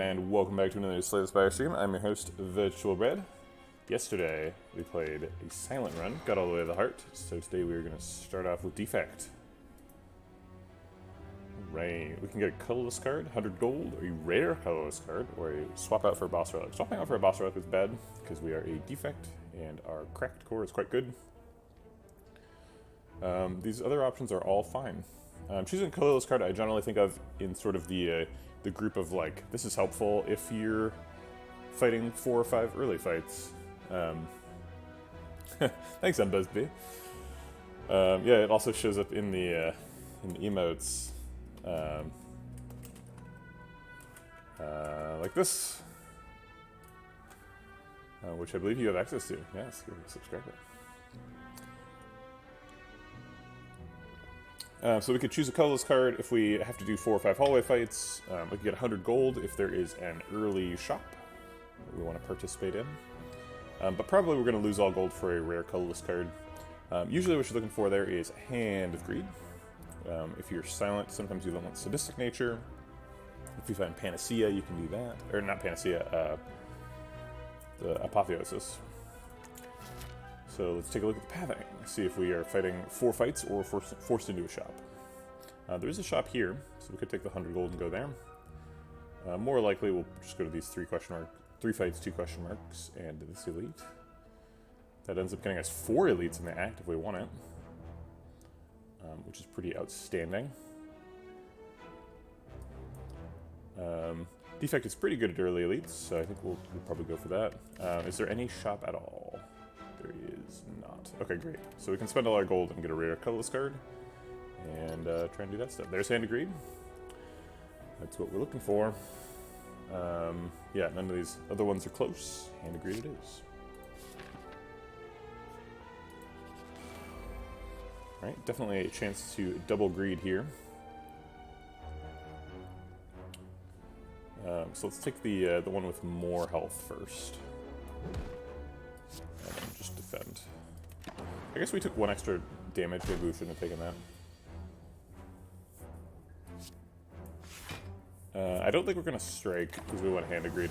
and welcome back to another Slay the Spire stream. I'm your host, Vegetablebread. Yesterday, we played a silent run, got all the way to the heart, so today we are going to start off with Defect. Right, we can get a colorless card, 100 gold, a rare colorless card, or a swap out for a boss relic. Swapping out for a boss relic is bad, because we are a Defect, and our cracked core is quite good. These other options are all fine. Choosing a colorless card I generally think of in sort of the group of like, this is helpful if you're fighting 4 or 5 early fights. Thanks, MBuzzB. Yeah, it also shows up in the emotes, like this, which I believe you have access to. Yes, you're a subscriber. So we could choose a colorless card if we have to do 4 or 5 hallway fights. We could get 100 gold if there is an early shop that we want to participate in. But probably we're going to lose all gold for a rare colorless card. Usually what you're looking for there is Hand of Greed. If you're silent, sometimes you want Sadistic Nature. If you find Panacea, you can do that. Or not Panacea, the Apotheosis. So let's take a look at the pathing, see if we are fighting 4 fights or forced into a shop. There is a shop here, so we could take the 100 gold and go there. More likely, we'll just go to these 3 fights, 2 question marks, and this elite. That ends up getting us 4 elites in the act if we want it, which is pretty outstanding. Defect is pretty good at early elites, so I think we'll probably go for that. Is there any shop at all? There is not. Okay, great. So we can spend all our gold and get a rare colorless card, and try and do that stuff. There's Hand of Greed. That's what we're looking for. Yeah, none of these other ones are close. Hand of Greed it is. Alright, definitely a chance to double greed here. So let's take the one with more health first. And then just defend. I guess we took 1 extra damage, maybe we shouldn't have taken that. I don't think we're going to strike, because we want Hand of Greed.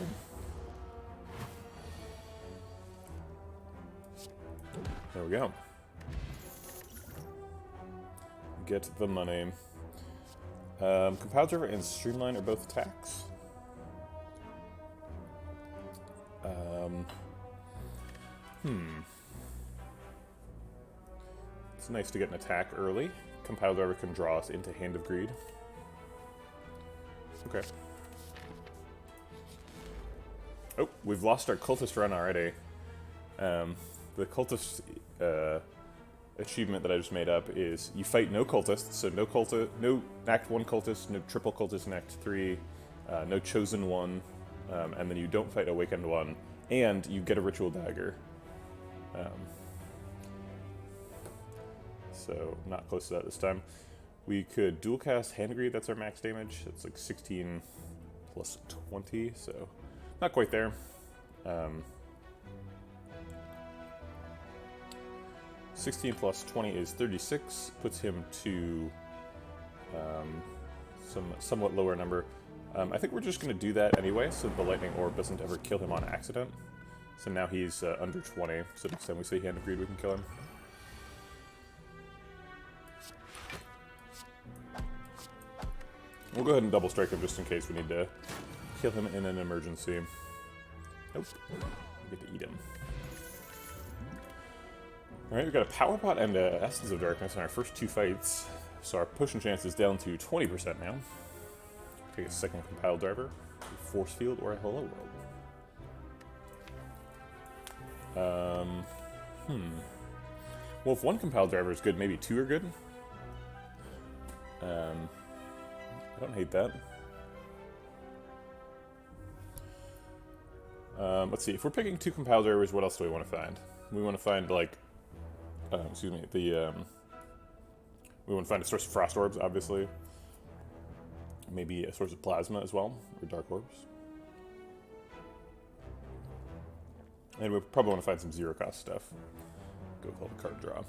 There we go. Get the money. Compile Driver and Streamline are both attacks. It's nice to get an attack early. Compile Driver can draw us into Hand of Greed. Okay. Oh, we've lost our cultist run already. The cultist achievement that I just made up is you fight no cultists, so no Act 1 cultist, no triple cultist in Act 3, no chosen one, and then you don't fight Awakened one, and you get a ritual dagger. So not close to that this time. We could dual cast Hand of Greed, that's our max damage. It's like 16 plus 20, so not quite there. 16 plus 20 is 36, puts him to some somewhat lower number. I think we're just going to do that anyway, so the lightning orb doesn't ever kill him on accident. So now he's under 20, so next time we see Hand of Greed we can kill him. We'll go ahead and double strike him just in case we need to kill him in an emergency. Nope. We get to eat him. Alright, we've got a Power Pot and a Essence of Darkness in our first 2 fights. So our potion chance is down to 20% now. Take a second Compile Driver, a Force Field, or a Hello World. Well, if 1 Compile Driver is good, maybe 2 are good. I don't hate that. Let's see, if we're picking 2 Compile Drivers, what else do we want to find? We want to find, like, excuse me, we want to find a source of Frost Orbs, obviously. Maybe a source of Plasma as well, or Dark Orbs. And we probably want to find some zero-cost stuff. Go with all the card draw.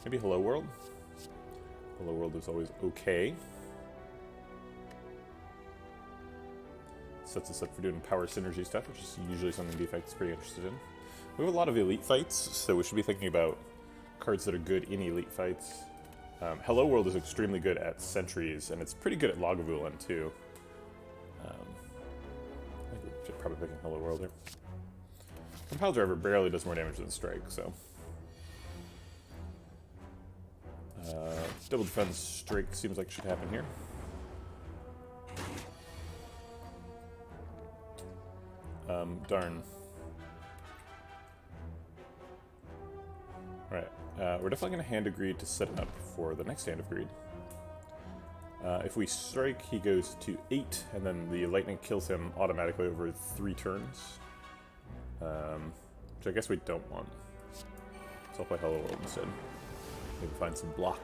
Maybe Hello World? Hello World is always okay. Sets us up for doing power synergy stuff, which is usually something Defect's pretty interested in. We have a lot of elite fights, so we should be thinking about cards that are good in elite fights. Hello World is extremely good at sentries, and it's pretty good at Lagavulin too. I think we should probably pick Hello World here. Compile Driver barely does more damage than Strike, so... Double Defense Strike seems like it should happen here. Darn. Alright, we're definitely going to Hand of Greed to set him up for the next Hand of Greed. If we strike, he goes to 8, and then the lightning kills him automatically over 3 turns. Which I guess we don't want. So I'll play Hello World instead. Maybe find some block.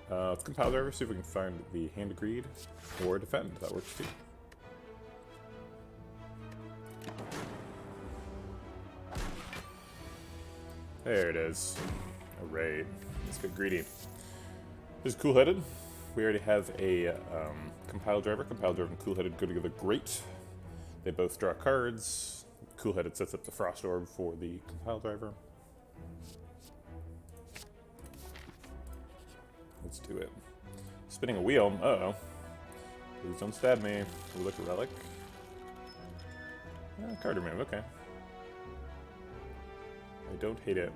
Let's Compile Driver, see if we can find the Hand of Greed or Defend. That works too. There it is. Alright, let's get greedy. This is Cool-Headed. We already have a Compile Driver. Compile Driver and Cool-Headed go together great. They both draw cards. Cool-Headed sets up the Frost Orb for the Compile Driver. Let's do it. Spinning a wheel. Uh-oh. Please don't stab me. We look a relic. Card remove, okay. I don't hate it.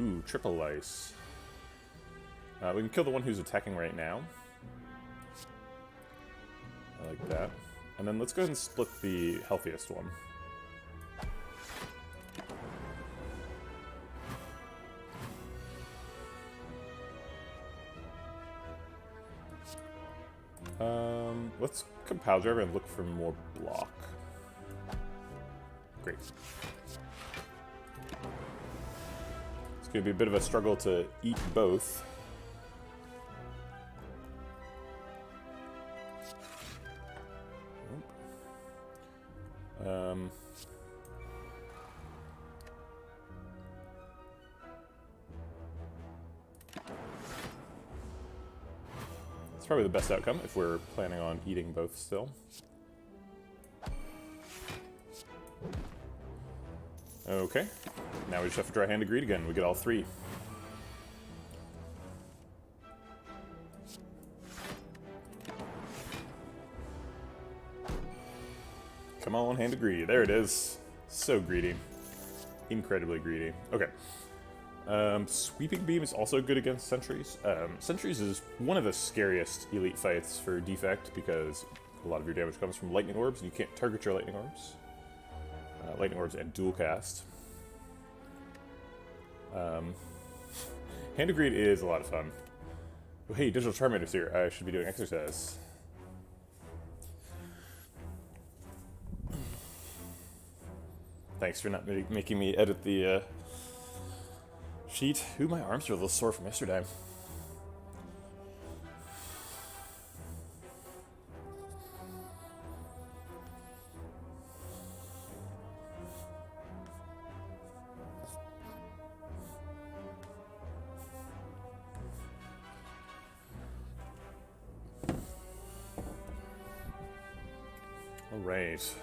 Ooh, triple ice. We can kill the one who's attacking right now. I like that. And then let's go ahead and split the healthiest one. Let's Compile Driver and look for more block. Great. It's going to be a bit of a struggle to eat both. It's probably the best outcome if we're planning on eating both still. Okay, now we just have to draw Hand of Greed again. We get all 3. Come on, Hand of Greed. There it is. So greedy. Incredibly greedy. Okay. Sweeping Beam is also good against Sentries. Sentries is one of the scariest elite fights for Defect because a lot of your damage comes from Lightning Orbs, and you can't target your Lightning Orbs. Lightning Orbs and Dual Cast. Hand of Greed is a lot of fun. Oh, hey, Digital Charmader's here. I should be doing exercise. Thanks for not making me edit the sheet. Ooh, my arms are a little sore from yesterday. All right.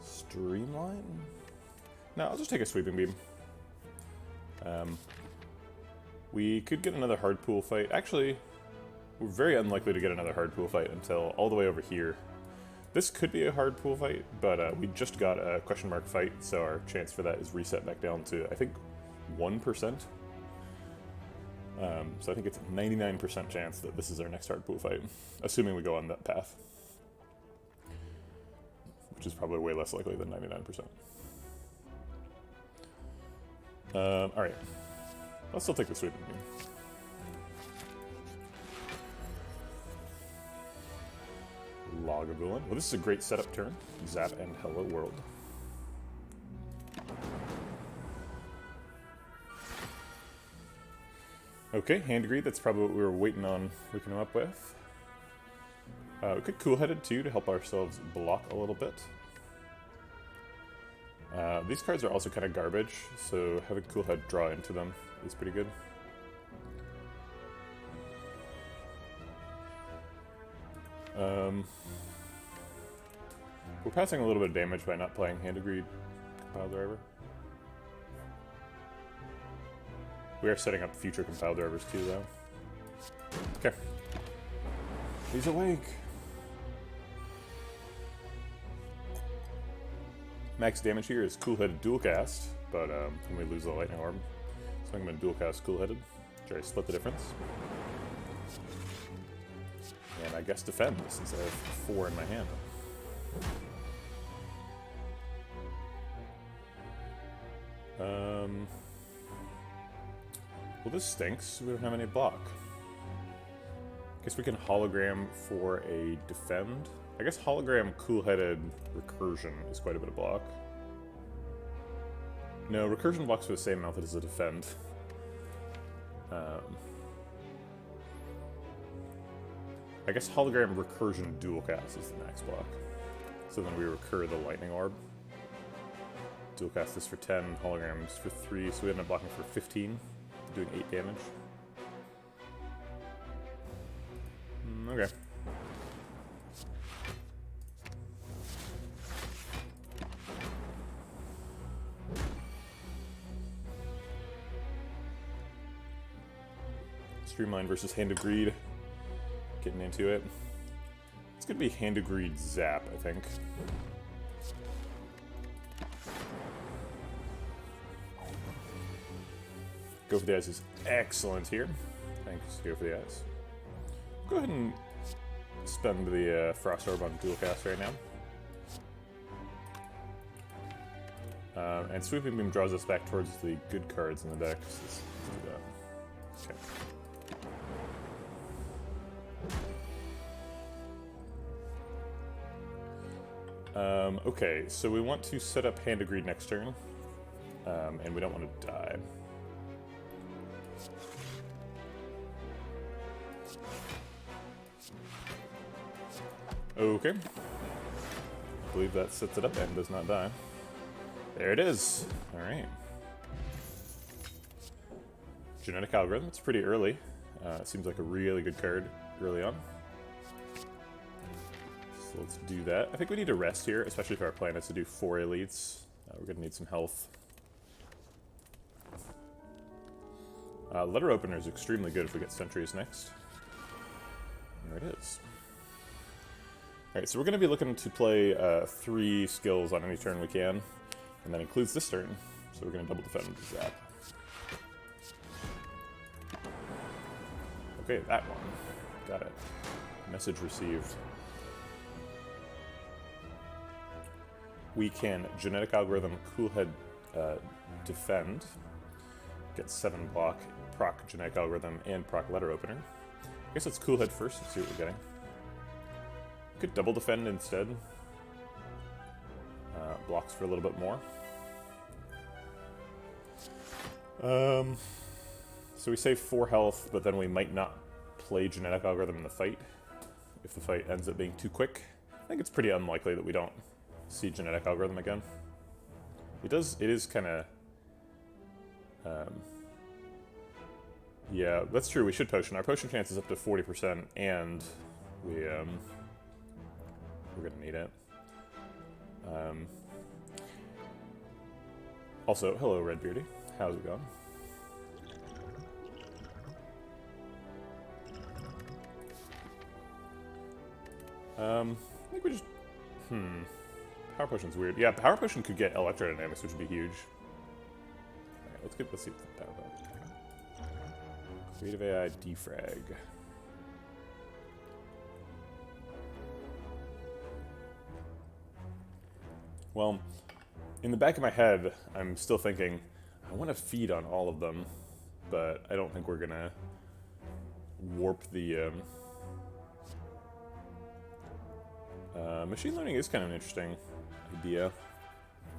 Streamline? No, I'll just take a Sweeping Beam. We could get another hard pool fight. Actually, we're very unlikely to get another hard pool fight until all the way over here. This could be a hard pool fight, but we just got a question mark fight, so our chance for that is reset back down to, I think, 1%. So I think it's a 99% chance that this is our next hard pool fight, assuming we go on that path. Which is probably way less likely than 99%. Alright. I'll still take the Sweeping Beam. Lagavulin. Well, this is a great setup turn. Zap and Hello World. Okay, Hand Greed, that's probably what we were waiting on waking him up with. We could Cool-Headed too to help ourselves block a little bit. These cards are also kind of garbage, so having Cool-Head draw into them is pretty good. We're passing a little bit of damage by not playing Hand Greed Compile Driver. We are setting up future Compile Drivers too, though. Okay. He's awake! Max damage here is Cool-Headed Dual Cast, but then we lose the Lightning Orb. So I'm going to Dual Cast Cool-Headed. Try to split the difference. And I guess defend, since I have 4 in my hand. Well, this stinks. We don't have any block. Guess we can hologram for a defend. I guess hologram Cool-Headed Recursion is quite a bit of block. No, Recursion blocks for the same amount as a defend. I guess hologram Recursion Dual Cast is the max block. So then we recur the Lightning Orb. Dual Cast this for 10, holograms for 3, so we end up blocking for 15, doing 8 damage. Okay. Streamline versus Hand of Greed. Getting into it. It's gonna be Hand of Greed Zap, I think. Go for the Eyes is excellent here. Thanks, Go for the Eyes. Go ahead and spend the Frost Orb on Dual Cast right now. And Sweeping Beam draws us back towards the good cards in the deck. So let's do that. Okay. Okay, so we want to set up Hand of Greed next turn, and we don't want to die. Okay. I believe that sets it up and does not die. There it is! Alright. Genetic Algorithm, it's pretty early. It seems like a really good card early on. So let's do that. I think we need to rest here, especially if our plan is to do 4 elites. We're going to need some health. Letter Opener is extremely good if we get Sentries next. There it is. Alright, so we're going to be looking to play 3 skills on any turn we can, and that includes this turn. So we're going to double defend with Zap. Okay, that one. Got it. Message received. We can Genetic Algorithm Cool-Head Defend, get 7 block, proc Genetic Algorithm, and proc Letter Opener. I guess let's Cool-Head first and see what we're getting. Could double defend instead. Blocks for a little bit more. So we save 4 health, but then we might not play Genetic Algorithm in the fight if the fight ends up being too quick. I think it's pretty unlikely that we don't see Genetic Algorithm again. It is kind of... yeah, that's true, we should potion. Our potion chance is up to 40%, and we're gonna need it. Also, hello Redbeardy. How's it going? I think we just... Power Potion's weird. Yeah, Power Potion could get Electrodynamics, which would be huge. Alright, let's see the Power Potion. Creative AI Defrag. Well, in the back of my head, I'm still thinking, I want to feed on all of them, but I don't think we're gonna warp the... machine learning is kind of an interesting idea.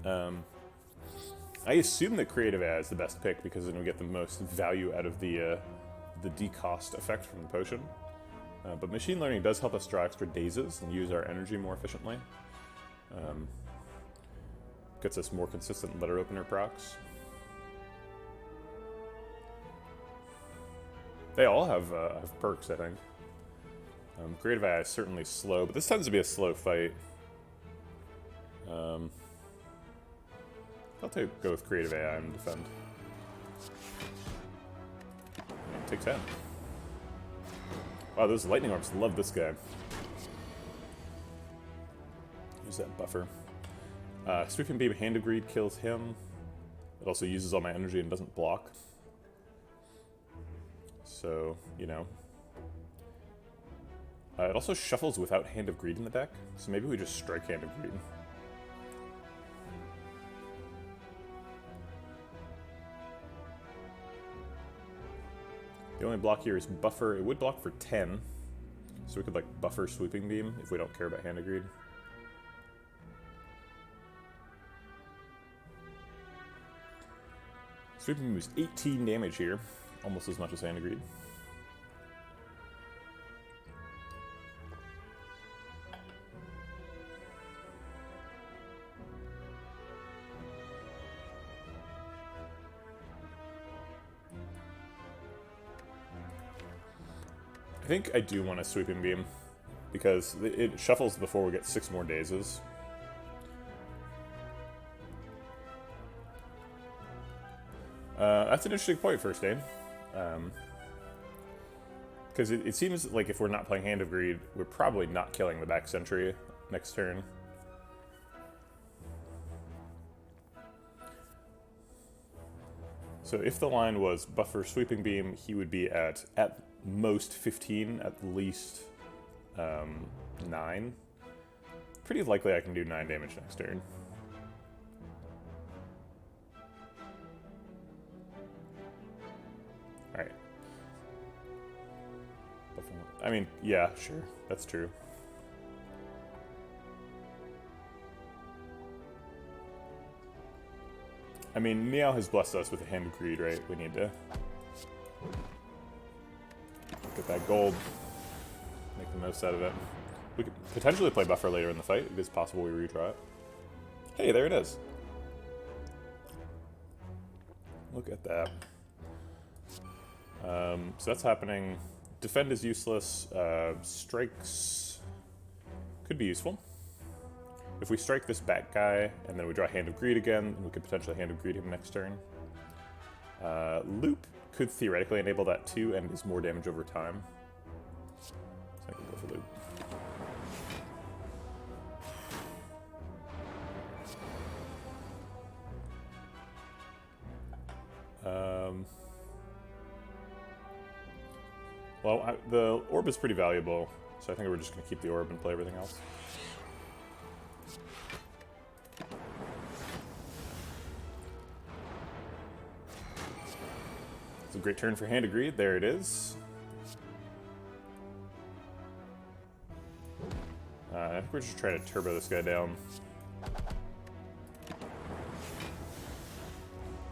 I assume that creative AI is the best pick because then we get the most value out of the the decost effect from the potion. But machine learning does help us draw extra dazes and use our energy more efficiently. Gets us more consistent letter opener procs. They all have perks, I think. Creative AI is certainly slow, but this tends to be a slow fight. I'll go with Creative AI and defend. Take 10. Wow, those lightning orbs love this guy. Use that buffer. Sweeping Beam Hand of Greed kills him. It also uses all my energy and doesn't block. So, you know. It also shuffles without Hand of Greed in the deck, so maybe we just strike Hand of Greed. The only block here is buffer. It would block for 10, so we could like buffer Sweeping Beam if we don't care about Hand of Greed. Sweeping Beam is 18 damage here, almost as much as Hand of Greed. I think I do want a Sweeping Beam, because it shuffles before we get 6 more dazes. That's an interesting point, First Aid. Because it seems like if we're not playing Hand of Greed, we're probably not killing the back sentry next turn. So if the line was buffer Sweeping Beam, he would be at most 15, at least 9. Pretty likely I can do 9 damage next turn. Alright. I mean, yeah, sure. That's true. I mean, Meow has blessed us with a Hand of Greed, right? We need to get that gold, make the most out of it. We could potentially play buffer later in the fight. It is possible we redraw it. Hey, there it is. Look at that. So that's happening. Defend is useless. Strikes could be useful. If we strike this back guy, and then we draw Hand of Greed again, we could potentially Hand of Greed him next turn. Loop could theoretically enable that too, and is more damage over time. So I can go for Loop. Well, the orb is pretty valuable, so I think we're just going to keep the orb and play everything else. It's a great turn for Hand of Greed. There it is. I think we're just trying to turbo this guy down.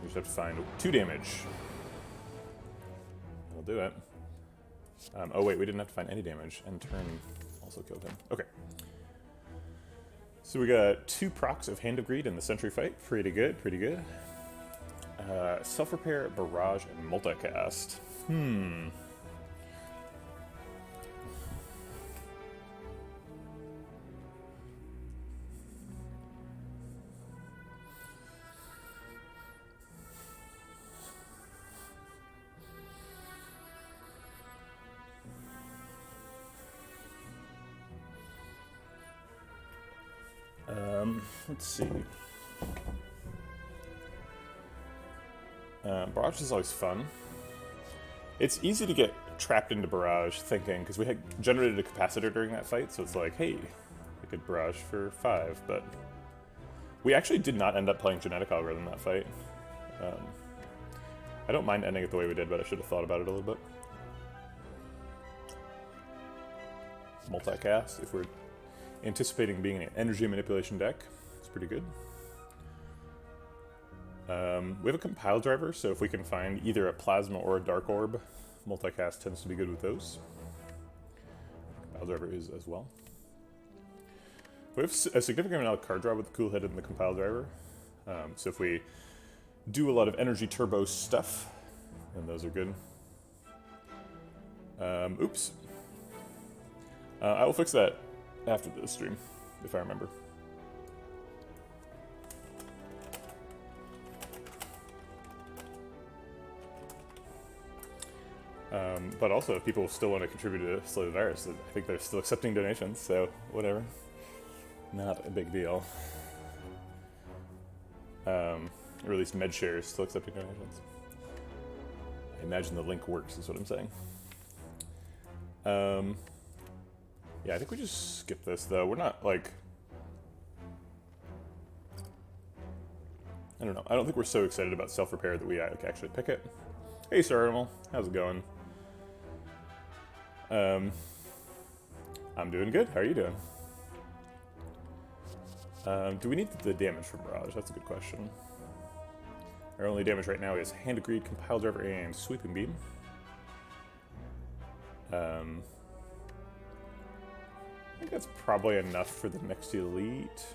We just have to find 2 damage. We'll do it. Oh wait, we didn't have to find any damage, and turn also killed him. Okay. So we got 2 procs of Hand of Greed in the Sentry fight. Pretty good, pretty good. Self-repair, barrage, and multicast. Let's see. Barrage is always fun. It's easy to get trapped into Barrage thinking, because we had generated a capacitor during that fight, so it's like, hey, we could Barrage for 5, but we actually did not end up playing Genetic Algorithm that fight. I don't mind ending it the way we did, but I should have thought about it a little bit. Multicast, if we're anticipating being an energy manipulation deck, it's pretty good. We have a compile driver, so if we can find either a plasma or a dark orb, multicast tends to be good with those. Compile driver is as well. We have a significant amount of card draw with the cool headed and the compile driver. So if we do a lot of energy turbo stuff, then those are good. Oops. I will fix that after the stream, if I remember. But also, if people still want to contribute to Slay the Virus, I think they're still accepting donations, so whatever. Not a big deal. Or at least MedShare is still accepting donations. I imagine the link works, is what I'm saying. Yeah, I think we just skip this, though. We're not, like... I don't know. I don't think we're so excited about self-repair that we actually pick it. Hey, Sir Animal. How's it going? I'm doing good. How are you doing? Do we need the damage from Barrage? That's a good question. Our only damage right now is Hand of Greed, Compile Driver, and Sweeping Beam. I think that's probably enough for the next elite.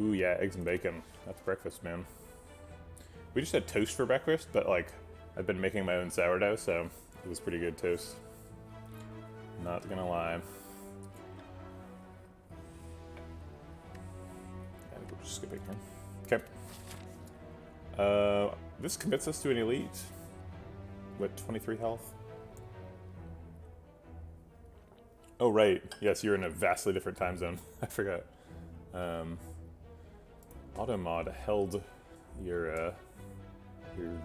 Ooh, yeah, eggs and bacon. That's breakfast, man. We just had toast for breakfast, but, like, I've been making my own sourdough, so it was pretty good toast. Not gonna lie. And we'll just skip it here. Okay. This commits us to an elite. What, 23 health? Oh, right. Yes, you're in a vastly different time zone. I forgot. Automod held your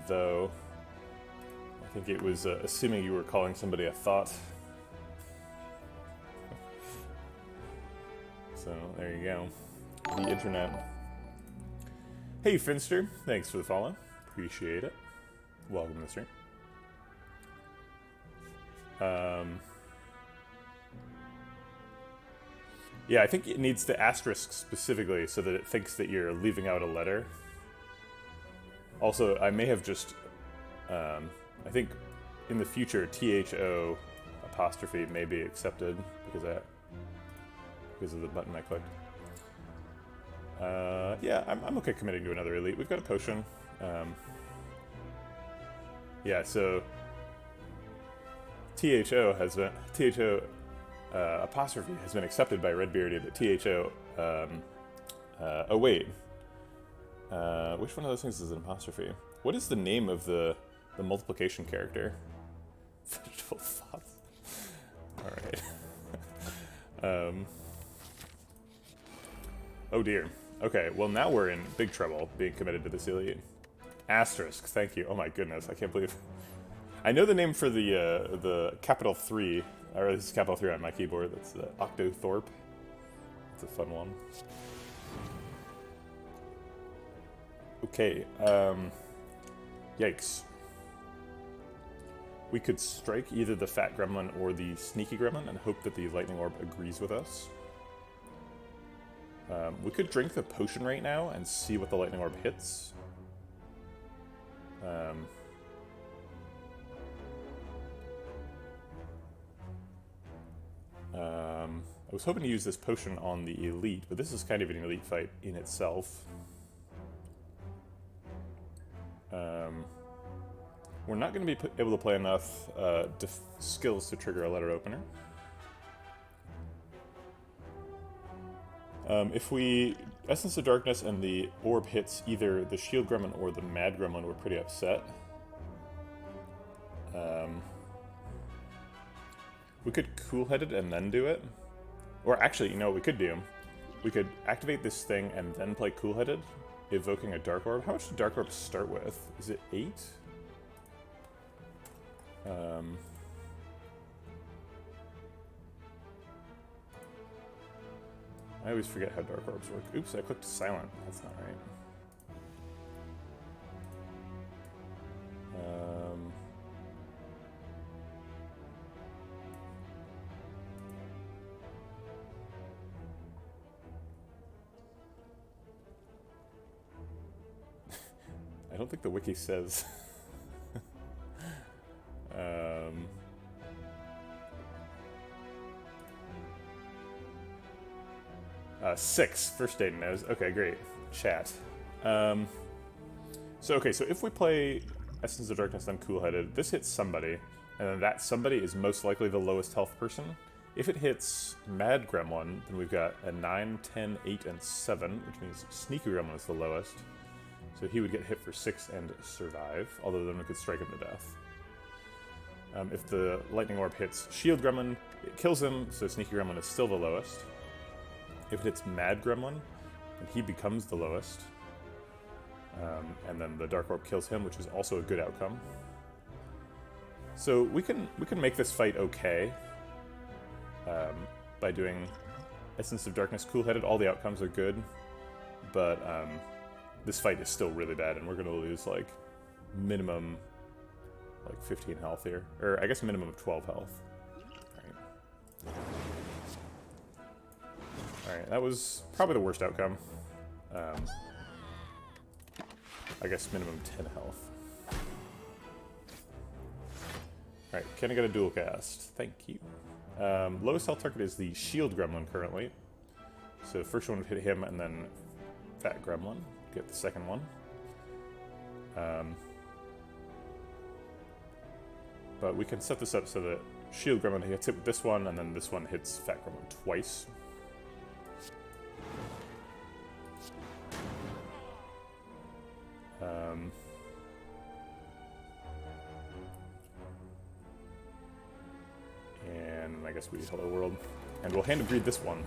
though. I think it was assuming you were calling somebody a thought. So, there you go. The internet. Hey, Finster. Thanks for the follow. Appreciate it. Welcome to the stream. Yeah, I think it needs the asterisk specifically so that it thinks that you're leaving out a letter. Also, I may have just... I think in the future, THO apostrophe may be accepted because of the button I clicked. Yeah, I'm okay committing to another elite. We've got a potion. Yeah, so THO apostrophe has been accepted by Redbearded, but THO oh wait. Which one of those things is an apostrophe? What is the name of the multiplication character? Vegetable thoughts. Alright. Oh dear. Okay, well now we're in big trouble being committed to this elite. Asterisk, thank you. Oh my goodness, I can't believe... I know the name for the capital 3, or this is capital 3 on my keyboard, that's Octothorpe. It's a fun one. Okay, yikes. We could strike either the fat gremlin or the sneaky gremlin and hope that the lightning orb agrees with us. We could drink the potion right now and see what the lightning orb hits. I was hoping to use this potion on the elite, but this is kind of an elite fight in itself. We're not going to be able to play enough skills to trigger a letter opener. If we Essence of Darkness and the orb hits either the Shield Gremlin or the Mad Gremlin, we're pretty upset. We could cool-headed and then do it. Or actually, you know what we could do? We could activate this thing and then play cool-headed, evoking a Dark Orb. How much do Dark Orbs start with? Is it 8? I always forget how Dark Orbs work. Oops, I clicked silent. That's not right. I don't think the wiki says 6. First aid knows. Okay, great. Chat. So if we play Essence of Darkness on Cool-Headed, this hits somebody, and then that somebody is most likely the lowest health person. If it hits Mad Gremlin, then we've got a 9, 10, 8, and 7, which means Sneaky Gremlin is the lowest. So he would get hit for 6 and survive, although then we could strike him to death. If the Lightning Orb hits Shield Gremlin, it kills him, so Sneaky Gremlin is still the lowest. If it hits Mad Gremlin, then he becomes the lowest. And then the Dark Orb kills him, which is also a good outcome. So we can make this fight okay by doing Essence of Darkness Cool-Headed. All the outcomes are good, but this fight is still really bad, and we're going to lose like minimum like 15 health here, or I guess minimum of 12 health. All right, that was probably the worst outcome. I guess minimum 10 health. Alright, can I get a dual cast? Thank you. Lowest health target is the Shield Gremlin currently. So first one would hit him, and then Fat Gremlin. Get the second one. But we can set this up so that Shield Gremlin gets hit with this one, and then this one hits Fat Gremlin twice. And I guess we hello world, and we'll hand breed this one.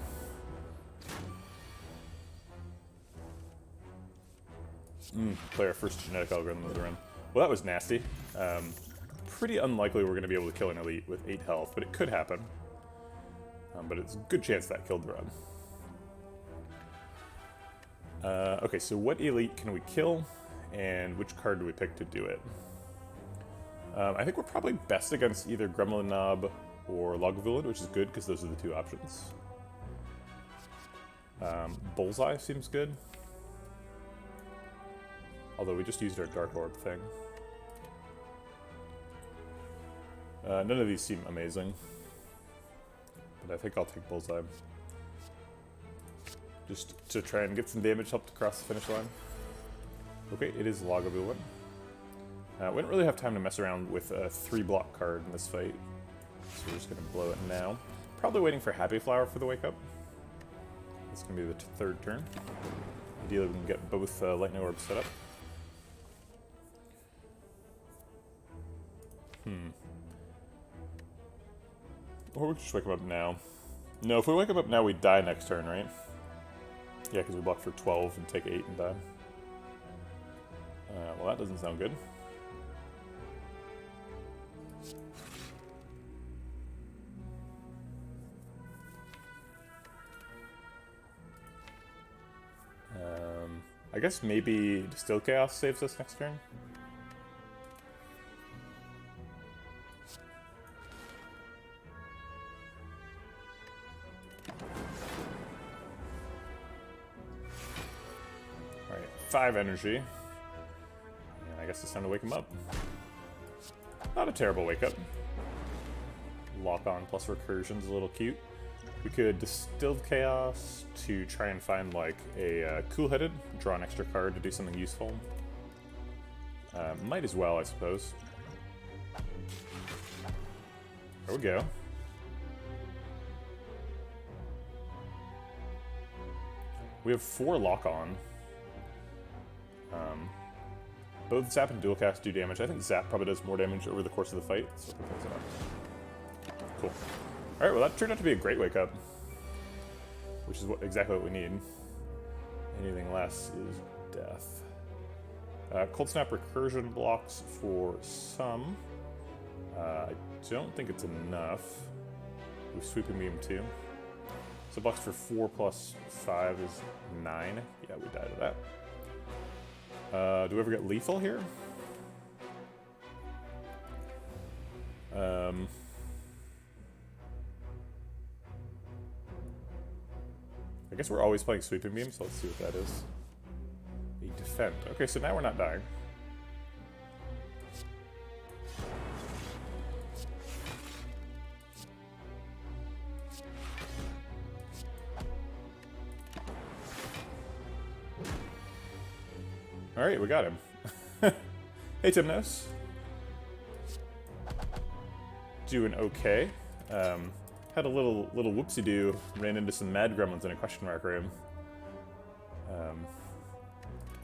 Play our first genetic algorithm of the run. Well, that was nasty. Pretty unlikely we're going to be able to kill an elite with 8 health, but it could happen. But it's a good chance that killed the run. Okay, so what elite can we kill, and which card do we pick to do it? I think we're probably best against either Gremlin Knob or Lagavulin, which is good because those are the 2 options. Bullseye seems good. Although we just used our Dark Orb thing. None of these seem amazing. But I think I'll take Bullseye. Just to try and get some damage helped across the finish line. Okay, it is Lagavulin. We don't really have time to mess around with a 3-block card in this fight. So we're just going to blow it now. Probably waiting for Happy Flower for the wake up. It's going to be the 3rd turn. Ideally we can get both Lightning Orbs set up. Or we can just wake him up now. No, if we wake him up now, we die next turn, right? Yeah, because we block for 12 and take 8 and die. Well, that doesn't sound good. I guess maybe Distill Chaos saves us next turn. Alright, 5 energy. And I guess it's time to wake him up. Not a terrible wake up. Lock on plus recursion's a little cute. We could Distilled Chaos to try and find like a Cool-Headed, draw an extra card to do something useful. Might as well, I suppose. There we go. We have 4 lock on. Both Zap and Dual Cast do damage. I think Zap probably does more damage over the course of the fight. So cool. Alright, well that turned out to be a great wake up. Which is exactly what we need. Anything less is death. Cold Snap Recursion blocks for some. I don't think it's enough. With Sweeping Beam too. So blocks for 4 plus 5 is 9. Yeah, we died of that. Do we ever get lethal here? I guess we're always playing Sweeping Beam, so let's see what that is. A Defend. Okay, so now we're not dying. Alright, we got him. Hey, Timnos. Doing okay. Had a little whoopsie-doo, ran into some mad gremlins in a question mark room.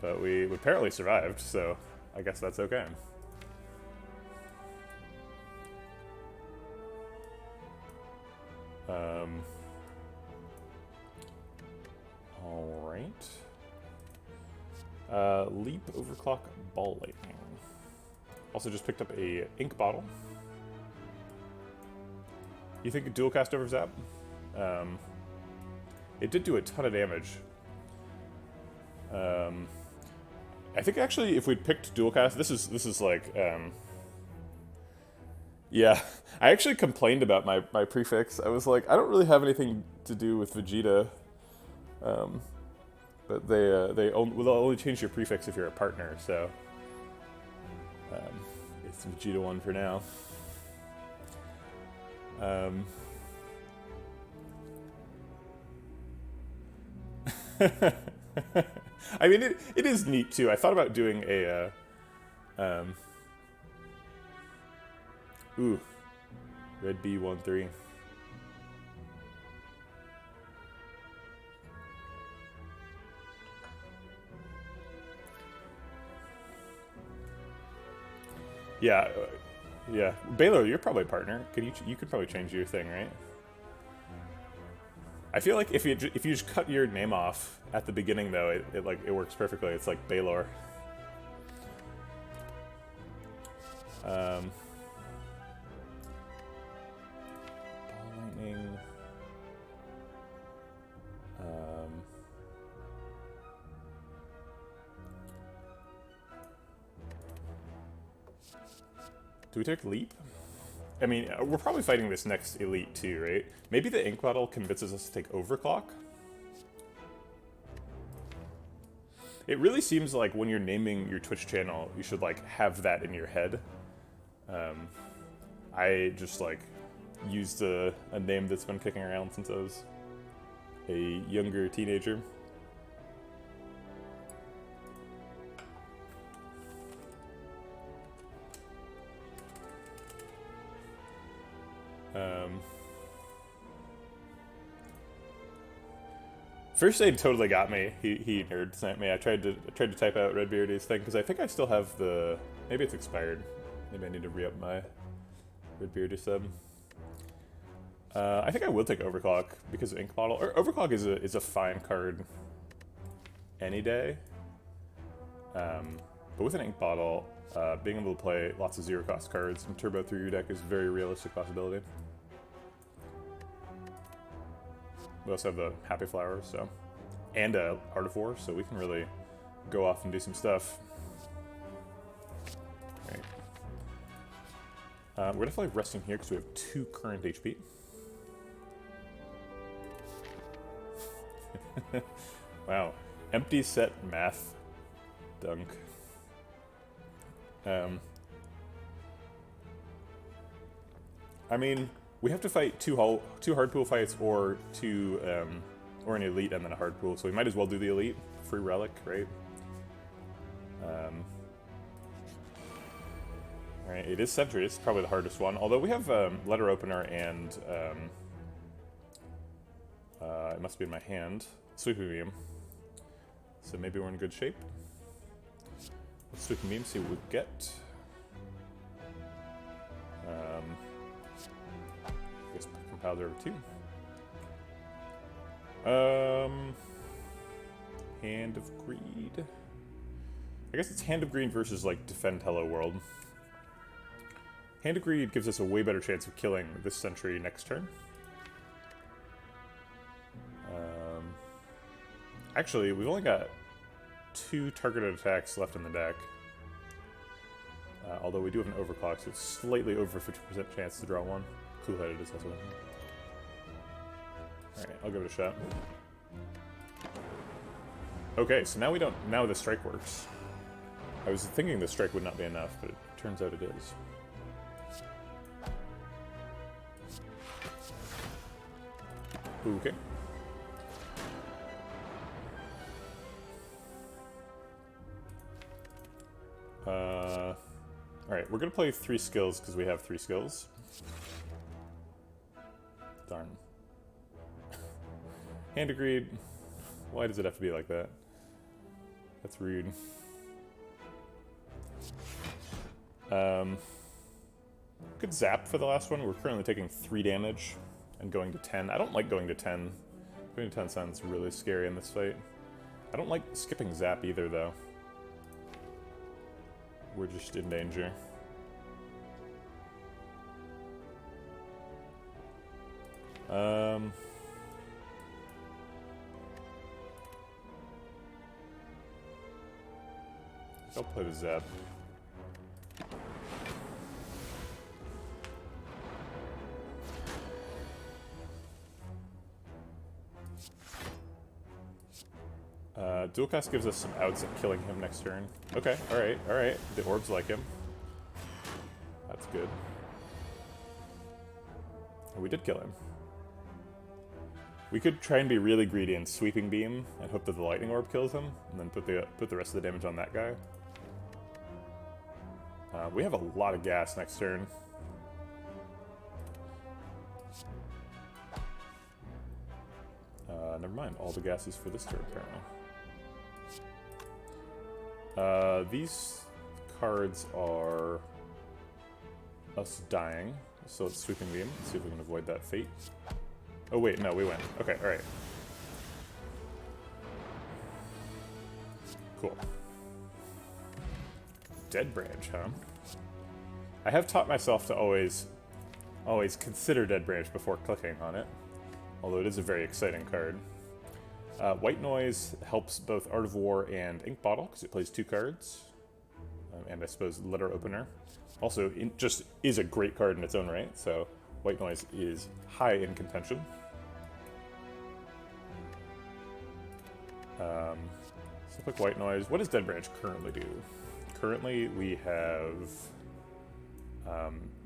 But we apparently survived, so I guess that's okay. Alright. Leap, overclock, ball lightning. Also just picked up a ink bottle. You think a dual cast over zap? It did do a ton of damage. I think actually if we'd picked dual cast, this is like yeah, I actually complained about my prefix. I was like, I don't really have anything to do with Vegeta. But they will only change your prefix if you're a partner, so it's Vegeta 1 for now. I mean, it is neat too. I thought about doing a Red B13. Yeah, yeah. Baylor, you're probably a partner. You could probably change your thing, right? I feel like if you just cut your name off at the beginning, though, it works perfectly. It's like Baylor. Ball lightning. Do we take leap? I mean, we're probably fighting this next elite too, right? Maybe the ink bottle convinces us to take overclock? It really seems like when you're naming your Twitch channel, you should like have that in your head. I just like used a name that's been kicking around since I was a younger teenager. First aid totally got me. He nerd sent me. I tried to type out Redbeardy's thing because I think I still have the. Maybe it's expired. Maybe I need to re-up my Redbeardy sub. I think I will take Overclock because of Ink Bottle. Or Overclock is a fine card any day. But with an Ink Bottle, being able to play lots of zero cost cards and turbo through your deck is a very realistic possibility. We also have the Happy Flowers, so, and Art of War, so we can really go off and do some stuff. Right. We're definitely resting here because we have 2 current HP. Wow, empty set math dunk. I mean, we have to fight two hard pool fights or or an elite and then a hard pool, so we might as well do the elite. Free relic, right? Alright, it is Sentry. It's probably the hardest one. Although we have letter opener and it must be in my hand. Sweeping beam. So maybe we're in good shape. Let's sweeping beam, see what we get. I guess compiled over 2. Hand of Greed. I guess it's Hand of Greed versus like Defend Hello World. Hand of Greed gives us a way better chance of killing this Sentry next turn. Actually, we've only got 2 targeted attacks left in the deck. Although we do have an Overclock, so it's slightly over 50% chance to draw 1. Cool-headed is also. Alright, I'll give it a shot. Okay, so now now the strike works. I was thinking the strike would not be enough, but it turns out it is. Okay. Alright, we're gonna play 3 skills because we have 3 skills. Darn. Hand agreed. Why does it have to be like that? That's rude. Good zap for the last one. We're currently taking 3 damage and going to 10. I don't like going to 10. Going to 10 sounds really scary in this fight. I don't like skipping zap either, though. We're just in danger. I'll play the zap. Dual cast gives us some outs at killing him next turn. Okay, alright, alright. The orbs like him. That's good. And we did kill him. We could try and be really greedy and sweeping beam and hope that the lightning orb kills him, and then put the rest of the damage on that guy. We have a lot of gas next turn. Never mind, all the gas is for this turn, apparently. These cards are us dying, so it's sweeping beam. Let's see if we can avoid that fate. Oh wait, no, we win. Okay, alright. Cool. Dead Branch, huh? I have taught myself to always consider Dead Branch before clicking on it, although it is a very exciting card. White Noise helps both Art of War and Ink Bottle, because it plays 2 cards, and I suppose Letter Opener. Also, it just is a great card in its own right, so White Noise is high in contention. So click White Noise. What does Dead Branch currently do? Currently, we have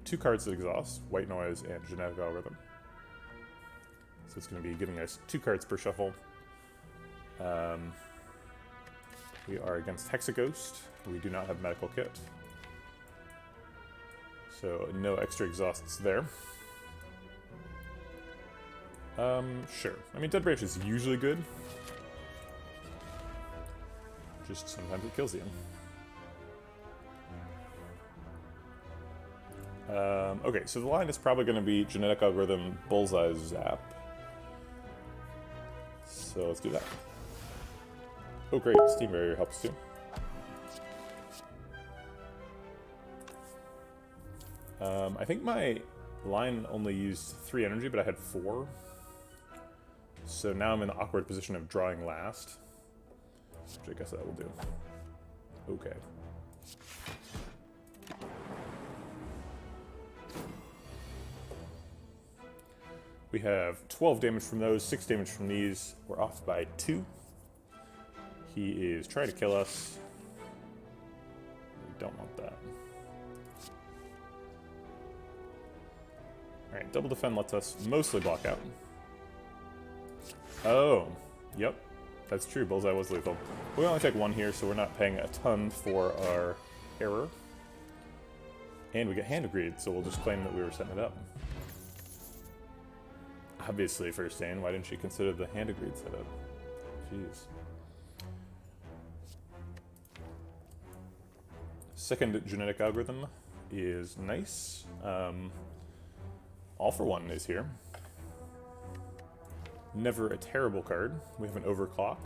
2 cards that exhaust, White Noise and Genetic Algorithm. So it's going to be giving us 2 cards per shuffle. We are against Hexaghost. We do not have Medical Kit. So no extra exhausts there. Sure. I mean, Dead Branch is usually good. Just sometimes it kills you. Okay, so the line is probably going to be Genetic Algorithm, Bullseye, Zap. So let's do that. Oh great, Steam Barrier helps too. I think my line only used 3 energy, but I had 4. So now I'm in the awkward position of drawing last. Which I guess that will do. Okay. We have 12 damage from those, 6 damage from these. We're off by 2. He is trying to kill us. We don't want that. Alright, double defend lets us mostly block out. Oh, yep. That's true, Bullseye was lethal. We only take 1 here, so we're not paying a ton for our error. And we get hand agreed, so we'll just claim that we were setting it up. Obviously, first Stain, why didn't she consider the hand agreed setup? Jeez. Second Genetic Algorithm is nice. All for One is here. Never a terrible card. We have an Overclock.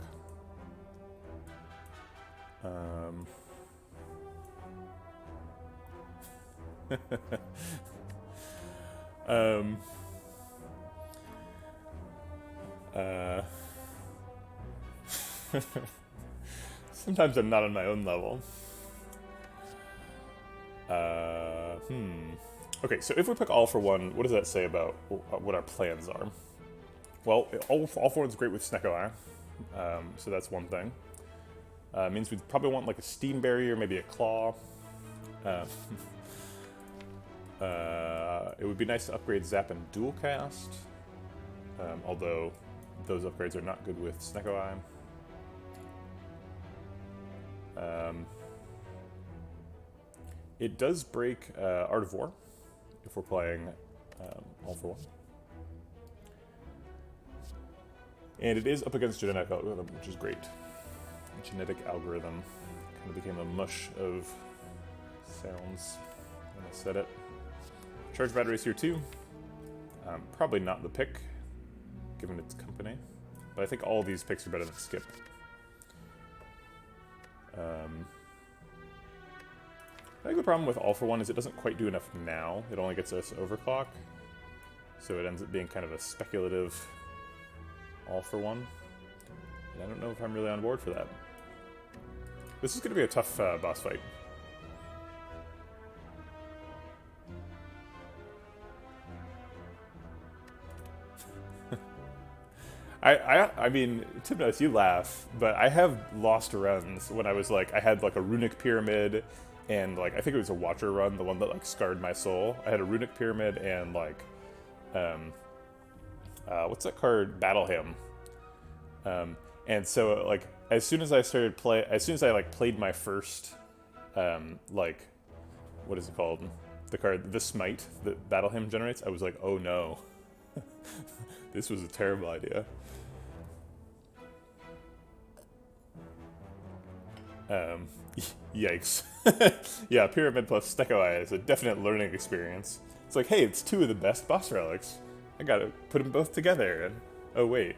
Sometimes I'm not on my own level. Okay, so if we pick All for One, what does that say about what our plans are? Well, All for One's great with Snecko Eye, so that's one thing. Means we'd probably want like a Steam Barrier, maybe a Claw. It would be nice to upgrade Zap and Dual Cast, although those upgrades are not good with Snecko Eye. It does break Art of War if we're playing All for One. And it is up against Genetic Algorithm, which is great. Genetic Algorithm kind of became a mush of sounds when I said it. Charge batteries here too. Probably not the pick, given its company. But I think all these picks are better than Skip. I think the problem with All for One is it doesn't quite do enough now. It only gets us overclock. So it ends up being kind of a speculative All for One. And I don't know if I'm really on board for that. This is going to be a tough boss fight. I mean, Tibnos, you laugh, but I have lost runs when I was like, I had like a runic pyramid, and like I think it was a Watcher run, the one that like scarred my soul. I had a runic pyramid and like, what's that card? Battle Hymn. And so like as soon as I like played my first, like, what is it called? The card, the Smite that Battle Hymn generates. I was like, oh no, this was a terrible idea. Yikes. Yeah, Pyramid plus Steko Eye is a definite learning experience. It's like, hey, it's two of the best boss relics. I gotta put them both together, and oh wait.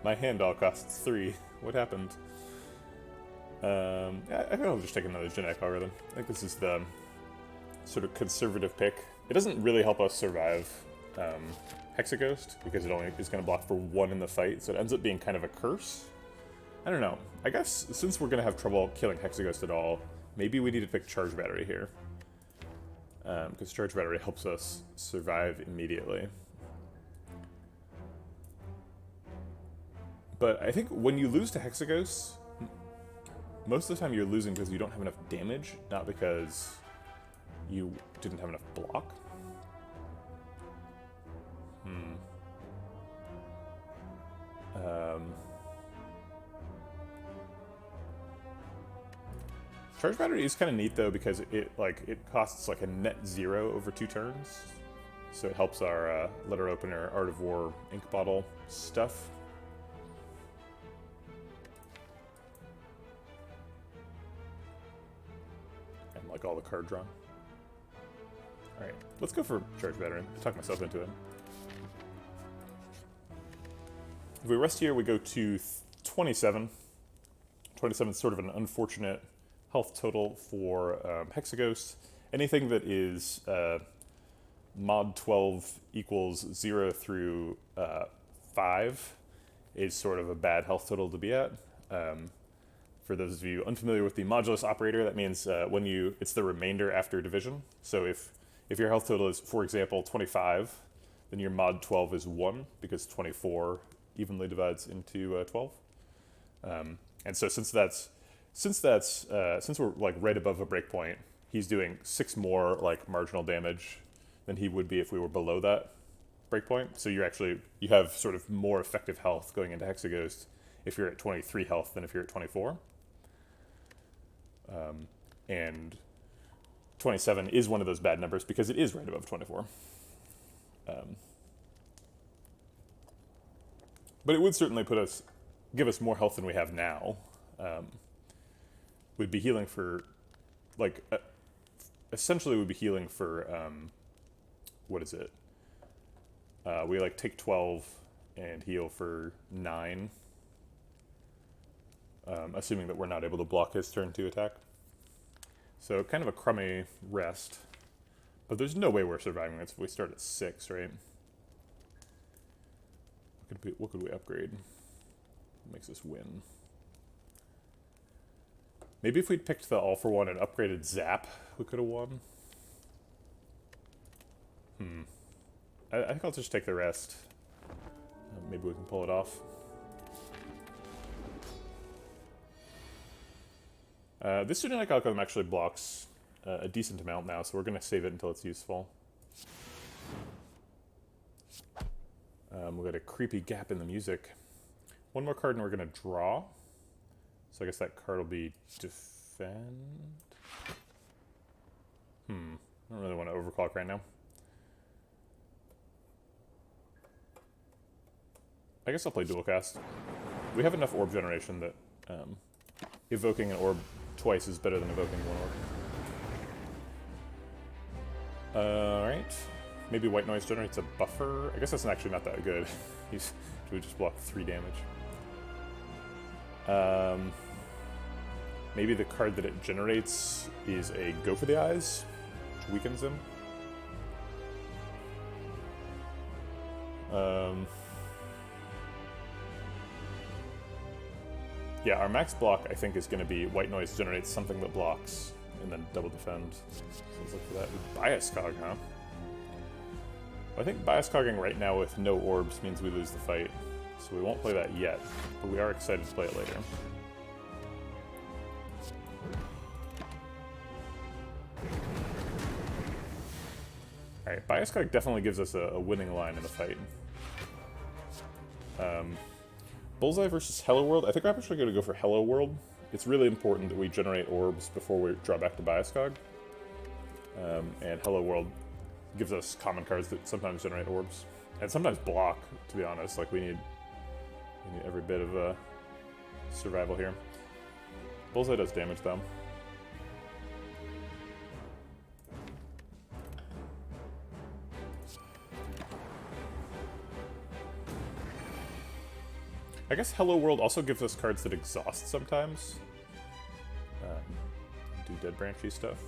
My hand all costs 3. What happened? I think I'll just take another Genetic Algorithm. I think this is the sort of conservative pick. It doesn't really help us survive Hexaghost, because it only is going to block for 1 in the fight, so it ends up being kind of a curse. I don't know. I guess since we're going to have trouble killing Hexaghost at all, maybe we need to pick Charge Battery here. Because Charge Battery helps us survive immediately. But I think when you lose to Hexaghost, most of the time you're losing because you don't have enough damage, not because you didn't have enough block. Charge Battery is kind of neat though, because it costs like a net 0 over 2 turns, so it helps our letter opener, Art of War, ink bottle stuff. And like all the card draw. All right, let's go for Charge Battery. Talk myself into it. If we rest here, we go to 27. 27 is sort of an unfortunate health total for Hexaghost. Anything that is mod 12 equals 0 through 5 is sort of a bad health total to be at. For those of you unfamiliar with the modulus operator, that means it's the remainder after division. So if your health total is, for example, 25, then your mod 12 is 1, because 24 evenly divides into 12. And so since we're like right above a breakpoint, he's doing 6 more like marginal damage than he would be if we were below that breakpoint. So you have sort of more effective health going into Hexaghost if you're at 23 health than if you're at 24. And 27 is one of those bad numbers because it is right above 24. But it would certainly give us more health than we have now. We'd be healing for, like, essentially we'd be healing for, what is it? We, like, take 12 and heal for 9. Assuming that we're not able to block his turn 2 attack. So, kind of a crummy rest. But there's no way we're surviving this if we start at 6, right? What could we upgrade? What makes us win? Maybe if we'd picked the All for One and upgraded Zap, we could have won. I think I'll just take the rest. Maybe we can pull it off. This Genetic Algorithm actually blocks a decent amount now, so we're going to save it until it's useful. We've got a creepy gap in the music. One more card and we're going to draw. So I guess that card will be Defend. I don't really want to overclock right now. I guess I'll play dual cast. We have enough orb generation that evoking an orb twice is better than evoking one orb. Alright. Maybe white noise generates a buffer. I guess that's actually not that good. We just block 3 damage. Maybe the card that it generates is a Go for the Eyes, which weakens him. Yeah, our max block, I think, is going to be white noise generates something that blocks, and then double defend. So let's look for that. Bias cog, huh? Well, I think bias cogging right now with no orbs means we lose the fight, so we won't play that yet, but we are excited to play it later. Alright, bias cog definitely gives us a winning line in the fight. Bullseye versus Hello World. I think I'm actually going to go for Hello World. It's really important that we generate orbs before we draw back to bias cog. And Hello World gives us common cards that sometimes generate orbs. And sometimes block, to be honest. Like, we need every bit of survival here. Bullseye does damage, though. I guess Hello World also gives us cards that exhaust sometimes. Do Dead Branchy stuff.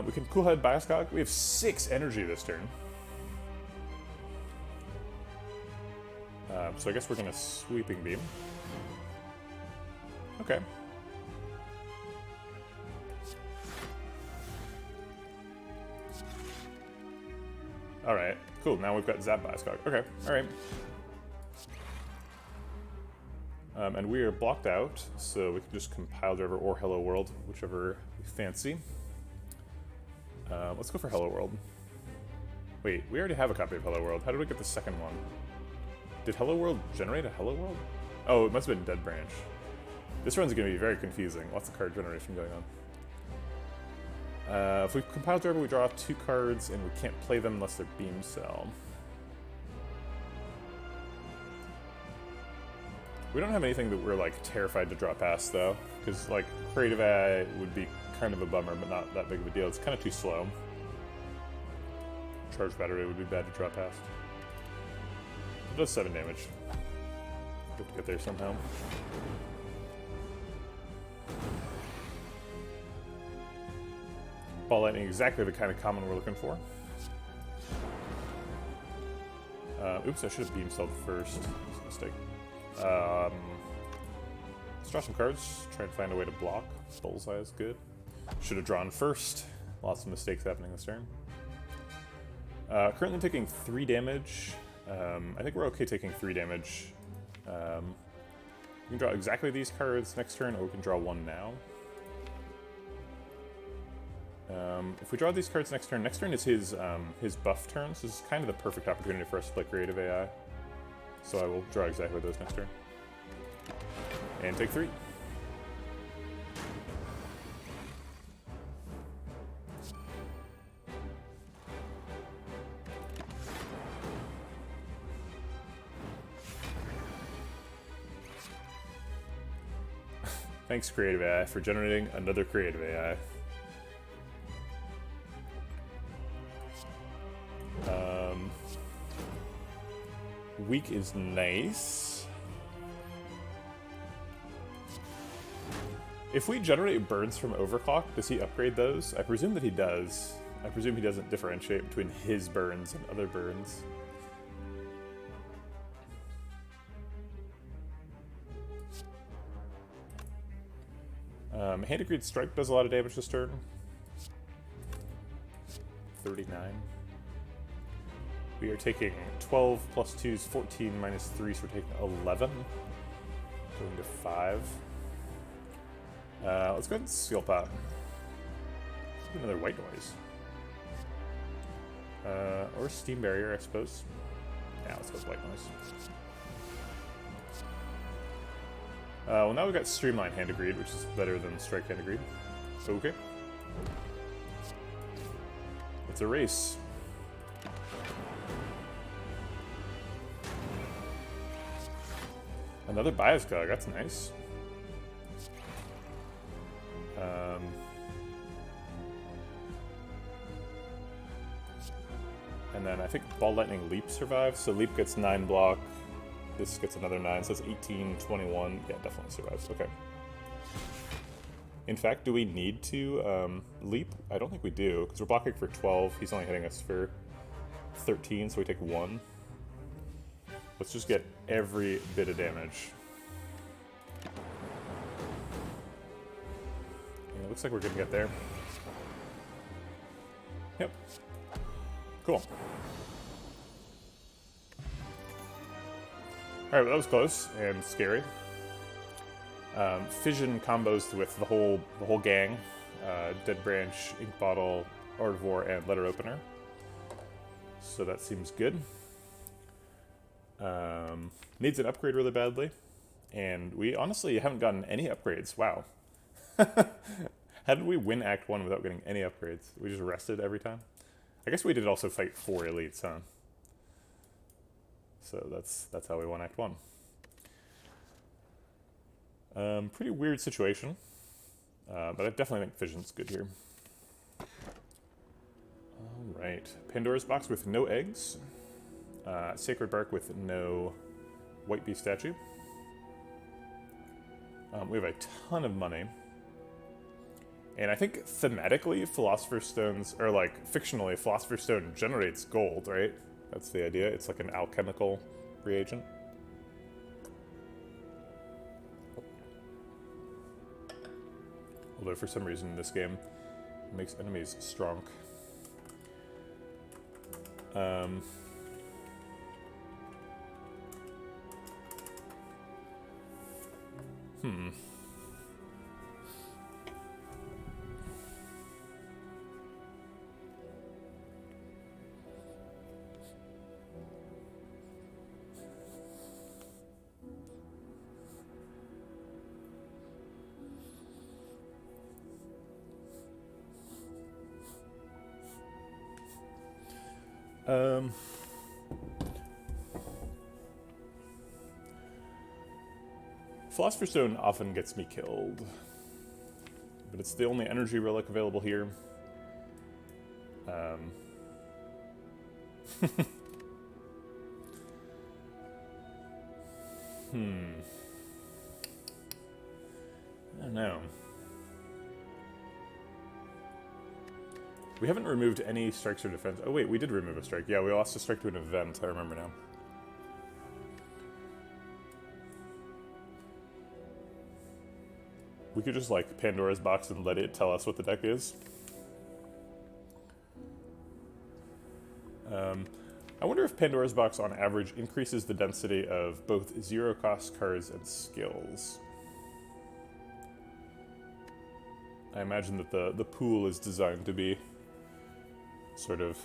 We can Cool Head Bias Cog. We have 6 energy this turn. So I guess we're going to Sweeping Beam. Okay. Alright, cool. Now we've got Zap Bias Cog. Okay, alright. And we are blocked out, so we can just Compile Driver or Hello World, whichever we fancy. Let's go for Hello World. Wait, we already have a copy of Hello World. How did we get the second one? Did Hello World generate a Hello World? Oh, it must have been Dead Branch. This run's going to be very confusing. Lots of card generation going on. If we Compile Driver, we draw 2 cards, and we can't play them unless they're Beam Cell. We don't have anything that we're, like, terrified to draw past, though. Because, like, Creative AI would be kind of a bummer, but not that big of a deal. It's kind of too slow. Charge Battery would be bad to draw past. It does 7 damage. We have to get there somehow. Ball Lightning, exactly the kind of common we're looking for. Oops, I should have Beam Celled first. That's a mistake. Let's draw some cards, try and find a way to block. Bullseye is good. Should have drawn first. Lots of mistakes happening this turn. Currently taking 3 damage. I think we're okay taking 3 damage. We can draw exactly these cards next turn, or we can draw 1 now. If we draw these cards next turn is his buff turn, so this is kind of the perfect opportunity for us to play Creative AI. So I will draw exactly those next turn. And take 3. Thanks, Creative AI, for generating another Creative AI. Weak is nice. If we generate birds from Overclock, does he upgrade those? I presume that he does. I presume he doesn't differentiate between his burns and other burns. Hand-to-Greed Strike does a lot of damage this turn. 39. We are taking 12 plus 2 is 14 minus 3, so we're taking 11. Going to 5. Let's go ahead and Seal Pot. Let's do another white noise. Or Steam Barrier, I suppose. Yeah, let's go with white noise. Well, now we've got Streamline Hand-to-Greed, which is better than Strike Hand-to-Greed. Okay. It's a race. Another Bioscog, that's nice. And then I think Ball Lightning Leap survives, so Leap gets 9 block. This gets another 9, so it's 18, 21. Yeah, definitely survives. Okay. In fact, do we need to leap? I don't think we do, because we're blocking for 12. He's only hitting us for 13, so we take 1. Let's just get every bit of damage. And it looks like we're gonna get there. Yep. Cool. Alright, well, that was close and scary. Fission combos with the whole gang. Dead Branch, Ink Bottle, Art of War, and Letter Opener. So that seems good. Needs an upgrade really badly. And we honestly haven't gotten any upgrades. Wow. How did we win Act 1 without getting any upgrades? We just rested every time? I guess we did also fight 4 elites, huh? So that's how we won Act 1. Pretty weird situation. But I definitely think Fission's good here. Alright. Pandora's Box with no eggs. Sacred Bark with no White Beast statue. We have a ton of money. And I think thematically, Philosopher's Stones, or like fictionally, Philosopher's Stone generates gold, right? That's the idea. It's like an alchemical reagent. Although for some reason in this game, it makes enemies strong. Philosopher's Stone often gets me killed, but it's the only energy relic available here. I don't know. We haven't removed any strikes or defense. Oh wait, we did remove a strike. Yeah, we lost a strike to an event, I remember now. We could just like Pandora's Box and let it tell us what the deck is. I wonder if Pandora's Box on average increases the density of both zero cost cards and skills. I imagine that the pool is designed to be sort of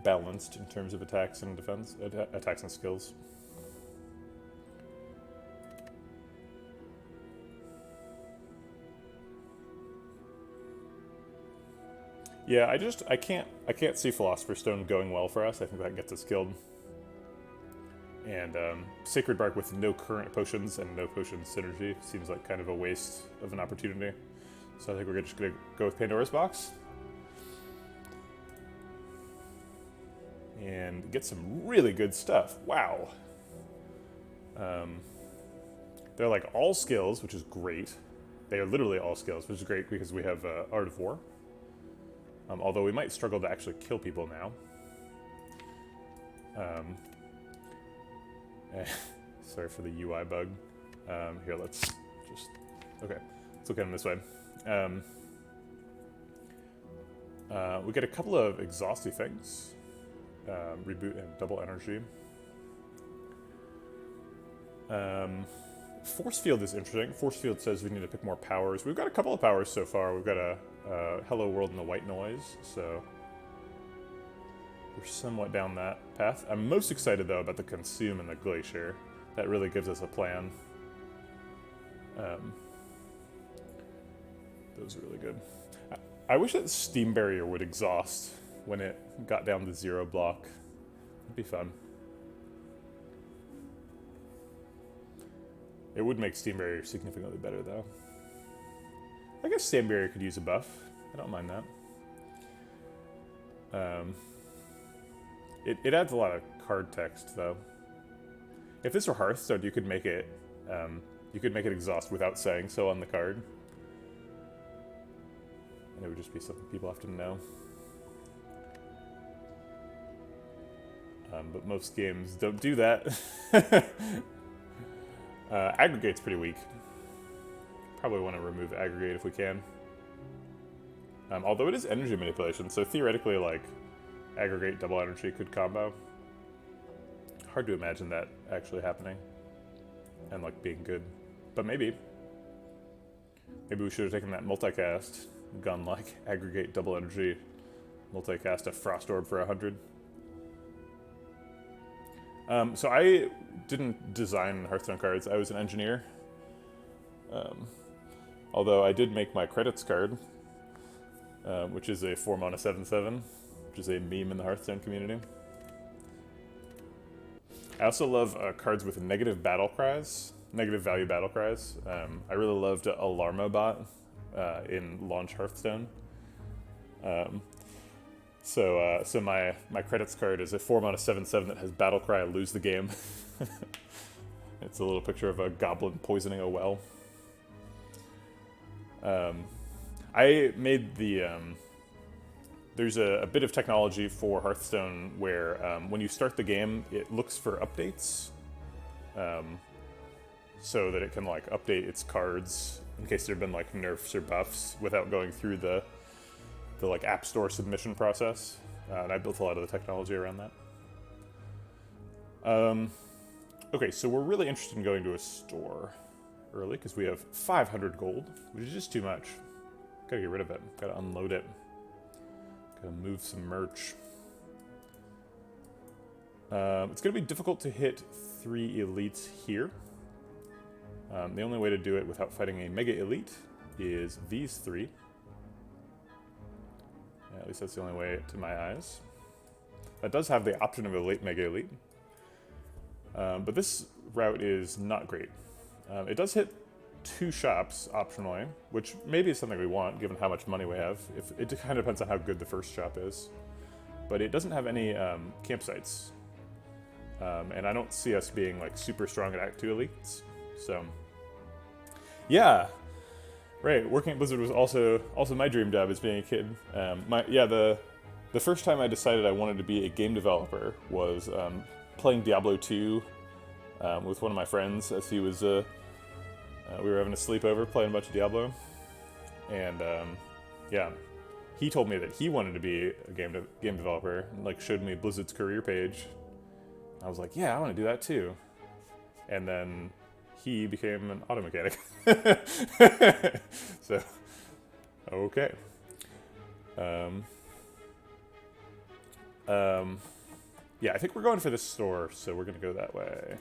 balanced in terms of attacks and defense, attacks and skills. Yeah, I can't see Philosopher's Stone going well for us. I think that gets us killed. And Sacred Bark with no current potions and no potion synergy seems like kind of a waste of an opportunity. So I think we're just gonna go with Pandora's Box. And get some really good stuff. Wow. They're like all skills, which is great. They are literally all skills, which is great because we have Art of War. Although we might struggle to actually kill people now. Sorry for the UI bug. Here, let's just... Okay, let's look at them this way. We get a couple of exhaustive things. Reboot and double energy. Force Field is interesting. Force Field says we need to pick more powers. We've got a couple of powers so far. We've got a Hello World and the White Noise, so we're somewhat down that path. I'm most excited, though, about the Consume and the Glacier. That really gives us a plan. Those are really good. I wish that Steam Barrier would exhaust when it got down to 0 block. It'd be fun. It would make Steam Barrier significantly better, though. I guess Steam Barrier could use a buff. I don't mind that. It adds a lot of card text, though. If this were Hearthstone, you could make it exhaust without saying so on the card. And it would just be something people have to know. But most games don't do that. Aggregate's pretty weak. Probably want to remove aggregate if we can. Although it is energy manipulation, so theoretically, like, aggregate double energy could combo. Hard to imagine that actually happening. And, like, being good. But maybe. Maybe we should have taken that multicast, gone, like, aggregate double energy, multicast a Frost Orb for 100. So I didn't design Hearthstone cards, I was an engineer. Although I did make my credits card, which is a 4-mana 7/7, which is a meme in the Hearthstone community. I also love cards with negative battle cries, negative value battle cries. I really loved Alarmobot in launch Hearthstone. So my credits card is a 4-mana 7/7 that has battle cry, lose the game. It's a little picture of a goblin poisoning a well. I made the, there's a bit of technology for Hearthstone where when you start the game, it looks for updates, so that it can like update its cards in case there have been like nerfs or buffs without going through the like App Store submission process. And I built a lot of the technology around that. Okay, so we're really interested in going to a store early because we have 500 gold, which is just too much. Gotta get rid of it. Gotta unload it. Gotta move some merch. It's gonna be difficult to hit 3 elites here. The only way to do it without fighting a mega elite is these 3. Yeah, at least that's the only way to my eyes. That does have the option of a late mega elite. But this route is not great. It does hit 2 shops optionally, which maybe is something we want given how much money we have. It kind of depends on how good the first shop is. But it doesn't have any campsites. And I don't see us being like super strong at Act 2 elites. So, yeah. Right, working at Blizzard was also my dream job as being a kid. The first time I decided I wanted to be a game developer was playing Diablo 2 with one of my friends as he was, we were having a sleepover playing a bunch of Diablo. And yeah, he told me that he wanted to be a game developer and like showed me Blizzard's career page. I was like, yeah, I want to do that too. And then he became an auto mechanic. So, okay. Yeah, I think we're going for this store, so we're gonna go that way.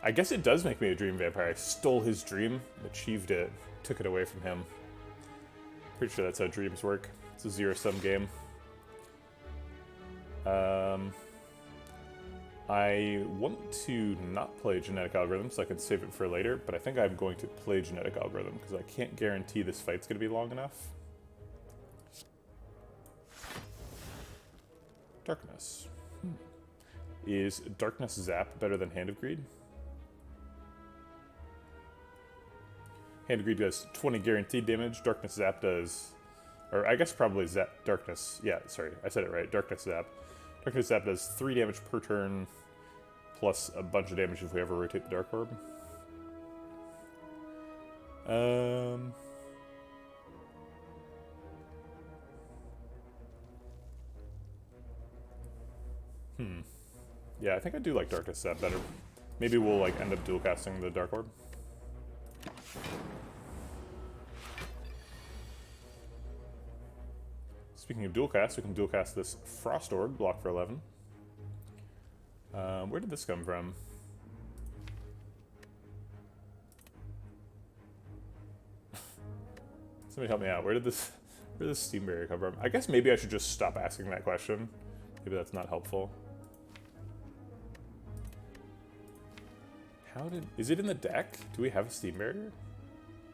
I guess it does make me a dream vampire. I stole his dream, achieved it, took it away from him. Pretty sure that's how dreams work. It's a zero-sum game. I want to not play genetic algorithm so I can save it for later, but I think I'm going to play genetic algorithm because I can't guarantee this fight's going to be long enough. Darkness. Is Darkness Zap better than Hand of Greed? Hand of Greed does 20 guaranteed damage. Darkness Zap does... Or I guess probably Zap... Darkness... Yeah, sorry. I said it right. Darkness Zap. Darkness Zap does 3 damage per turn, plus a bunch of damage if we ever rotate the Dark Orb. Yeah, I think I do like Darkness Zap better. Maybe we'll like end up dual casting the Dark Orb. Speaking of dual cast, we can dual cast this Frost Orb, block for 11. Where did this come from? Somebody help me out. Where did this steam barrier come from? I guess maybe I should just stop asking that question. Maybe that's not helpful. Is it in the deck? Do we have a steam barrier?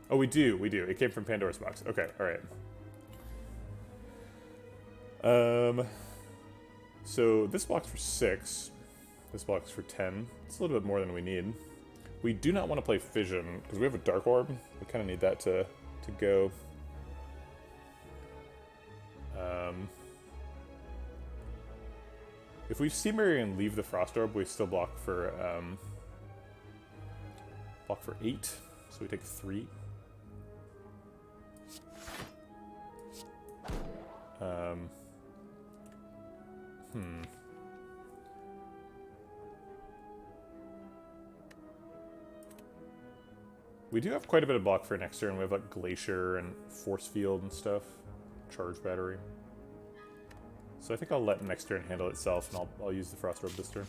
Oh, we do. It came from Pandora's box. Okay, all right. So this block's for 6. This block's for 10. It's a little bit more than we need. We do not want to play Fission, because we have a Dark Orb. We kind of need that to go. If we Steam Barrier and leave the Frost Orb, we still block for 8. So we take 3. We do have quite a bit of block for next turn. We have like Glacier and Force Field and stuff. Charge Battery. So I think I'll let next turn handle itself, and I'll use the Frost Orb this turn.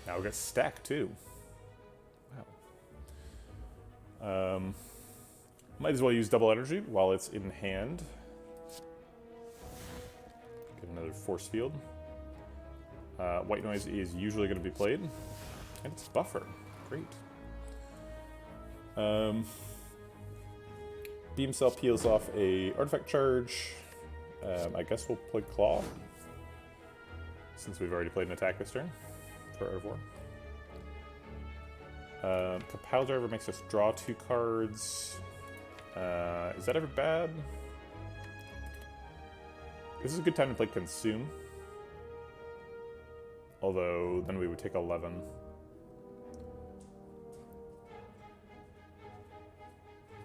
Now we got Stack too. Wow. Might as well use Double Energy while it's in hand. Get another Force Field. White Noise is usually going to be played. And it's Buffer. Great. Beam Cell peels off a Artifact Charge. I guess we'll play Claw, since we've already played an attack this turn for Art of War. Compile Driver makes us draw 2 cards. Is that ever bad? This is a good time to play Consume. Although, then we would take 11.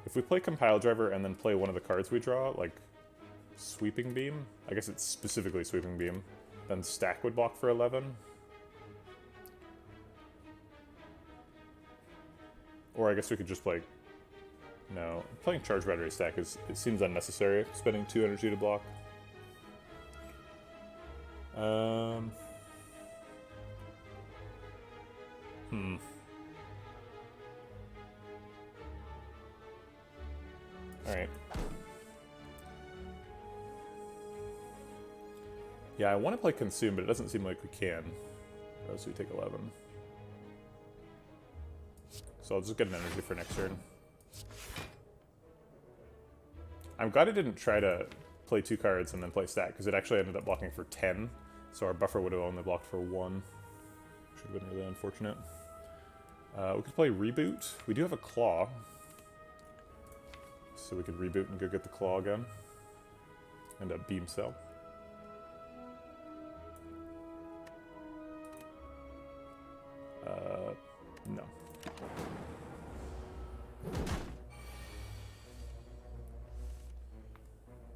If we play Compile Driver and then play one of the cards we draw, like Sweeping Beam, I guess it's specifically Sweeping Beam, then Stack would block for 11. Or I guess we could just play... No, playing Charge Battery Stack it seems unnecessary, spending 2 energy to block. Alright. Yeah, I want to play Consume, but it doesn't seem like we can. Or else we take 11. So I'll just get an energy for next turn. I'm glad I didn't try to play 2 cards and then play Stack, because it actually ended up blocking for 10. So our buffer would have only blocked for 1. Should have been really unfortunate. We could play Reboot. We do have a Claw. So we could reboot and go get the Claw again. And a Beam Cell. No.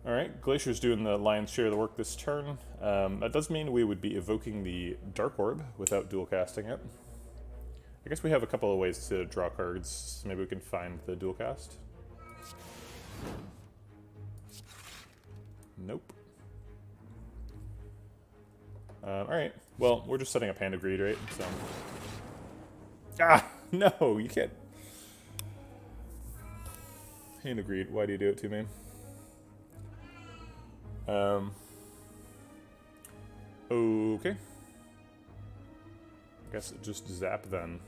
Alright, Glacier's doing the lion's share of the work this turn. That does mean we would be evoking the Dark Orb without dual casting it. I guess we have a couple of ways to draw cards. Maybe we can find the dual cast. Nope. Alright, well, we're just setting up Hand of Greed, right? So. Ah! No, you can't. Hand of Greed, why do you do it to me? Okay. I guess it just zap then.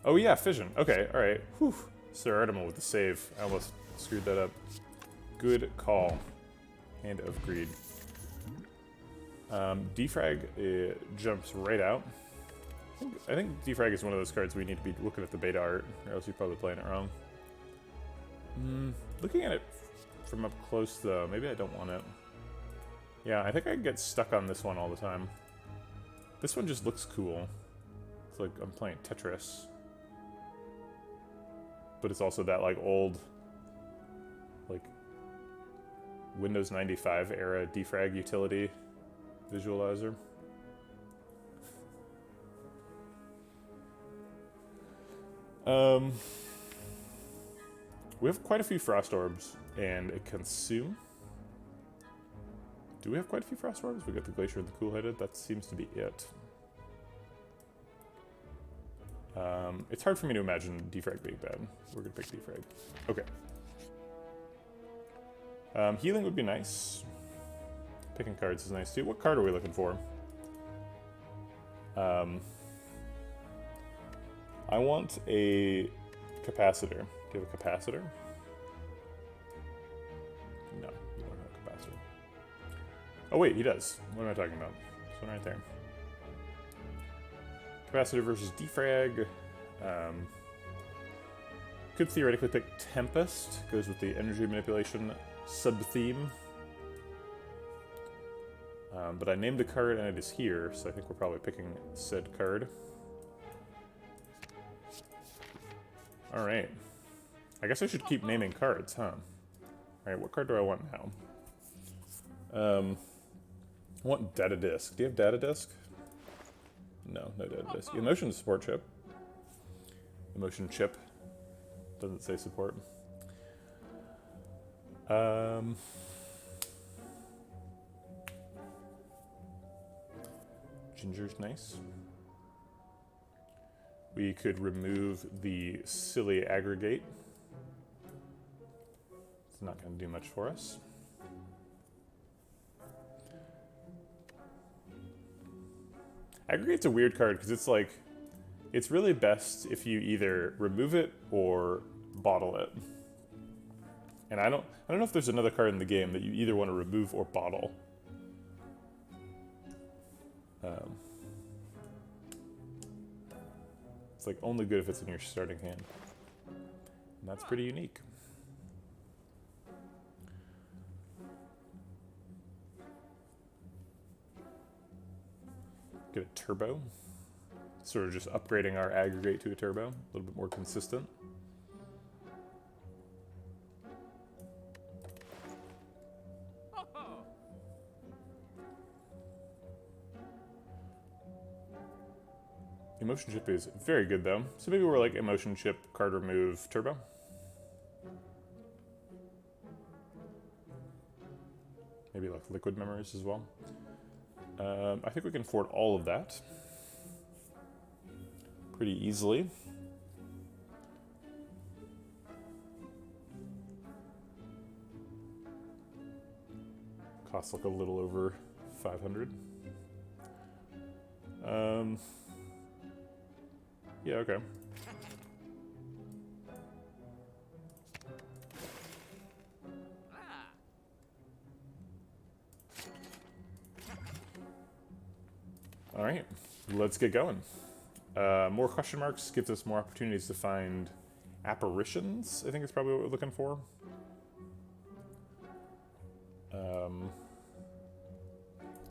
Oh yeah, Fission. Okay, alright. Whew. Sir Artemis with the save. I almost screwed that up. Good call. Hand of Greed. Defrag jumps right out. I think Defrag is one of those cards we need to be looking at the beta art, or else you're probably playing it wrong. Looking at it from up close, though, maybe I don't want it. Yeah, I think I get stuck on this one all the time. This one just looks cool. It's like I'm playing Tetris. But it's also that, like, old, like, Windows 95 era defrag utility visualizer. We have quite a few Frost Orbs and a Consume. Do we have quite a few Frost Orbs? We got the Glacier and the Cool-Headed. That seems to be it. It's hard for me to imagine Defrag being bad. We're going to pick Defrag. Okay. Healing would be nice. Picking cards is nice too. What card are we looking for? I want a capacitor. Do you have a capacitor? No, you don't have a capacitor. Oh wait, he does. What am I talking about? This one right there. Capacitor versus Defrag. Could theoretically pick Tempest. Goes with the energy manipulation sub-theme. But I named a card and it is here, so I think we're probably picking said card. Alright. I guess I should keep naming cards, huh? Alright, what card do I want now? I want Data Disk. Do you have Data Disk? No, no Data Disk. Emotion Support Chip. Emotion Chip. Doesn't say support. Ginger's nice. We could remove the silly aggregate. It's not going to do much for us. Aggregate's a weird card because it's like, it's really best if you either remove it or bottle it. And I don't know if there's another card in the game that you either want to remove or bottle. It's like only good if it's in your starting hand. And that's pretty unique. Get a turbo. Sort of just upgrading our aggregate to a turbo. A little bit more consistent. Emotion Chip is very good though. So maybe we're like Emotion Chip, card remove, turbo. Maybe like liquid memories as well. I think we can afford all of that pretty easily. Costs like a little over 500. Yeah, okay. All right, let's get going. More question marks gives us more opportunities to find apparitions, I think is probably what we're looking for.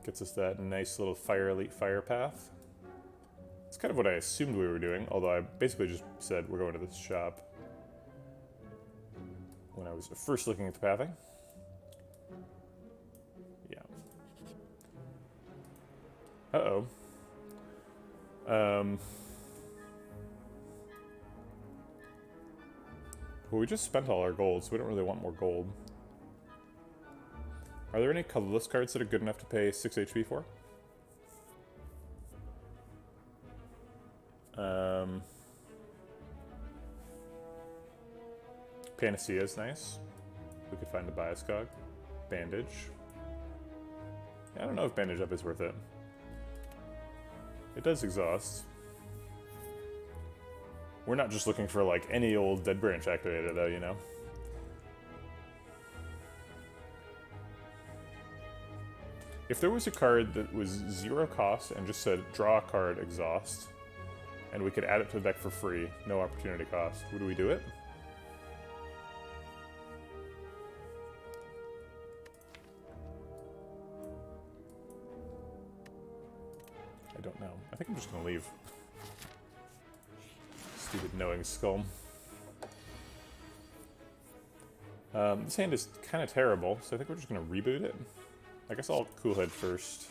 Gets us that nice little Fire Elite Fire path. It's kind of what I assumed we were doing, although I basically just said we're going to this shop when I was first looking at the pathing. Yeah. Uh-oh. Well, we just spent all our gold, so we don't really want more gold. Are there any colorless cards that are good enough to pay 6 HP for? Panacea is nice. We could find the Bias Cog. Bandage. Yeah, I don't know if Bandage Up is worth it. It does exhaust. We're not just looking for like any old Dead Branch activator though, you know? If there was a card that was 0 cost and just said draw a card, exhaust, and we could add it to the deck for free, no opportunity cost, would we do it? I don't know. I think I'm just gonna leave. Stupid knowing skull. This hand is kind of terrible, so I think we're just gonna reboot it. I guess I'll Cool Head first.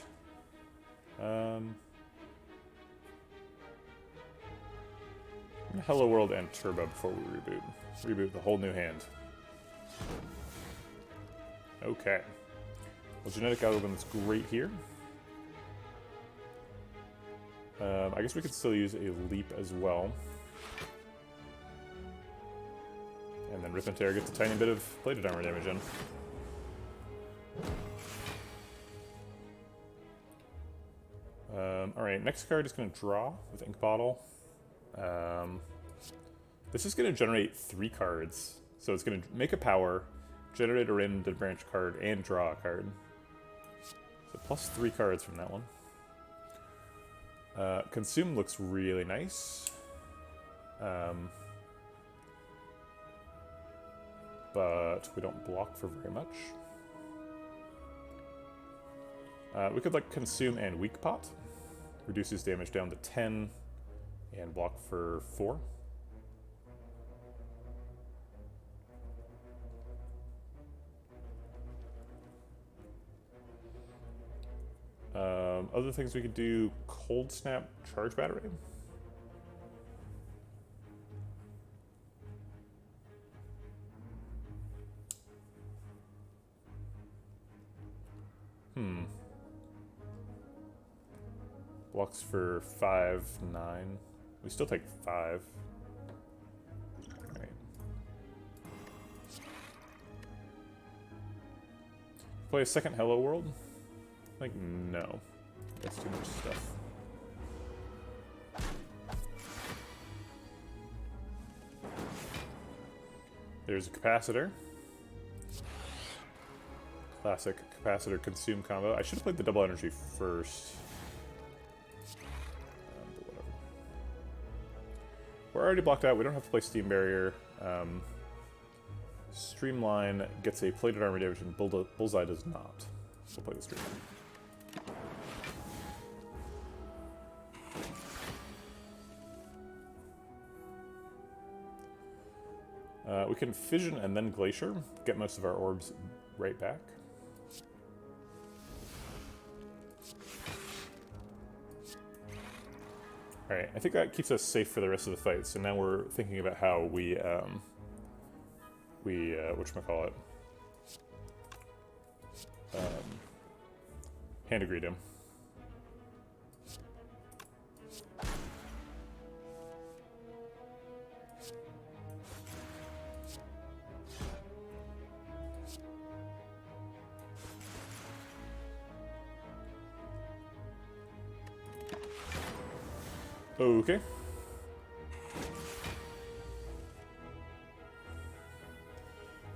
Hello World and Turbo before we reboot. Reboot the whole new hand. Okay. Well, Genetic Algorithm's great here. I guess we could still use a leap as well. And then Rip and Tear gets a tiny bit of plated armor damage in. Alright, next card is going to draw with Ink Bottle. This is going to generate 3 cards. So it's going to make a power, generate a random Dead Branch card, and draw a card. So plus 3 cards from that one. Consume looks really nice. But we don't block for very much. We could like Consume and Weak Pot. Reduces damage down to 10 and block for 4. Other things we could do, Cold Snap Charge Battery. Blocks for 5, 9. We still take 5. Right. Play a second Hello World? Like, no. That's too much stuff. There's a Capacitor. Classic Capacitor Consume combo. I should have played the double energy first. But whatever. We're already blocked out. We don't have to play Steam Barrier. Streamline gets a plated armor damage and Bullseye does not. So we'll play the Streamline. We can Fission and then Glacier, get most of our orbs right back. Alright, I think that keeps us safe for the rest of the fight, so now we're thinking about how we whatchamacallit, hand to greet him. Okay.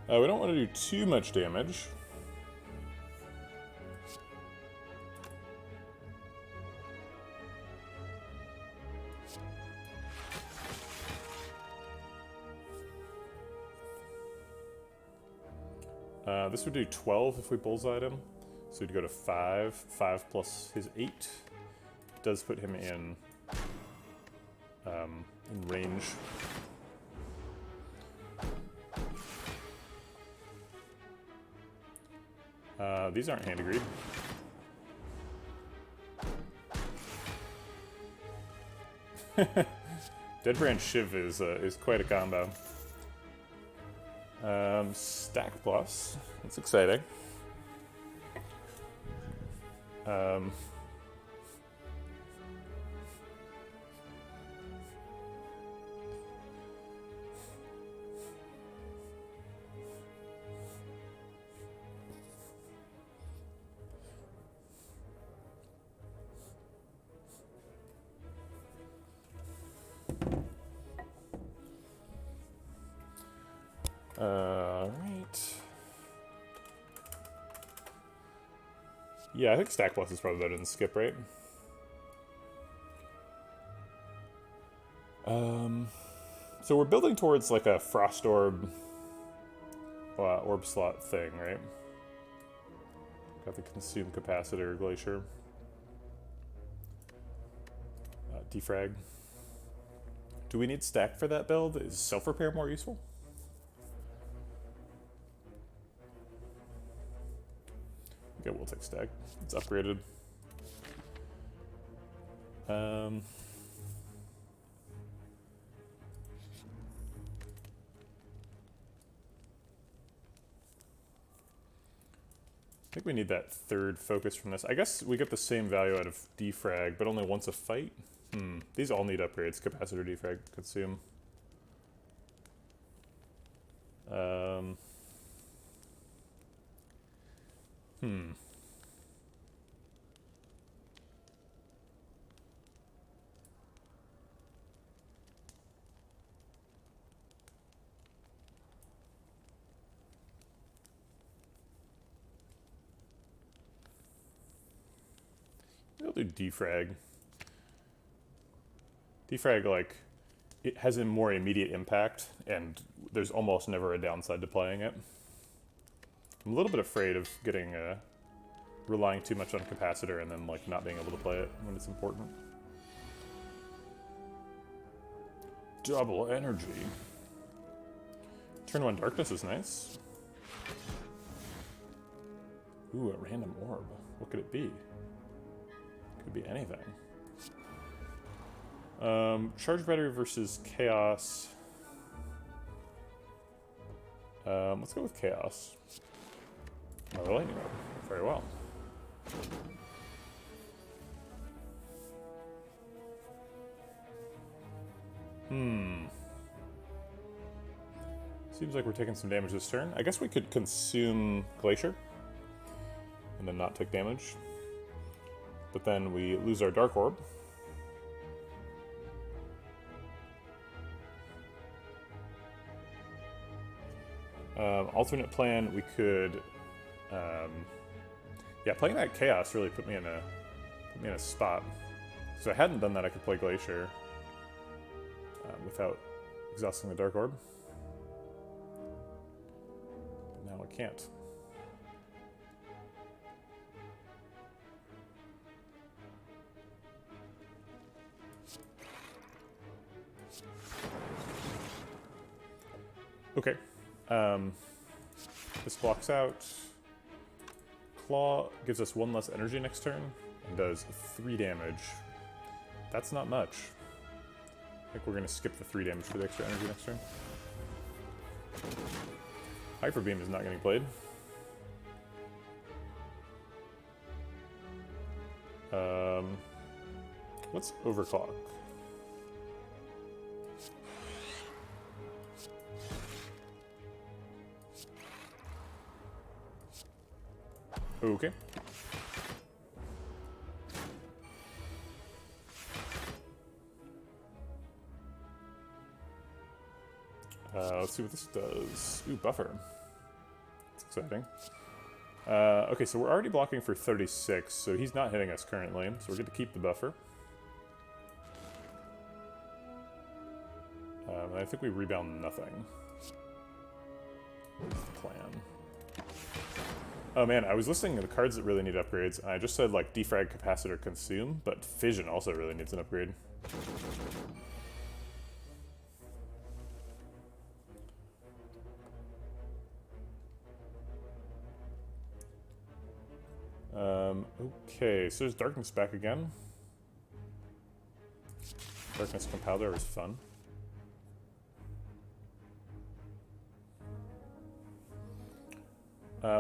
We don't want to do too much damage. This would do 12 if we bullseyed him. So we'd go to 5. 5 plus his 8 does put him in range. These aren't hand agreed. Dead Branch Shiv is quite a combo. Stack plus. That's exciting. Right. Yeah, I think Stack Plus is probably better than Skip, right? So we're building towards like a Frost Orb, Orb slot thing, right? Got the Consume Capacitor Glacier. Defrag. Do we need Stack for that build? Is Self-Repair more useful? Okay, we'll take Stack. It's upgraded. I think we need that third focus from this. I guess we get the same value out of Defrag, but only once a fight. These all need upgrades. Capacitor, defrag, consume. We'll do defrag. Defrag, like, it has a more immediate impact, and there's almost never a downside to playing it. I'm a little bit afraid of getting, relying too much on capacitor and then, like, not being able to play it when it's important. Double energy. Turn 1 darkness is nice. Ooh, a random orb. What could it be? Could be anything. Charge battery versus chaos. Let's go with chaos. Another lightning orb. Very well. Seems like we're taking some damage this turn. I guess we could consume Glacier and then not take damage. But then we lose our Dark Orb. Alternate plan, we could, yeah, playing that Chaos really put me in a spot. So if I hadn't done that, I could play Glacier without exhausting the Dark Orb. But now I can't. Okay. This blocks out. Claw gives us 1 less energy next turn and does 3 damage. That's not much. I think we're going to skip the 3 damage for the extra energy next turn. Hyper Beam is not getting played. Let's overclock. Okay. Let's see what this does. Ooh, buffer. That's exciting. Okay, so we're already blocking for 36, so he's not hitting us currently, so we're going to keep the buffer. I think we rebound nothing. What's the plan? Oh man, I was listening to the cards that really need upgrades, and I just said like defrag, capacitor, consume, but fission also really needs an upgrade. Okay, so there's darkness back again. Darkness compounder is fun.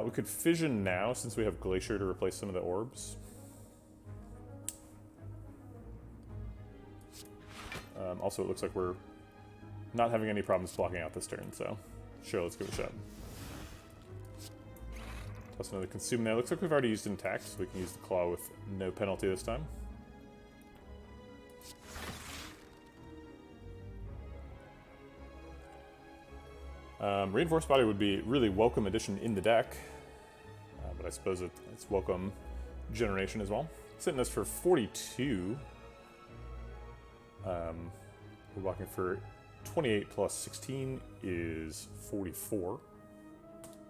We could fission now since we have Glacier to replace some of the orbs. Also, it looks like we're not having any problems blocking out this turn, so sure, let's give it a shot. Plus another consume now. Looks like we've already used intact, so we can use the claw with no penalty this time. Reinforced Body would be a really welcome addition in the deck, but I suppose it's welcome generation as well. Sitting us for 42. We're blocking for 28 plus 16 is 44.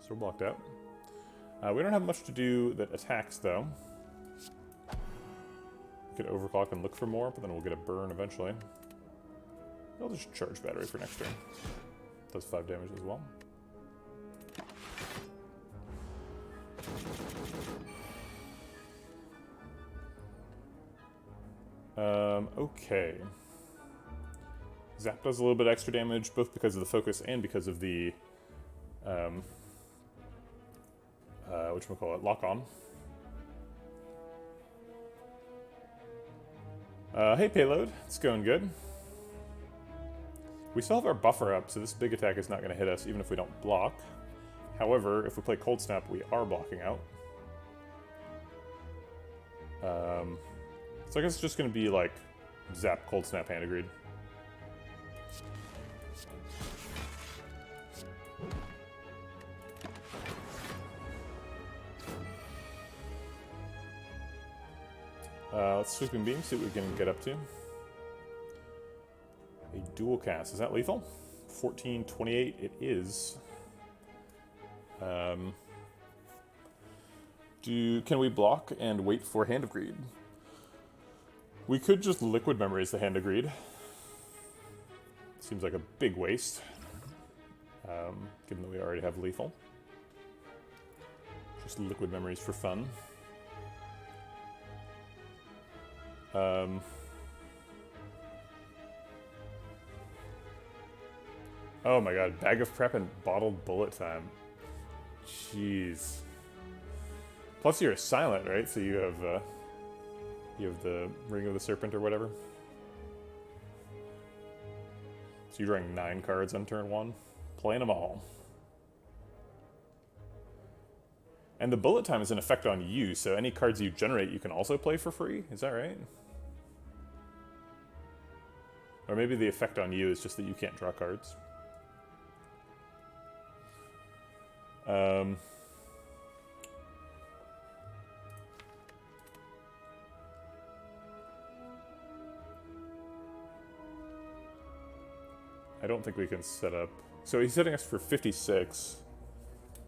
So we're blocked out. We don't have much to do that attacks, though. We could overclock and look for more, but then we'll get a burn eventually. I'll just charge battery for next turn. Does 5 damage as well. Okay. Zap does a little bit extra damage, both because of the focus and because of the whatchamacallit, lock on. Hey Payload, it's going good. We still have our buffer up, so this big attack is not going to hit us even if we don't block. However, if we play Cold Snap, we are blocking out. So I guess it's just going to be like Zap, Cold Snap, Hand of Greed. Let's Sweeping Beam, see what we can get up to. A dual cast. Is that lethal? 1428 it is. Can we block and wait for Hand of Greed? We could just Liquid Memories the Hand of Greed. Seems like a big waste, given that we already have lethal. Just Liquid Memories for fun. Oh my god, Bag of Prep and Bottled Bullet Time. Jeez. Plus you're silent, right? So you have the Ring of the Serpent or whatever. So you're drawing 9 cards on turn 1. Playing them all. And the Bullet Time is an effect on you, so any cards you generate you can also play for free? Is that right? Or maybe the effect on you is just that you can't draw cards. I don't think we can set up... So he's hitting us for 56.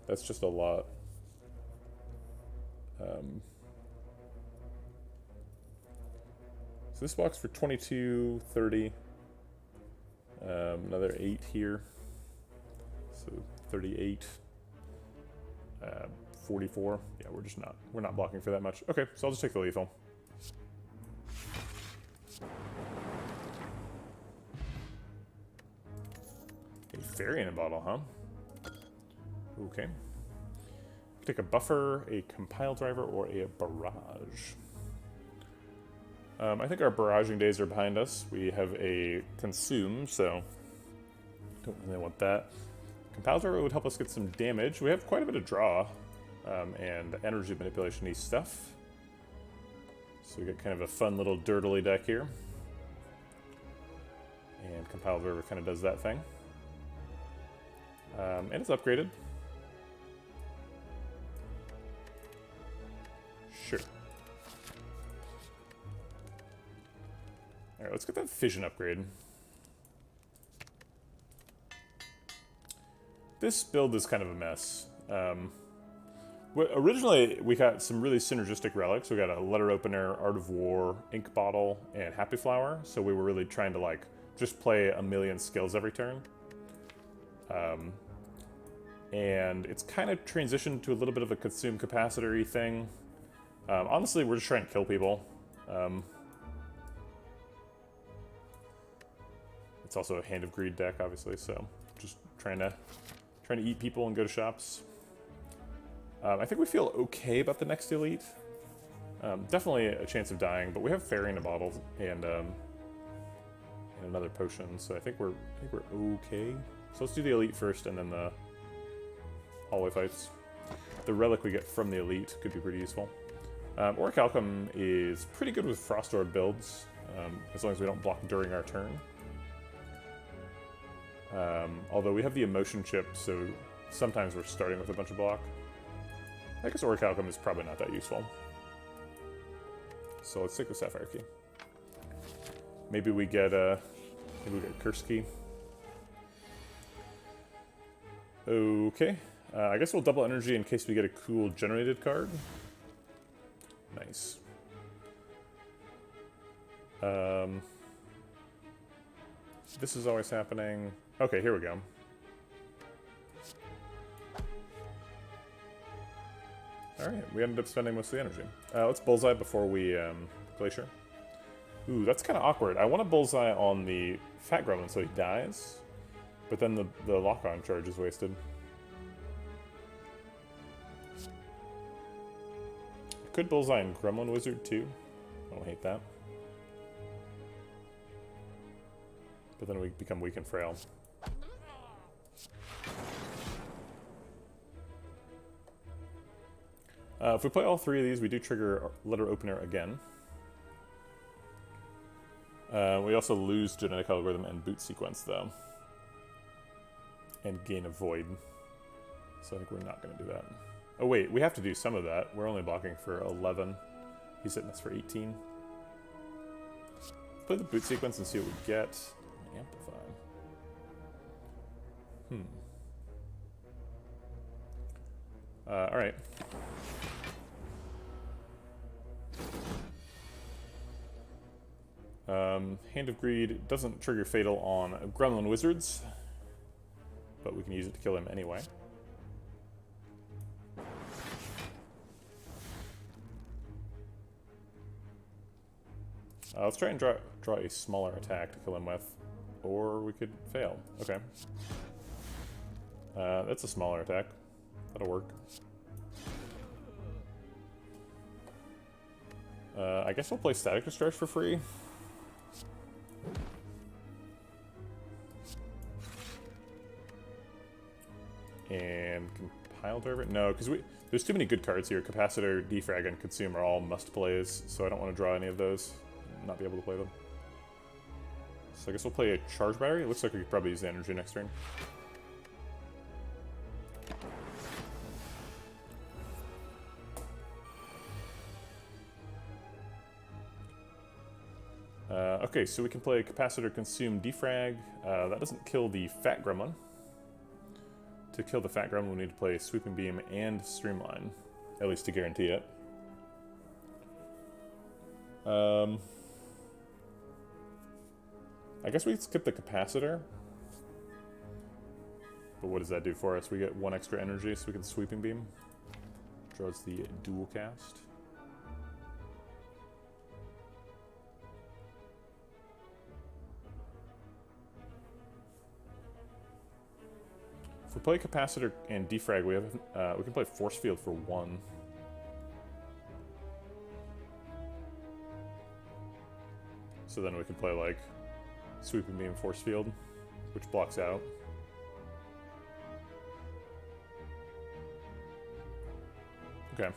That's just a lot. So this box for 22, 30. Another 8 here. So 38. 44. Yeah, we're not blocking for that much. Okay, so I'll just take the lethal. A fairy in a bottle, huh? Okay. Take a buffer, a compile driver, or a barrage. I think our barraging days are behind us. We have a consume, so don't really want that. Compile driver would help us get some damage. We have quite a bit of draw and energy manipulation-y stuff. So we get kind of a fun little dirtily deck here. And compile driver kind of does that thing. And it's upgraded. Sure. Alright, let's get that fission upgrade. This build is kind of a mess. Originally, we got some really synergistic relics. We got a Letter Opener, Art of War, Ink Bottle, and Happy Flower. So we were really trying to like just play a million skills every turn. And it's kind of transitioned to a little bit of a consume capacitor-y thing. Honestly, we're just trying to kill people. It's also a Hand of Greed deck, obviously, so just trying to eat people and go to shops. I think we feel okay about the next elite. Definitely a chance of dying, but we have fairy in a bottle and another potion, so I think we're okay. So let's do the elite first, and then the hallway fights. The relic we get from the elite could be pretty useful. Orichalcum is pretty good with Frost Orb builds, as long as we don't block during our turn. Although we have the emotion chip, so sometimes we're starting with a bunch of block. I guess Orichalcum is probably not that useful. So let's take the Sapphire Key. Maybe we get Curse Key. Okay. I guess we'll double energy in case we get a cool generated card. Nice. This is always happening. Okay, here we go. Alright, we ended up spending most of the energy. Let's Bullseye before we Glacier. Ooh, that's kind of awkward. I want to Bullseye on the Fat Gremlin so he dies, but then the lock-on charge is wasted. I could Bullseye and Gremlin Wizard too. I don't hate that. but then we become weak and frail. If we play all three of these, we do trigger Letter Opener again. We also lose Genetic Algorithm and Boot Sequence, though. And gain a Void. So I think we're not going to do that. Oh wait, we have to do some of that. We're only blocking for 11. He's hitting us for 18. Let's play the Boot Sequence and see what we get. Amplify. Alright. Hand of Greed doesn't trigger Fatal on Gremlin Wizards, but we can use it to kill him anyway. Let's try and draw a smaller attack to kill him with, or we could fail. Okay. That's a smaller attack. That'll work. I guess we'll play Static Discharge for free. And Compile Driver? No, because there's too many good cards here. Capacitor, Defrag, and Consume are all must-plays, so I don't want to draw any of those. Not be able to play them. So I guess we'll play a Charge Battery. It looks like we could probably use the energy next turn. Okay, so we can play Capacitor, Consume, Defrag. That doesn't kill the Fat Gremlin. To kill the Fat Gremlin, we need to play Sweeping Beam and Streamline, at least to guarantee it. I guess we skip the Capacitor. But what does that do for us? We get 1 extra energy, so we can Sweeping Beam. Draws the Dual Cast. If we play Capacitor and Defrag, we can play Force Field for 1. So then we can play like Sweeping Beam, Force Field, which blocks out. Okay.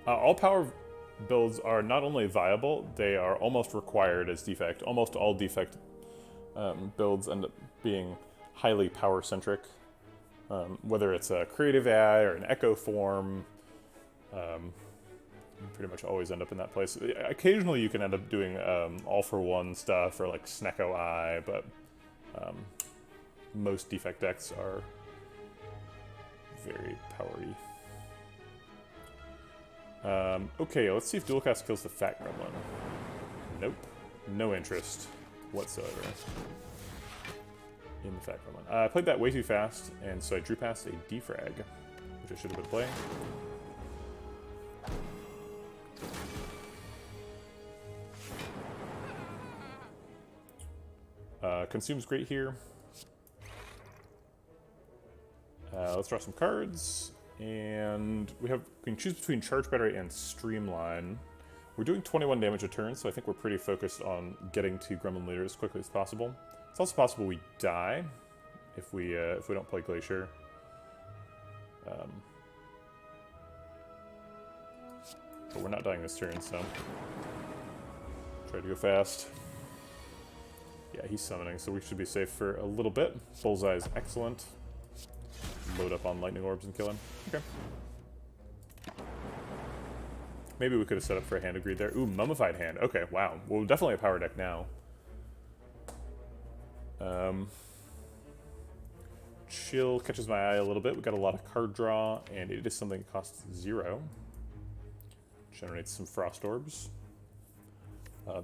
All power builds are not only viable, they are almost required as Defect. Almost all Defect builds end up being highly power-centric. Whether it's a creative AI or an echo form, you pretty much always end up in that place. Occasionally you can end up doing all-for-one stuff or like Snecko Eye, but most Defect decks are very powery. Okay, let's see if Dual Cast kills the Fat Gremlin. Nope. No interest whatsoever in the Fat Gremlin. I played that way too fast, and so I drew past a Defrag, which I should have been playing. Consume's great here. Let's draw some cards. And we can choose between Charge Battery and Streamline. We're doing 21 damage a turn, so I think we're pretty focused on getting to Gremlin Leader as quickly as possible. It's also possible we die if we don't play Glacier. But we're not dying this turn, so try to go fast. Yeah, he's summoning, so we should be safe for a little bit. Bullseye is excellent. Load up on Lightning Orbs and kill him. Okay. Maybe we could have set up for a Hand of Greed there. Ooh, Mummified Hand. Okay, wow. Well, definitely a power deck now. Chill catches my eye a little bit. We got a lot of card draw, and it is something that costs 0. Generates some Frost Orbs.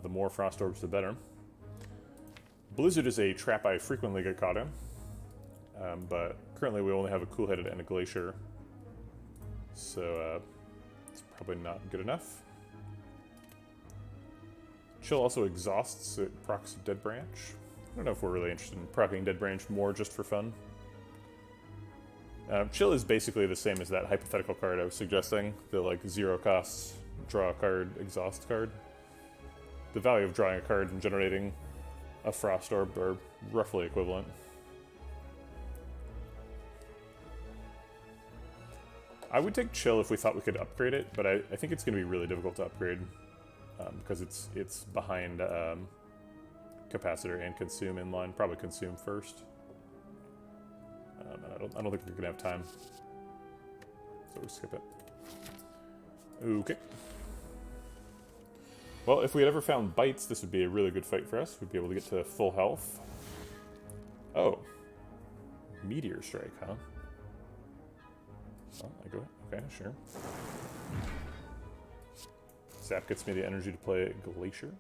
The more Frost Orbs, the better. Blizzard is a trap I frequently get caught in. But currently we only have a Cool-Headed and a Glacier, so it's probably not good enough. Chill also exhausts, so it procs Dead Branch, I don't know if we're really interested in proccing Dead Branch more just for fun. Chill is basically the same as that hypothetical card I was suggesting. The like 0 costs, draw a card, exhaust card. The value of drawing a card and generating a Frost Orb are roughly equivalent. I would take Chill if we thought we could upgrade it, but I think it's going to be really difficult to upgrade because it's behind Capacitor and Consume in line. Probably Consume first. And I don't think we're going to have time, so we'll skip it. Okay. Well, if we had ever found Bites, this would be a really good fight for us. We'd be able to get to full health. Oh. Meteor Strike, huh? Oh, I go. Okay, sure. Sap gets me the energy to play Glacier.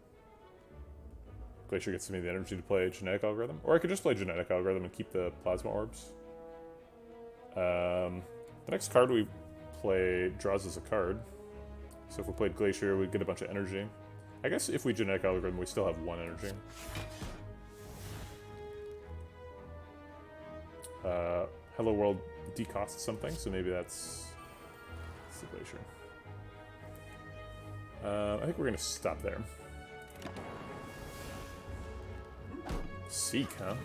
Glacier gets me the energy to play Genetic Algorithm. Or I could just play Genetic Algorithm and keep the Plasma Orbs. The next card we play draws us a card. So if we played Glacier, we'd get a bunch of energy. I guess if we Genetic Algorithm, we still have 1 energy. Hello World decosts something, so maybe that's the Glacier. I think we're going to stop there. Seek, huh?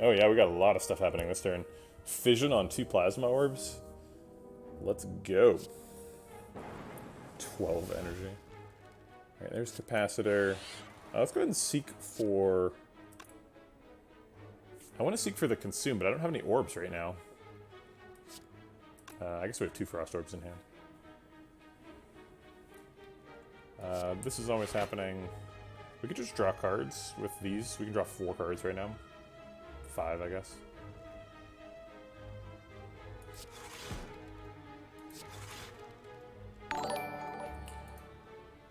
Oh yeah, we got a lot of stuff happening this turn. Fission on 2 Plasma Orbs. Let's go. 12 energy. Alright, there's Capacitor. Let's go ahead and seek for... I want to seek for the Consume, but I don't have any orbs right now. I guess we have 2 Frost Orbs in hand. This is always happening. We could just draw cards with these. We can draw 4 cards right now. 5, I guess.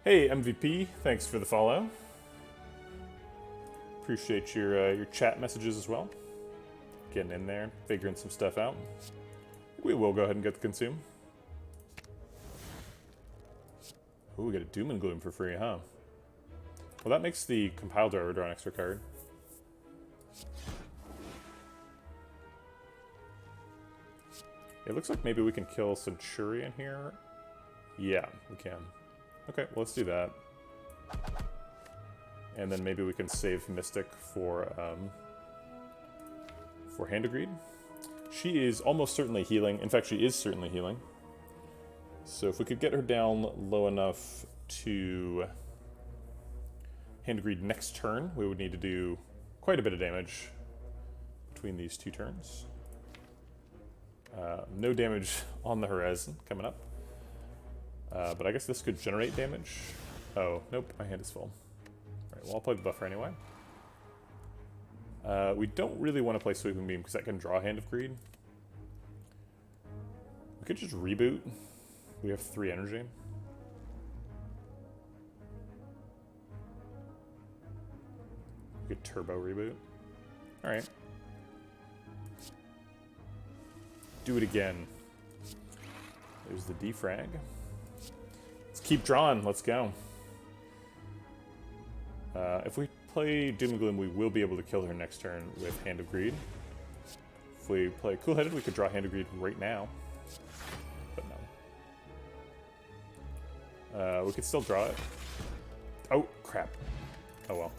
Hey, MVP. Thanks for the follow. Appreciate your chat messages as well. Getting in there, figuring some stuff out. We will go ahead and get the Consume. Ooh, we get a Doom and Gloom for free, huh? Well, that makes the Compile Driver draw an extra card. It looks like maybe we can kill Centurion here. Yeah, we can. Okay, well, let's do that. And then maybe we can save Mystic for Hand of Greed. She is almost certainly healing. In fact, she is certainly healing. So if we could get her down low enough to Hand of Greed next turn, we would need to do quite a bit of damage between these 2 turns. No damage on the horizon coming up. But I guess this could generate damage. Oh, nope, my hand is full. Alright, well, I'll play the buffer anyway. We don't really want to play Sweeping Beam because that can draw Hand of Greed. We could just reboot. We have 3 energy. We could turbo reboot. Alright. Do it again. There's the defrag. Let's keep drawing. Let's go. If we play Doom and Gloom, we will be able to kill her next turn with Hand of Greed. If we play Cool-Headed, we could draw Hand of Greed right now. But no. We could still draw it. Oh, crap. Oh well.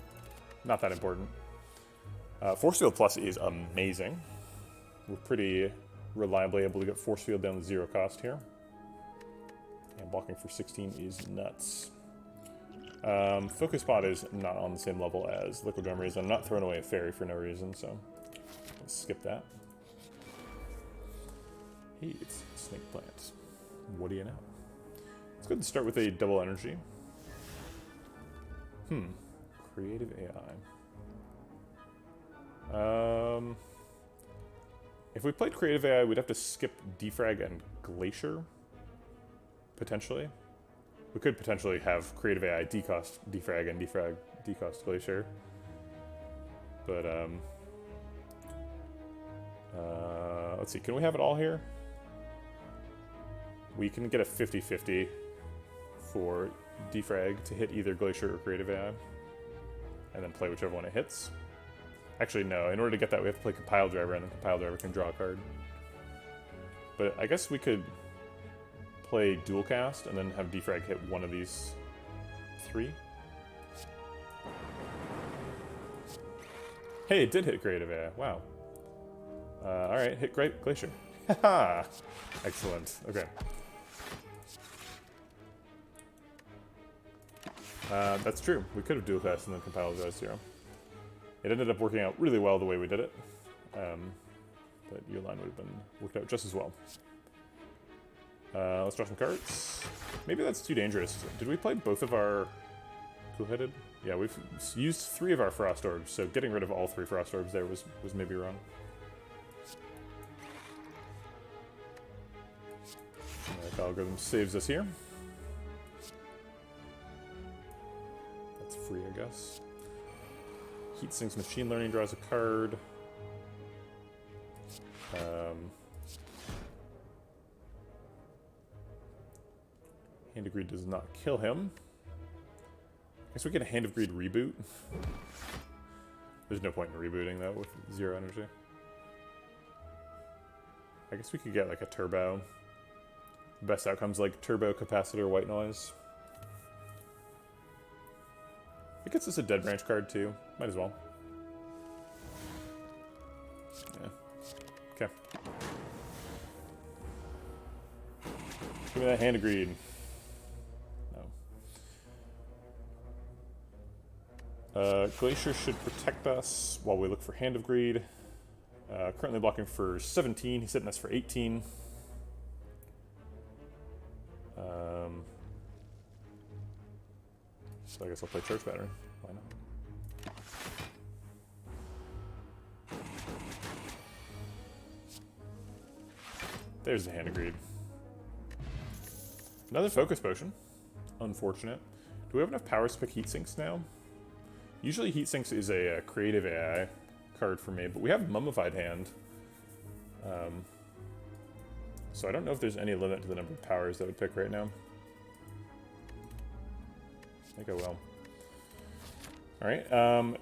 Not that important. Force Field Plus is amazing. We're pretty reliably able to get Force Field down to 0 cost here. And blocking for 16 is nuts. Focus Pod is not on the same level as Liquid Drum is. I'm not throwing away a fairy for no reason, so let's skip that. Hey, it's Snake Plant. What do you know? Let's go ahead and start with a double energy. Creative AI. If we played Creative AI, we'd have to skip Defrag and Glacier, potentially. We could potentially have Creative AI decost Defrag and Defrag decost Glacier. But, let's see, can we have it all here? We can get a 50-50 for defrag to hit either Glacier or Creative AI, and then play whichever one it hits. Actually, no. In order to get that, we have to play Compile Driver, and then Compile Driver can draw a card. But I guess we could play Dual Cast and then have defrag hit one of these 3. Hey, it did hit Creative AI. Wow. Alright, hit Glacier. Haha! Excellent. Okay. That's true. We could have Dual Cast and then Compile Drive 0. It ended up working out really well the way we did it. But your line would have been worked out just as well. Let's draw some cards. Maybe that's too dangerous. Did we play both of our Cool-Headed? Yeah, we've used 3 of our Frost Orbs, so getting rid of all 3 Frost Orbs there was maybe wrong. Generic Algorithm saves us here. That's free, I guess. Heatsinks Machine Learning draws a card. Hand of Greed does not kill him. I guess we get a Hand of Greed reboot. There's no point in rebooting though with 0 energy. I guess we could get like a turbo. Best outcomes like turbo, capacitor, white noise. It gets us a Dead Branch card too. Might as well. Yeah. Okay. Give me that Hand of Greed. No. Glacier should protect us while we look for Hand of Greed. Currently blocking for 17. He's hitting us for 18. So I guess I'll play Charge Pattern. Why not? There's the Hand of Greed. Another Focus Potion. Unfortunate. Do we have enough powers to pick Heatsinks now? Usually Heatsinks is a creative AI card for me, but we have Mummified Hand. So I don't know if there's any limit to the number of powers that I would pick right now. I think I will. Alright,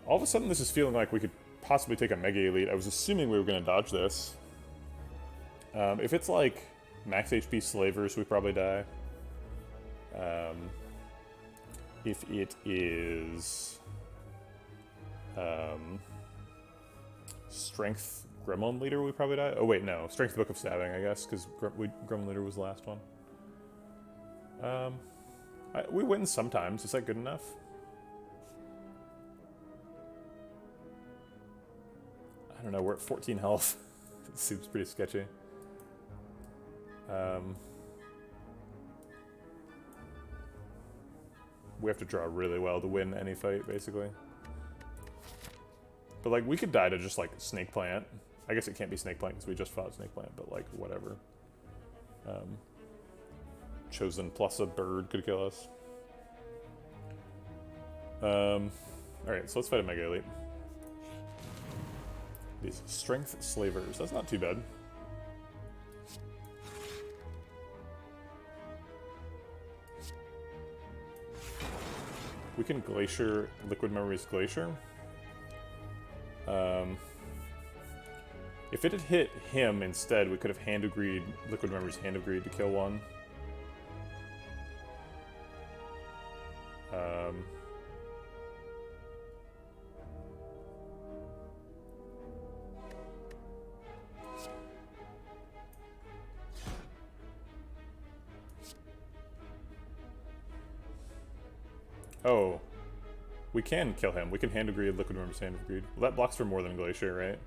all of a sudden this is feeling like we could possibly take a Mega Elite. I was assuming we were going to dodge this. If it's like max HP Slavers, we probably die. If it is Strength Gremlin Leader, we probably die. Oh wait, no. Strength Book of Stabbing, I guess, because Gremlin Leader was the last one. We win sometimes. Is that good enough? I don't know. We're at 14 health. It seems pretty sketchy. We have to draw really well to win any fight, basically. But, like, we could die to just, like, Snake Plant. I guess it can't be Snake Plant because we just fought Snake Plant, but, like, whatever. Chosen plus a bird could kill us. Alright, so let's fight a Mega Elite. These Strength Slavers. That's not too bad. We can Glacier, Liquid Memories Glacier. If it had hit him instead, we could have Hand of Greed, Liquid Memories Hand of Greed to kill one. Oh, we can kill him. We can Hand of Greed, Liquid Memories Hand of Greed. Well, that blocks for more than Glacier, right?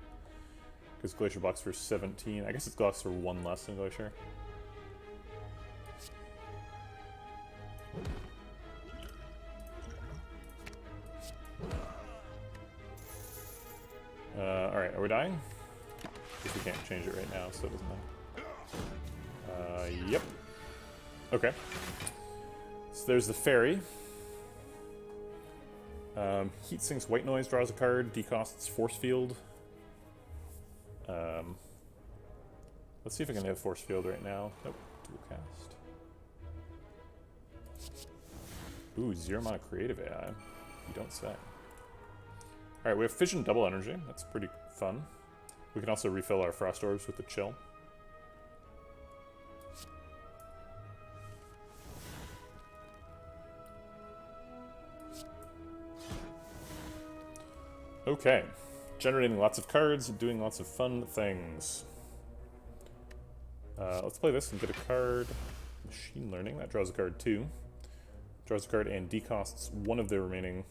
Because Glacier blocks for 17. I guess it blocks for 1 less than Glacier. Alright, are we dying? Because we can't change it right now, so it doesn't matter. Yep. Okay. So there's the Fairy. Heatsinks White Noise draws a card, decosts Force Field. Let's see if I can have Force Field right now. Nope, dual cast. Ooh, 0 mana creative AI. You don't say. Alright, we have Fission Double Energy. That's pretty fun. We can also refill our Frost Orbs with the Chill. Okay. Generating lots of cards, doing lots of fun things. Let's play this and get a card. Machine Learning, that draws a card too. Draws a card and decosts one of the remaining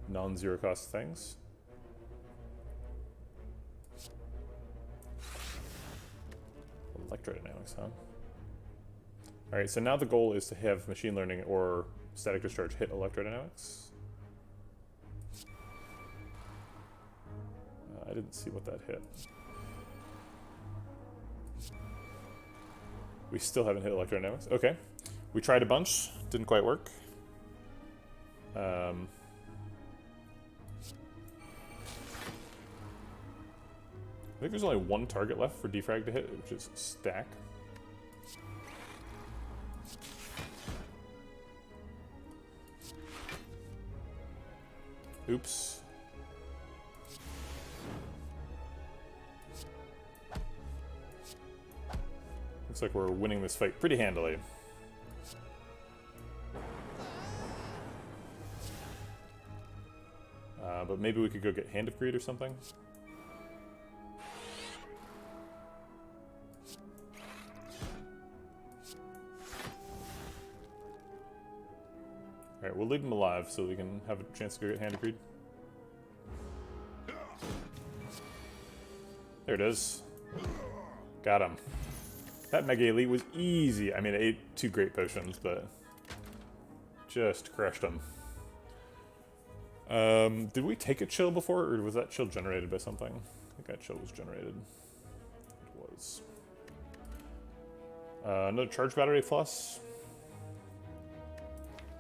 non-zero cost things. Electrodynamics, huh? Alright, so now the goal is to have Machine Learning or Static Discharge hit Electrodynamics. I didn't see what that hit. We still haven't hit Electrodynamics. Okay. We tried a bunch. Didn't quite work. I think there's only one target left for Defrag to hit, which is Stack. Oops. Looks like we're winning this fight pretty handily. But maybe we could go get Hand of Greed or something. Alright, we'll leave him alive so we can have a chance to go get Hand of Greed. There it is. Got him. That Mega Elite was easy. I mean, it ate 2 Great Potions, but just crushed him. Did we take a chill before, or was that chill generated by something? I think that chill was generated. It was. Another charge battery plus.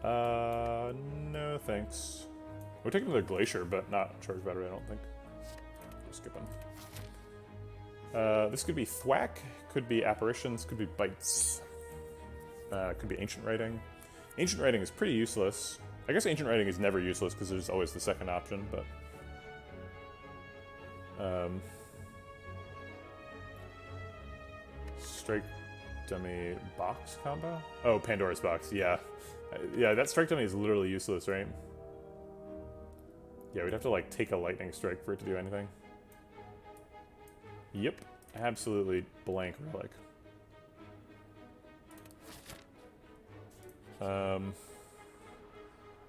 No thanks. We're taking another Glacier, but not charge battery, I don't think. We're skipping. This could be Thwack, could be Apparitions, could be Bites. Could be Ancient Writing. Ancient Writing is pretty useless. I guess Ancient Writing is never useless because there's always the second option, but... Strike Dummy box combo? Oh, Pandora's box, yeah. Yeah, that Strike Dummy is literally useless, right? Yeah, we'd have to, like, take a Lightning Strike for it to do anything. Yep, absolutely blank Relic.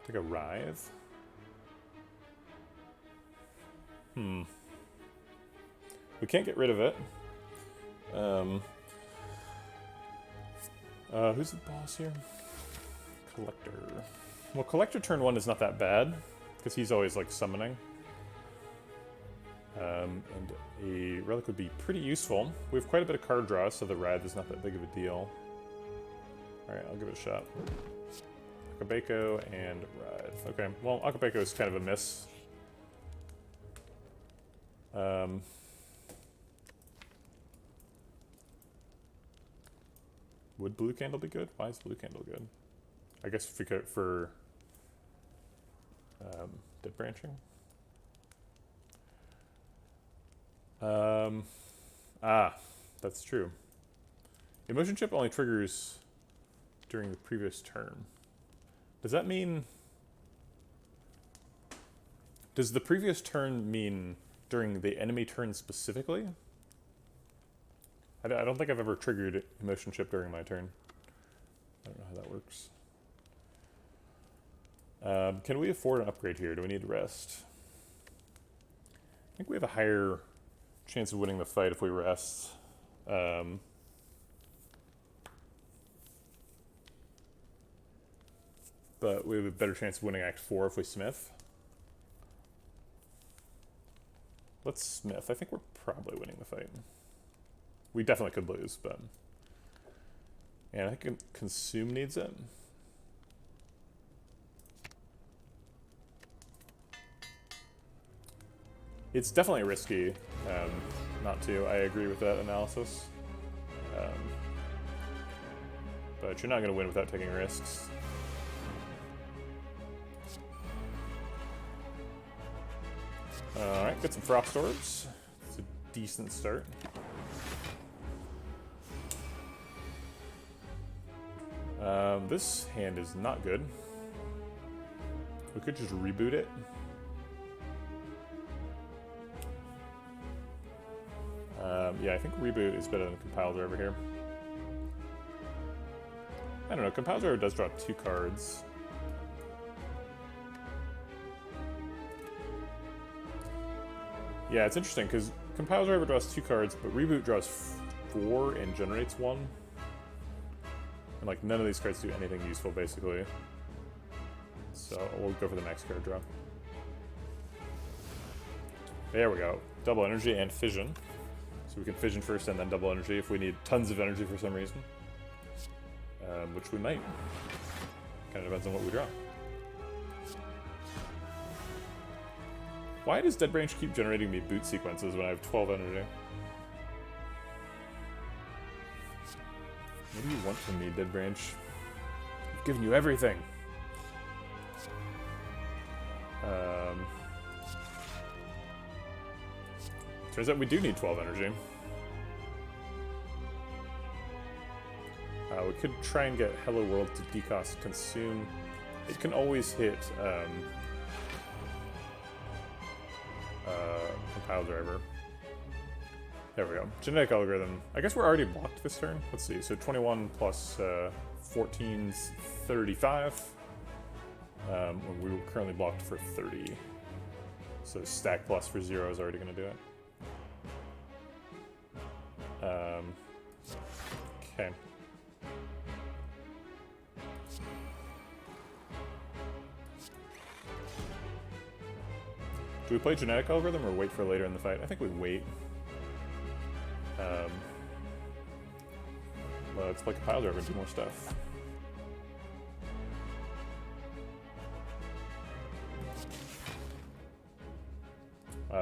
Take a Writhe. We can't get rid of it. Who's the boss here? Collector. Well, Collector turn 1 is not that bad, because he's always, like, summoning. And a Relic would be pretty useful. We have quite a bit of card draw, so the Writhe is not that big of a deal. Alright, I'll give it a shot. Akabeko and Writhe. Okay, well, Akabeko is kind of a miss. Would Blue Candle be good? Why is Blue Candle good? I guess if we could for Dead Branching. That's true. Emotion Chip only triggers during the previous turn. Does that mean... Does the previous turn mean during the enemy turn specifically? I don't think I've ever triggered Emotion Chip during my turn. I don't know how that works. Can we afford an upgrade here? Do we need to rest? I think we have a higher chance of winning the fight if we rest. But we have a better chance of winning Act 4 if we smith. Let's smith. I think we're probably winning the fight. We definitely could lose, but... And I think Consume needs it. It's definitely risky not to. I agree with that analysis. But you're not going to win without taking risks. Alright, get some Frost Orbs. It's a decent start. This hand is not good. We could just reboot it. Yeah, I think reboot is better than compile driver here. I don't know, compile driver does draw 2 cards. Yeah, it's interesting because compile driver draws 2 cards, but reboot draws 4 and generates 1. And like none of these cards do anything useful basically. So we'll go for the next card draw. There we go. Double energy and fission. So we can fission first and then double energy if we need tons of energy for some reason. Which we might. Kind of depends on what we draw. Why does Dead Branch keep generating me boot sequences when I have 12 energy? What do you want from me, Dead Branch? I've given you everything. Turns out we do need 12 energy. We could try and get Hello World to decost consume. It can always hit compile driver. There we go. Genetic algorithm. I guess we're already blocked this turn. Let's see. So 21 plus 14's 35. We were currently blocked for 30. So stack plus for 0 is already going to do it. Okay. Do we play genetic algorithm or wait for later in the fight? I think we wait. Well, let's play compile driver and do more stuff.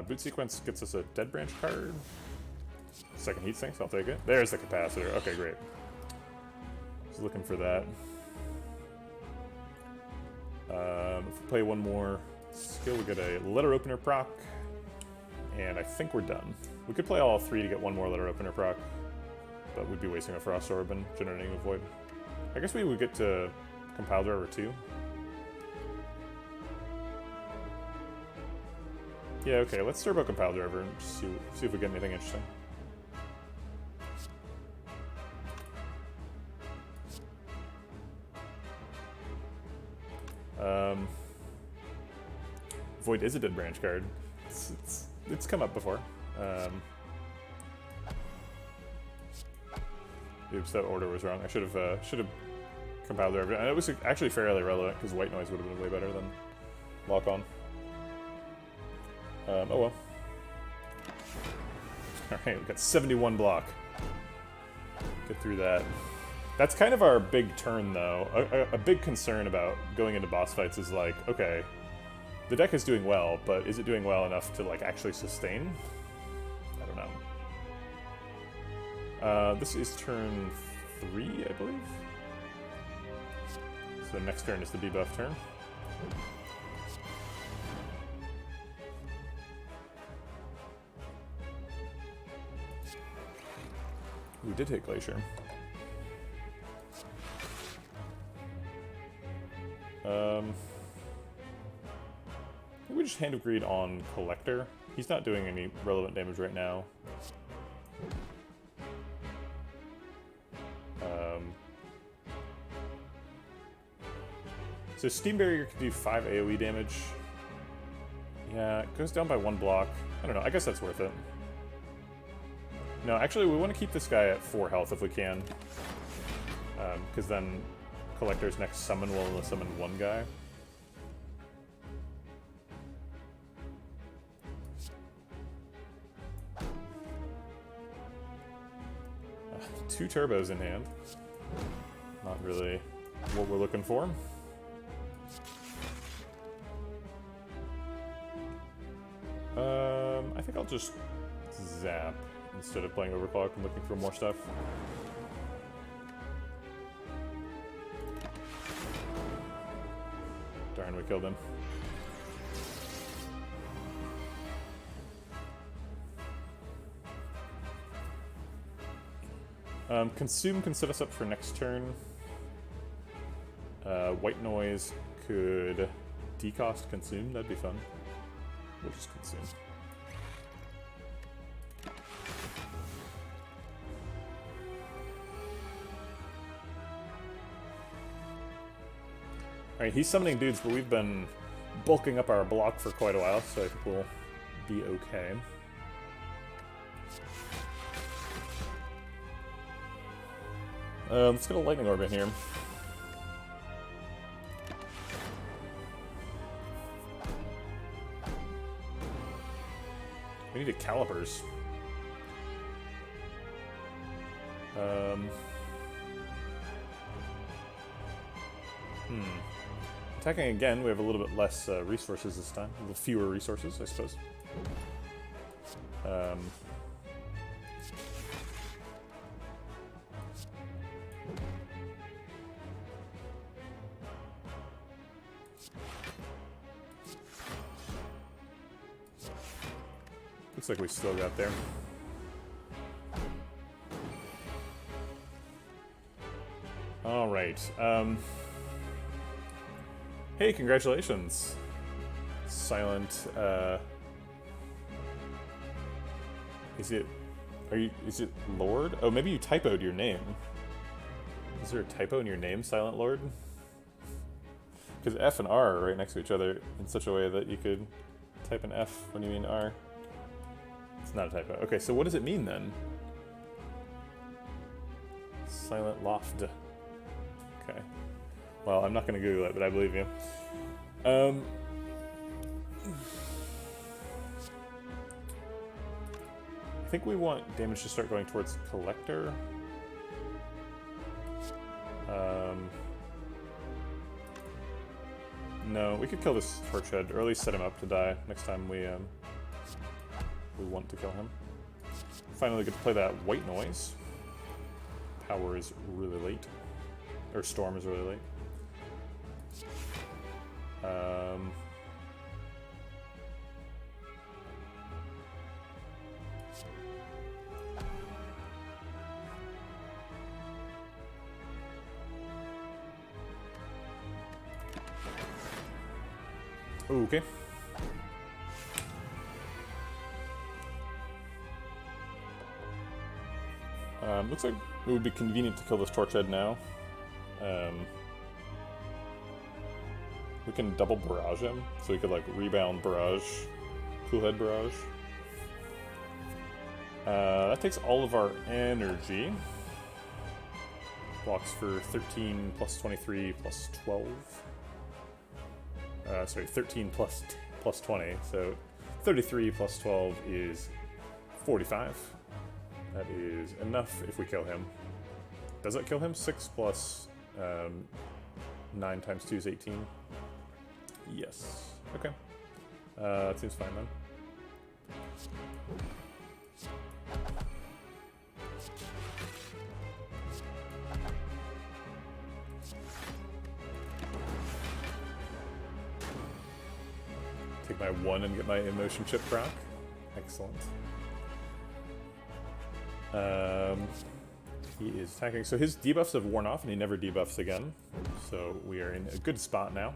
Boot sequence gets us a Dead Branch card. Second heat sinks, I'll take it. There's the capacitor. Okay, great. Just looking for that. If we play one more skill, we get a letter opener proc. And I think we're done. We could play all 3 to get one more letter opener proc, but we'd be wasting a Frost Orb and generating a Void. I guess we would get to compile driver 2. Yeah, okay, let's turbo compile driver and see if we get anything interesting. Void is a Dead Branch card. It's come up before. Oops, that order was wrong. I should have compiled driver, and it was actually fairly relevant because white noise would have been way better than lock on. Oh well. Alright, we've got 71 block. Get through that. That's kind of our big turn, though. A big concern about going into boss fights is like, okay, the deck is doing well, but is it doing well enough to like actually sustain? I don't know. This is turn 3, I believe. So next turn is the debuff turn. We did hit Glacier. We just Hand of Greed on Collector. He's not doing any relevant damage right now. So Steam Barrier can do 5 AoE damage. Yeah, it goes down by 1 block. I don't know, I guess that's worth it. No, actually, we want to keep this guy at 4 health if we can. Because then Collector's next summon will only summon 1 guy. Two turbos in hand. Not really what we're looking for. I think I'll just zap instead of playing Overclock and looking for more stuff. Darn, we killed him. Consume can set us up for next turn. White noise could decost consume. That'd be fun. We'll just consume. Alright, he's summoning dudes, but we've been bulking up our block for quite a while, so I think we'll be okay. Let's get a lightning orb in here. We need a calipers. Attacking again, we have a little bit less resources this time. A little fewer resources, I suppose. Looks like we still got there. All right. Hey, congratulations, Silent. Is it Lord? Oh, maybe you typoed your name. Is there a typo in your name, Silent Lord? Because F and R are right next to each other in such a way that you could type an F when you mean R. It's not a typo. Okay, so what does it mean then? Silent Loft. Okay. Well, I'm not going to Google it, but I believe you. I think we want damage to start going towards Collector. No, we could kill this Torchhead, or at least set him up to die next time we want to kill him. Finally get to play that White Noise. Power is really late. Or Storm is really late. Okay. Looks like it would be convenient to kill this Torchhead now. We can double barrage him, so we could like rebound barrage, Coolhead barrage. That takes all of our energy. Blocks for 13 plus 23 plus 12. Sorry, 13 plus 20, so 33 plus 12 is 45. That is enough if we kill him. Does that kill him? 6 plus 9 times 2 is 18. Yes. Okay. That seems fine then. Take my 1 and get my emotion chip proc. Excellent. He is attacking. So his debuffs have worn off and he never debuffs again. So we are in a good spot now.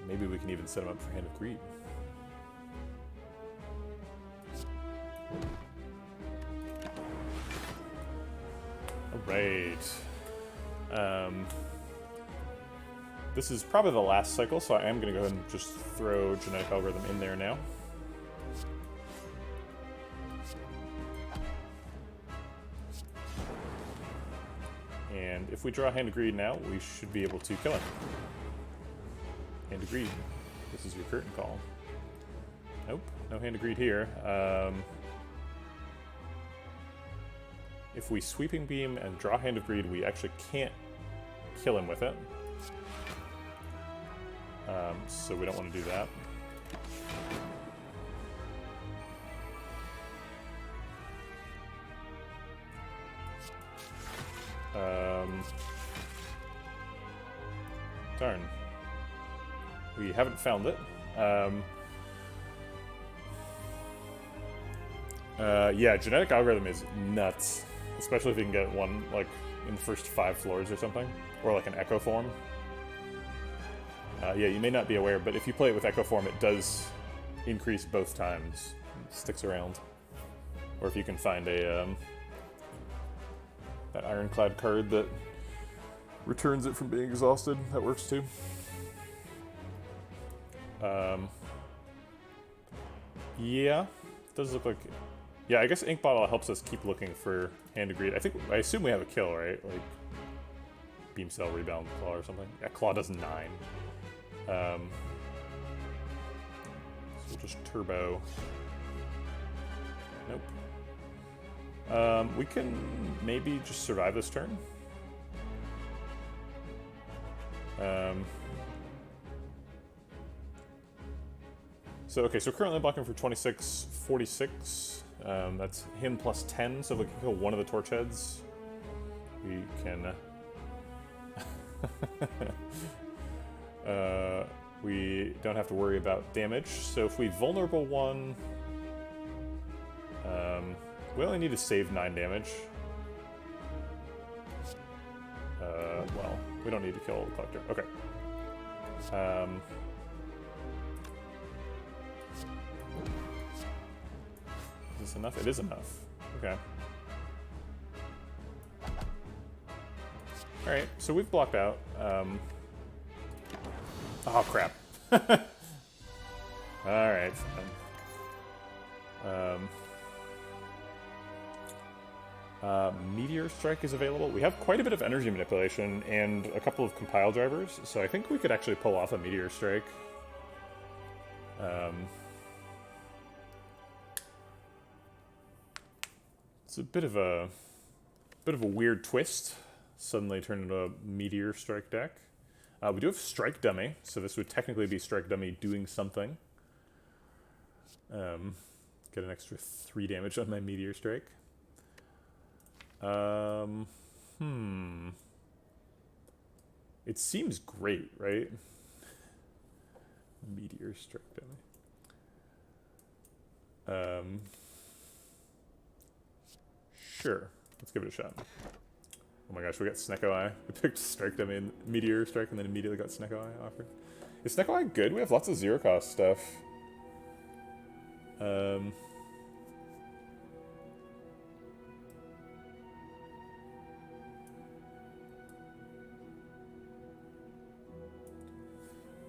Maybe we can even set him up for Hand of Greed. Alright. This is probably the last cycle, so I am going to go ahead and just throw Genetic Algorithm in there now. And if we draw Hand of Greed now, we should be able to kill him. Hand of Greed. This is your curtain call. Nope, no Hand of Greed here. If we Sweeping Beam and draw Hand of Greed, we actually can't kill him with it. So we don't want to do that. Darn. We haven't found it. Yeah, genetic algorithm is nuts. Especially if you can get one, like, in the first 5 floors or something. Or like an echo form. Yeah, you may not be aware, but if you play it with echo form, it does increase both times. It sticks around. Or if you can find a, that ironclad card that returns it from being exhausted, that works too. Yeah, it does look like... Yeah, I guess Ink Bottle helps us keep looking for Hand of Greed. I assume we have a kill, right? Like, Beam Cell, Rebound, Claw or something. Yeah, Claw does 9. So we'll just turbo. Nope. We can maybe just survive this turn. So currently blocking for 26, 46. That's him plus 10, so if we can kill one of the torch heads, we can... we don't have to worry about damage. So if we vulnerable one... we only need to save 9 damage. Well, we don't need to kill the collector. Okay. Is this enough? It is enough. Okay. Alright, so we've blocked out. Oh, crap. Alright, Meteor Strike is available. We have quite a bit of energy manipulation and a couple of compile drivers, so I think we could actually pull off a Meteor Strike. It's a bit of a weird twist. Suddenly turn into a Meteor Strike deck. We do have Strike Dummy, so this would technically be Strike Dummy doing something. Get an extra 3 damage on my Meteor Strike. It seems great, right? Meteor Strike Dummy. Sure. Let's give it a shot. Oh my gosh, we got Snecko Eye. We picked Strike Dummy and Meteor Strike and then immediately got Snecko Eye offered. Is Snecko Eye good? We have lots of zero cost stuff.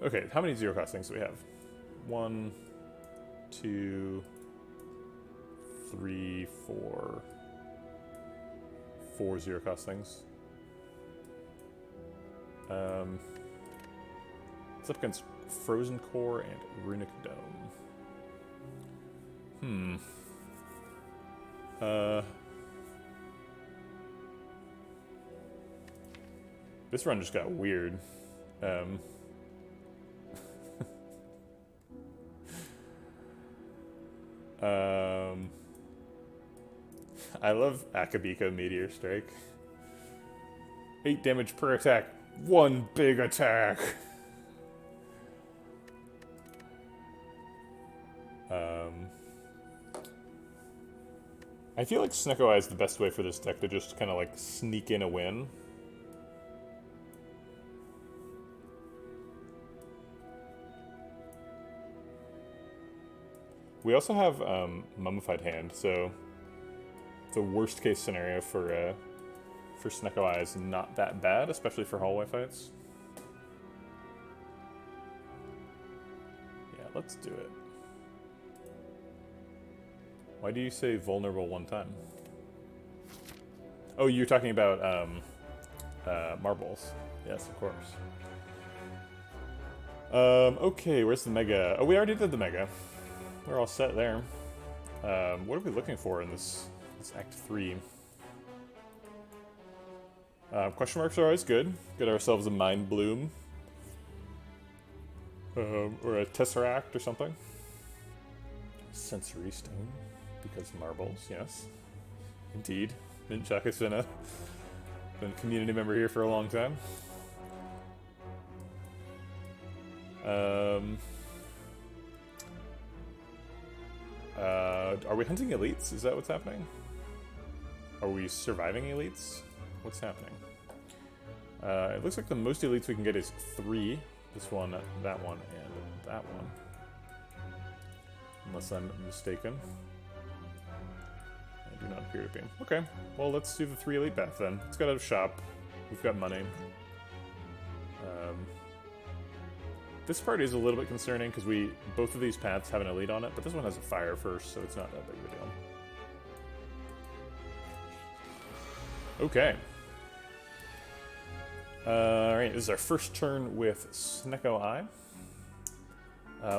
Okay, how many zero cost things do we have? 1, 2, 3, 4. 4 zero cost things. It's up against Frozen Core and Runic Dome. This run just got weird. I love Akabika Meteor Strike. 8 damage per attack. 1 big attack. I feel like Snecko Eye is the best way for this deck to just kind of like sneak in a win. We also have Mummified Hand, so the worst case scenario for Snecko Eye is not that bad, especially for hallway fights. Yeah, let's do it. Why do you say vulnerable one time? Oh, you're talking about marbles. Yes, of course. Okay, where's the Mega? Oh, we already did the Mega. We're all set there. What are we looking for in this Act 3? Question marks are always good. Get ourselves a Mind Bloom. Or a Tesseract or something. Sensory Stone. Because marbles, yes. Indeed. Minchuk has been a community member here for a long time. Are we hunting elites? Is that what's happening? Are we surviving elites? What's happening? It looks like the most elites we can get is 3. This one, that one, and that one. Unless I'm mistaken. I do not appear to be. Okay, well let's do the 3 elite path then. Let's go to a shop. We've got money. This part is a little bit concerning because both of these paths have an elite on it, but this one has a fire first, so it's not that big of a deal. Okay. Alright, this is our first turn with Snecko Eye.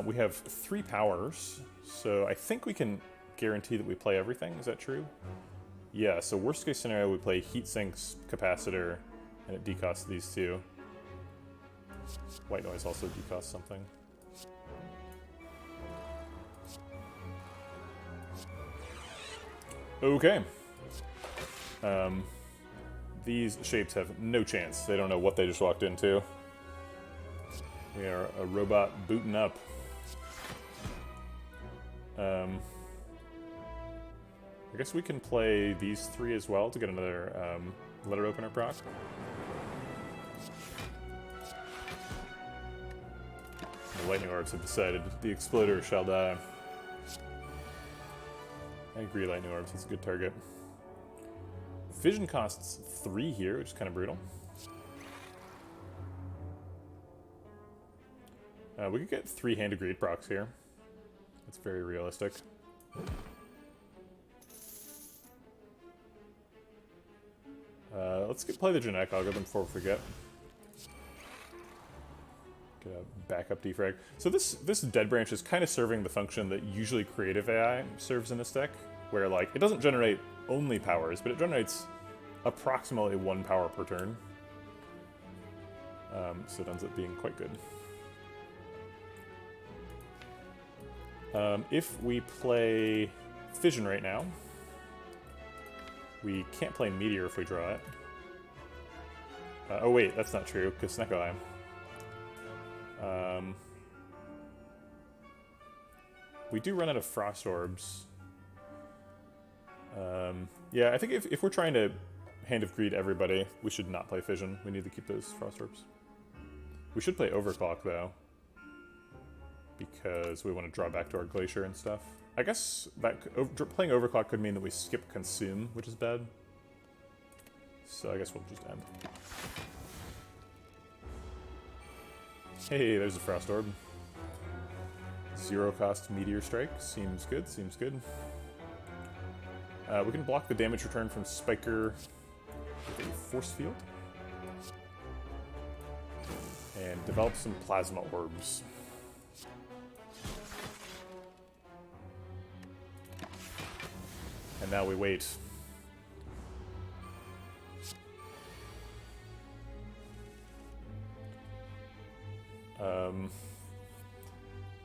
We have 3 powers, so I think we can guarantee that we play everything. Is that true? Yeah, so worst case scenario, we play Heat Sinks, Capacitor, and it decosts these 2. White Noise also decosts something. Okay. These shapes have no chance. They don't know what they just walked into. We are a robot booting up. I guess we can play these 3 as well to get another letter opener proc. The lightning orbs have decided the exploder shall die. I agree, lightning orbs, it's a good target. Vision costs 3 here, which is kind of brutal. We could get 3 hand of greed procs here. That's very realistic. Let's play the genetic algorithm before we forget. Get a backup defrag. So this dead branch is kind of serving the function that usually creative AI serves in this deck, where like it doesn't generate only powers, but it generates approximately 1 power per turn. So it ends up being quite good. If we play Fission right now, we can't play Meteor if we draw it. Oh wait, that's not true, because Snecko Eye. We do run out of Frost Orbs. Yeah, I think if we're trying to Hand of Greed everybody, we should not play Fission. We need to keep those Frost Orbs. We should play Overclock, though, because we want to draw back to our Glacier and stuff. I guess that playing Overclock could mean that we skip Consume, which is bad. So I guess we'll just end. Hey, there's a Frost Orb. 0 cost Meteor Strike. Seems good, seems good. We can block the damage return from Spiker with a Force Field. And develop some Plasma Orbs. And now we wait.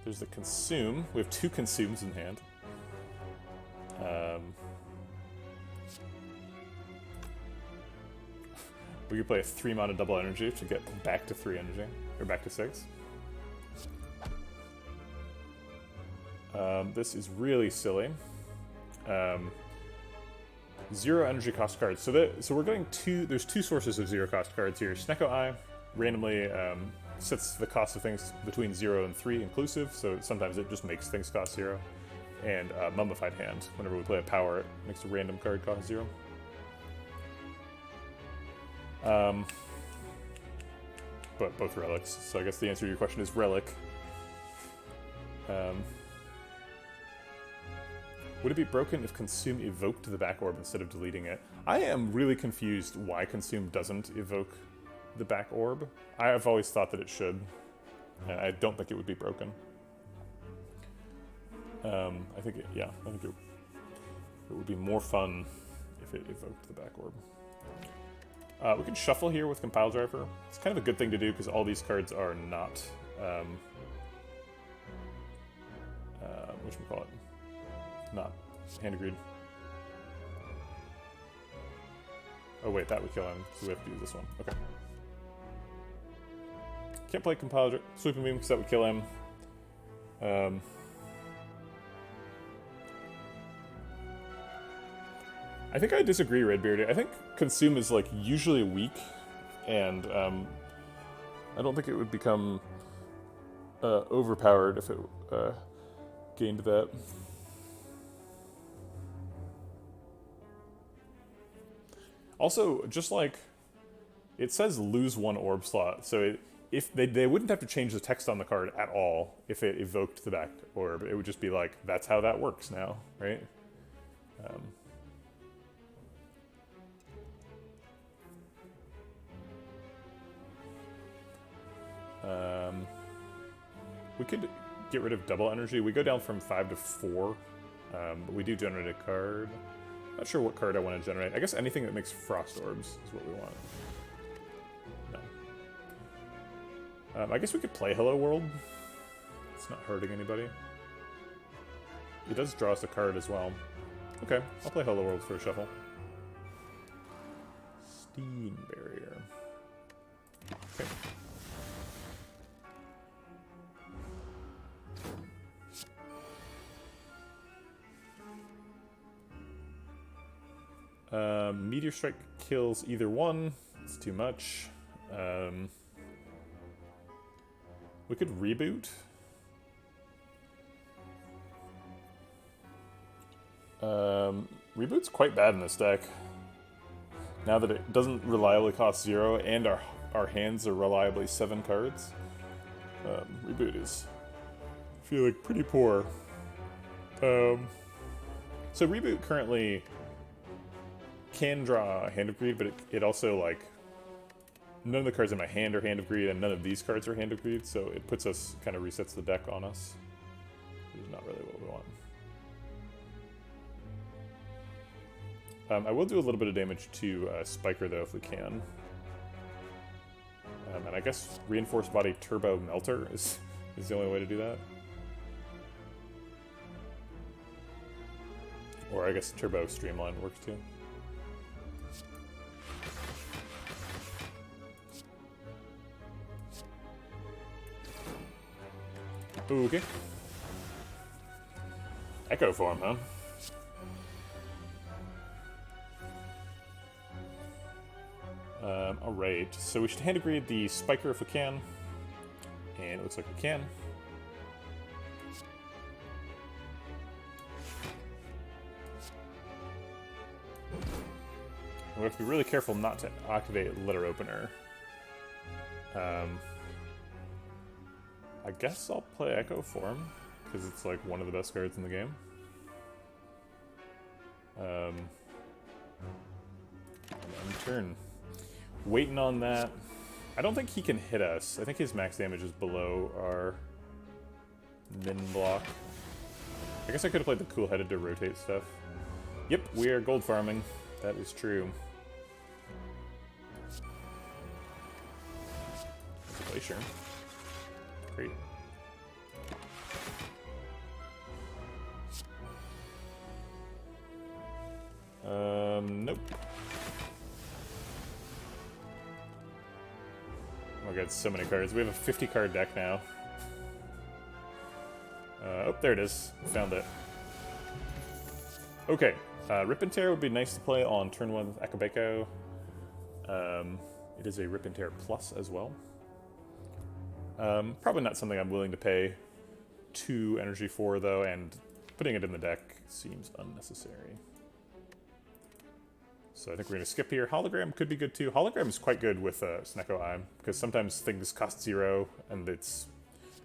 There's the Consume. We have 2 Consumes in hand. We could play a 3-mana double energy to get back to 3 energy, or back to 6. This is really silly. 0 energy cost cards. So we're getting there's 2 sources of 0 cost cards here. Snecko Eye randomly sets the cost of things between 0 and 3 inclusive, so sometimes it just makes things cost 0. And Mummified Hand. Whenever we play a power, it makes a random card cost 0. But both relics, so I guess the answer to your question is relic. Would it be broken if Consume evoked the back orb instead of deleting it? I am really confused why Consume doesn't evoke the back orb. I have always thought that it should, and I don't think it would be broken. I think it would be more fun if it evoked the back orb. We can shuffle here with Compile Driver. It's kind of a good thing to do because all these cards are not, whatchamacallit, not Hand of Greed. Oh wait, that would kill him, so we have to do this one. Okay. Can't play Compile Sweeping Beam because that would kill him. I think I disagree, Redbeard. I think Consume is like usually weak, and I don't think it would become overpowered if it gained that. Also, just like it says lose 1 orb slot, so if they wouldn't have to change the text on the card at all if it evoked the back orb. It would just be like, that's how that works now, right? We could get rid of double energy. We go down from 5 to 4, but we do generate a card. Not sure what card I want to generate. I guess anything that makes frost orbs is what we want. No. I guess we could play Hello World. It's not hurting anybody. It does draw us a card as well. Okay, I'll play Hello World for a shuffle. Steam Barrier. Okay. Meteor Strike kills either one. It's too much. We could reboot. Reboot's quite bad in this deck. Now that it doesn't reliably cost 0 and our hands are reliably 7 cards. Reboot is feeling pretty poor. So Reboot currently can draw Hand of Greed, but it also, like, none of the cards in my hand are Hand of Greed, and none of these cards are Hand of Greed, so it puts us, kind of resets the deck on us. Which is not really what we want. I will do a little bit of damage to Spiker, though, if we can. And I guess Reinforced Body Turbo Melter is the only way to do that. Or I guess Turbo Streamline works, too. Ooh, okay. Echo Form, huh? Alright, so we should hand agree the Spiker if we can. And it looks like we can. We have to be really careful not to activate Letter Opener. I guess I'll play Echo Form, because it's like one of the best cards in the game. End turn. Waiting on that. I don't think he can hit us. I think his max damage is below our min block. I guess I could have played the Cool-Headed to rotate stuff. Yep, we are gold farming. That is true. There's a Glacier. Great. Nope. Oh my god, so many cards. We have a 50 card deck now. Oh, there it is. Found it. Okay. Rip and Tear would be nice to play on turn 1 with Akabeko. It is a Rip and Tear Plus as well. Probably not something I'm willing to pay 2 energy for, though, and putting it in the deck seems unnecessary. So I think we're going to skip here. Hologram could be good, too. Hologram is quite good with Snecko Eye, because sometimes things cost 0, and it's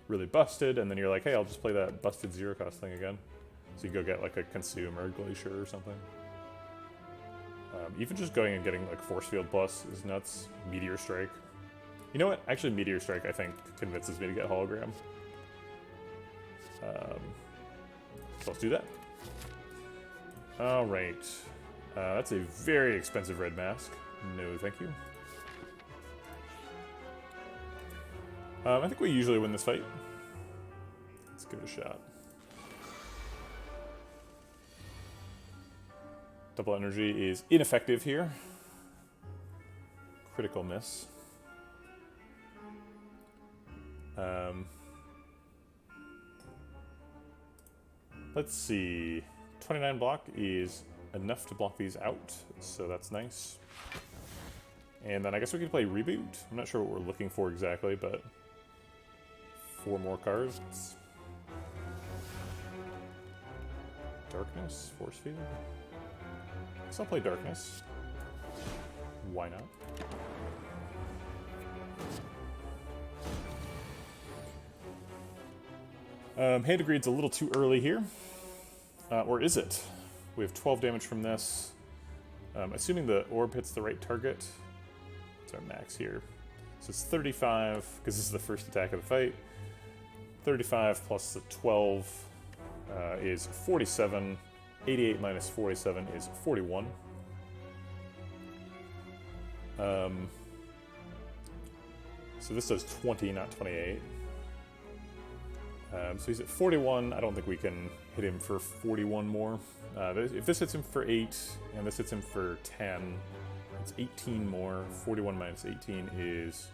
really busted, and then you're like, hey, I'll just play that busted 0 cost thing again. So you go get, like, a Consume or a Glacier or something. Even just going and getting, like, Force Field Plus is nuts. Meteor Strike. You know what? Actually, Meteor Strike, I think, convinces me to get Hologram. So let's do that. Alright. That's a very expensive red mask. No, thank you. I think we usually win this fight. Let's give it a shot. Double energy is ineffective here. Critical miss. Let's see. 29 block is enough to block these out, so that's nice. And then I guess we could play Reboot. I'm not sure what we're looking for exactly, but 4 more cards. Darkness, Force Field. I guess I'll play Darkness. Why not? Hand of Greed's a little too early here. Or is it? We have 12 damage from this. Assuming the orb hits the right target. It's our max here. So it's 35, because this is the first attack of the fight. 35 plus the 12 is 47. 88 minus 47 is 41. So this does 20, not 28. So he's at 41. I don't think we can hit him for 41 more. If this hits him for 8, and this hits him for 10, it's 18 more. 41 minus 18 is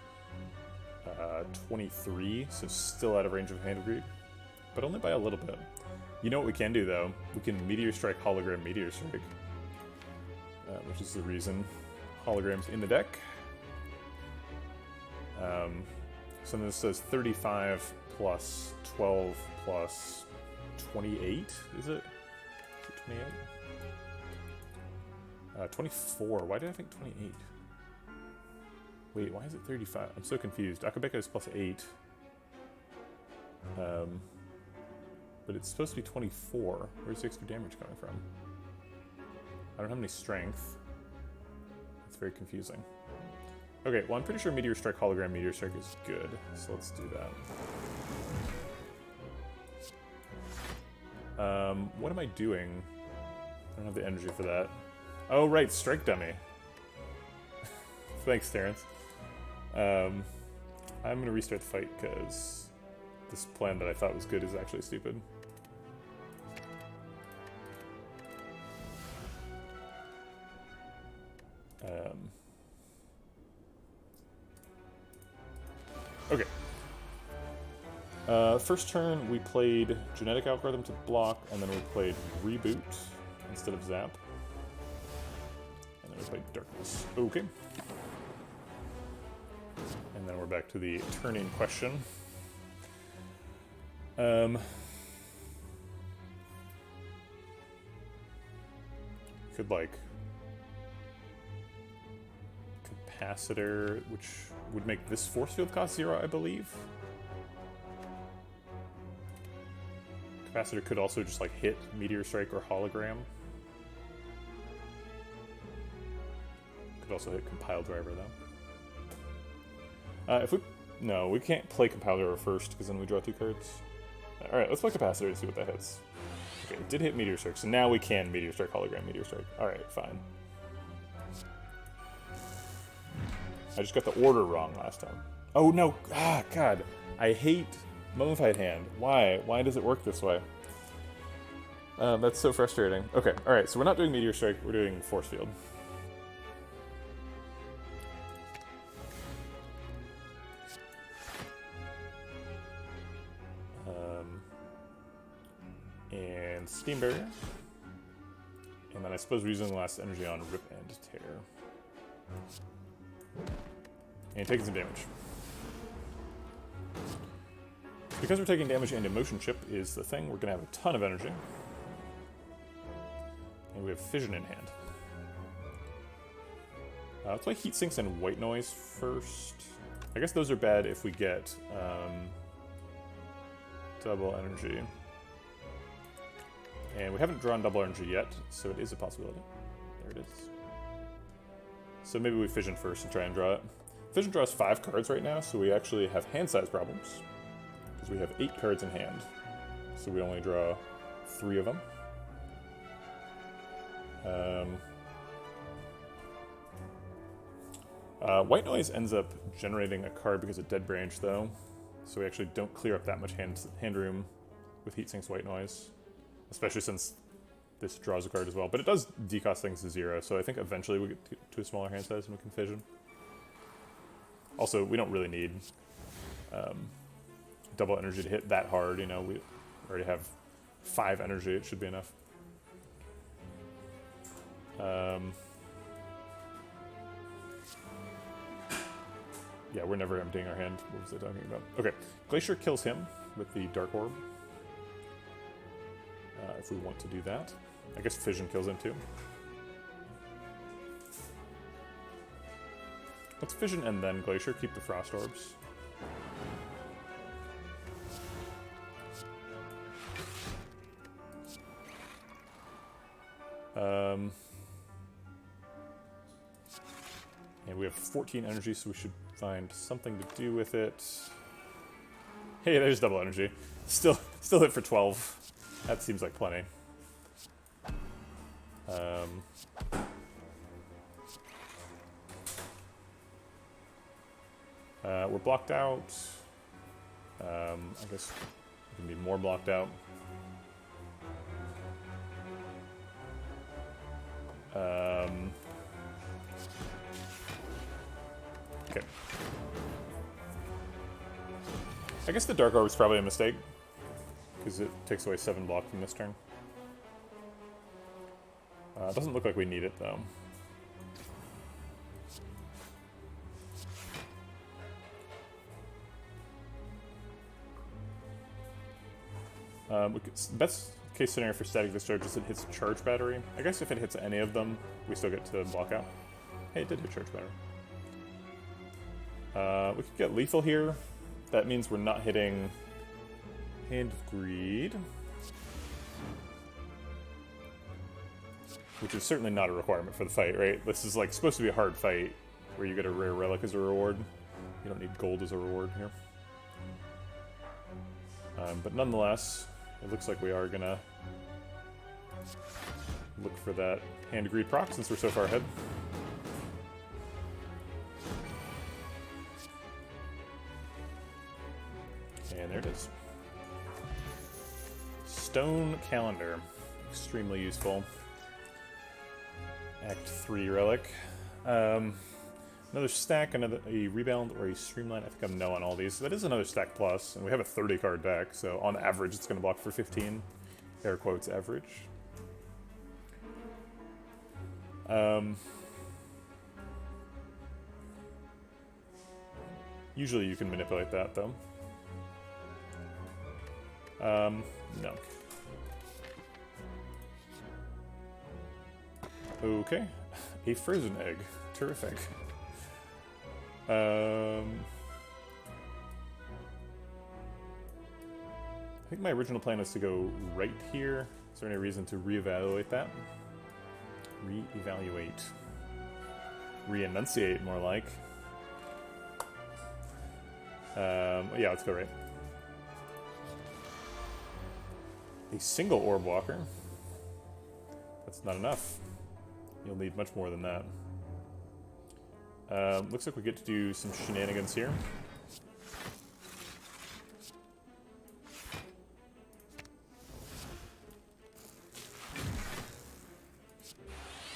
23, so still out of range of Hand of Greed, but only by a little bit. You know what we can do, though? We can Meteor Strike, Hologram, Meteor Strike, which is the reason Hologram's in the deck. So this says 35 plus 12 plus 28, is it? 28? 24. Why did I think 28? Wait, why is it 35? I'm so confused. Akabeka is plus 8. But it's supposed to be 24. Where's the extra damage coming from? I don't have any strength. It's very confusing. Okay, well I'm pretty sure Meteor Strike, Hologram, Meteor Strike is good. So let's do that. What am I doing? I don't have the energy for that. Oh right, Strike Dummy. Thanks, Terrence. I'm gonna restart the fight because this plan that I thought was good is actually stupid. Okay. First turn we played Genetic Algorithm to block, and then we played Reboot instead of Zap. And then we played Darkness. Okay. And then we're back to the turning question. Could like Capacitor, which would make this force field cost 0, I believe. Capacitor could also just like hit Meteor Strike or Hologram. Could also hit Compile Driver though. If we no, we can't play Compile Driver first because then we draw 2 cards. All right, let's play Capacitor and see what that hits. Okay, it did hit Meteor Strike, so now we can Meteor Strike, Hologram, Meteor Strike. All right, fine. I just got the order wrong last time. Oh no! Ah, God! I hate Mummified Hand. Why? Why does it work this way? That's so frustrating. Okay, all right. So we're not doing Meteor Strike. We're doing Force Field. And Steam Barrier. And then I suppose we're using the last energy on Rip and Tear. And taking some damage. Because we're taking damage and Emotion Chip is the thing, we're going to have a ton of energy. And we have Fission in hand. Let's play Heat Sinks and White Noise first. I guess those are bad if we get double energy. And we haven't drawn double energy yet, so it is a possibility. There it is. So maybe we Fission first and try and draw it. Fission draws 5 cards right now, so we actually have hand size problems. Because we have 8 cards in hand. So we only draw 3 of them. White Noise ends up generating a card because of Dead Branch, though. So we actually don't clear up that much hand room with Heat Sinks White Noise. Especially since this draws a card as well. But it does decost things to 0, so I think eventually we get to a smaller hand size and we can Fission. Also, we don't really need double energy to hit that hard, you know. We already have 5 energy, it should be enough. Yeah, we're never emptying our hand. What was I talking about? Okay, Glacier kills him with the Dark Orb. If we want to do that. I guess Fission kills him too. Let's Fission and then Glacier. Keep the Frost Orbs. And we have 14 energy, so we should find something to do with it. Hey, there's double energy. Still hit for 12. That seems like plenty. We're blocked out. I guess we can be more blocked out. Okay. I guess the Dark Orb is probably a mistake, because it takes away 7 block from this turn. It doesn't look like we need it, though. Best case scenario for Static Discharge is it hits a Charge Battery. I guess if it hits any of them, we still get to block out. Hey, it did hit Charge Battery. We could get Lethal here. That means we're not hitting Hand of Greed. Which is certainly not a requirement for the fight, right? This is like supposed to be a hard fight where you get a rare relic as a reward. You don't need gold as a reward here. But nonetheless, it looks like we are gonna look for that Hand of Greed proc since we're so far ahead. And there it is. Stone Calendar. Extremely useful. Act 3 relic. Another stack, a rebound, or a streamline. I think I'm no on all these. So that is another stack plus, and we have a 30 card deck, so on average it's going to block for 15. Air quotes average. Usually you can manipulate that, though. No. Okay. A frozen egg. Terrific. I think my original plan was to go right here. Is there any reason to reevaluate that? Reevaluate. Re-enunciate, more like. Yeah, let's go right. A single Orb Walker. That's not enough. You'll need much more than that. Looks like we get to do some shenanigans here.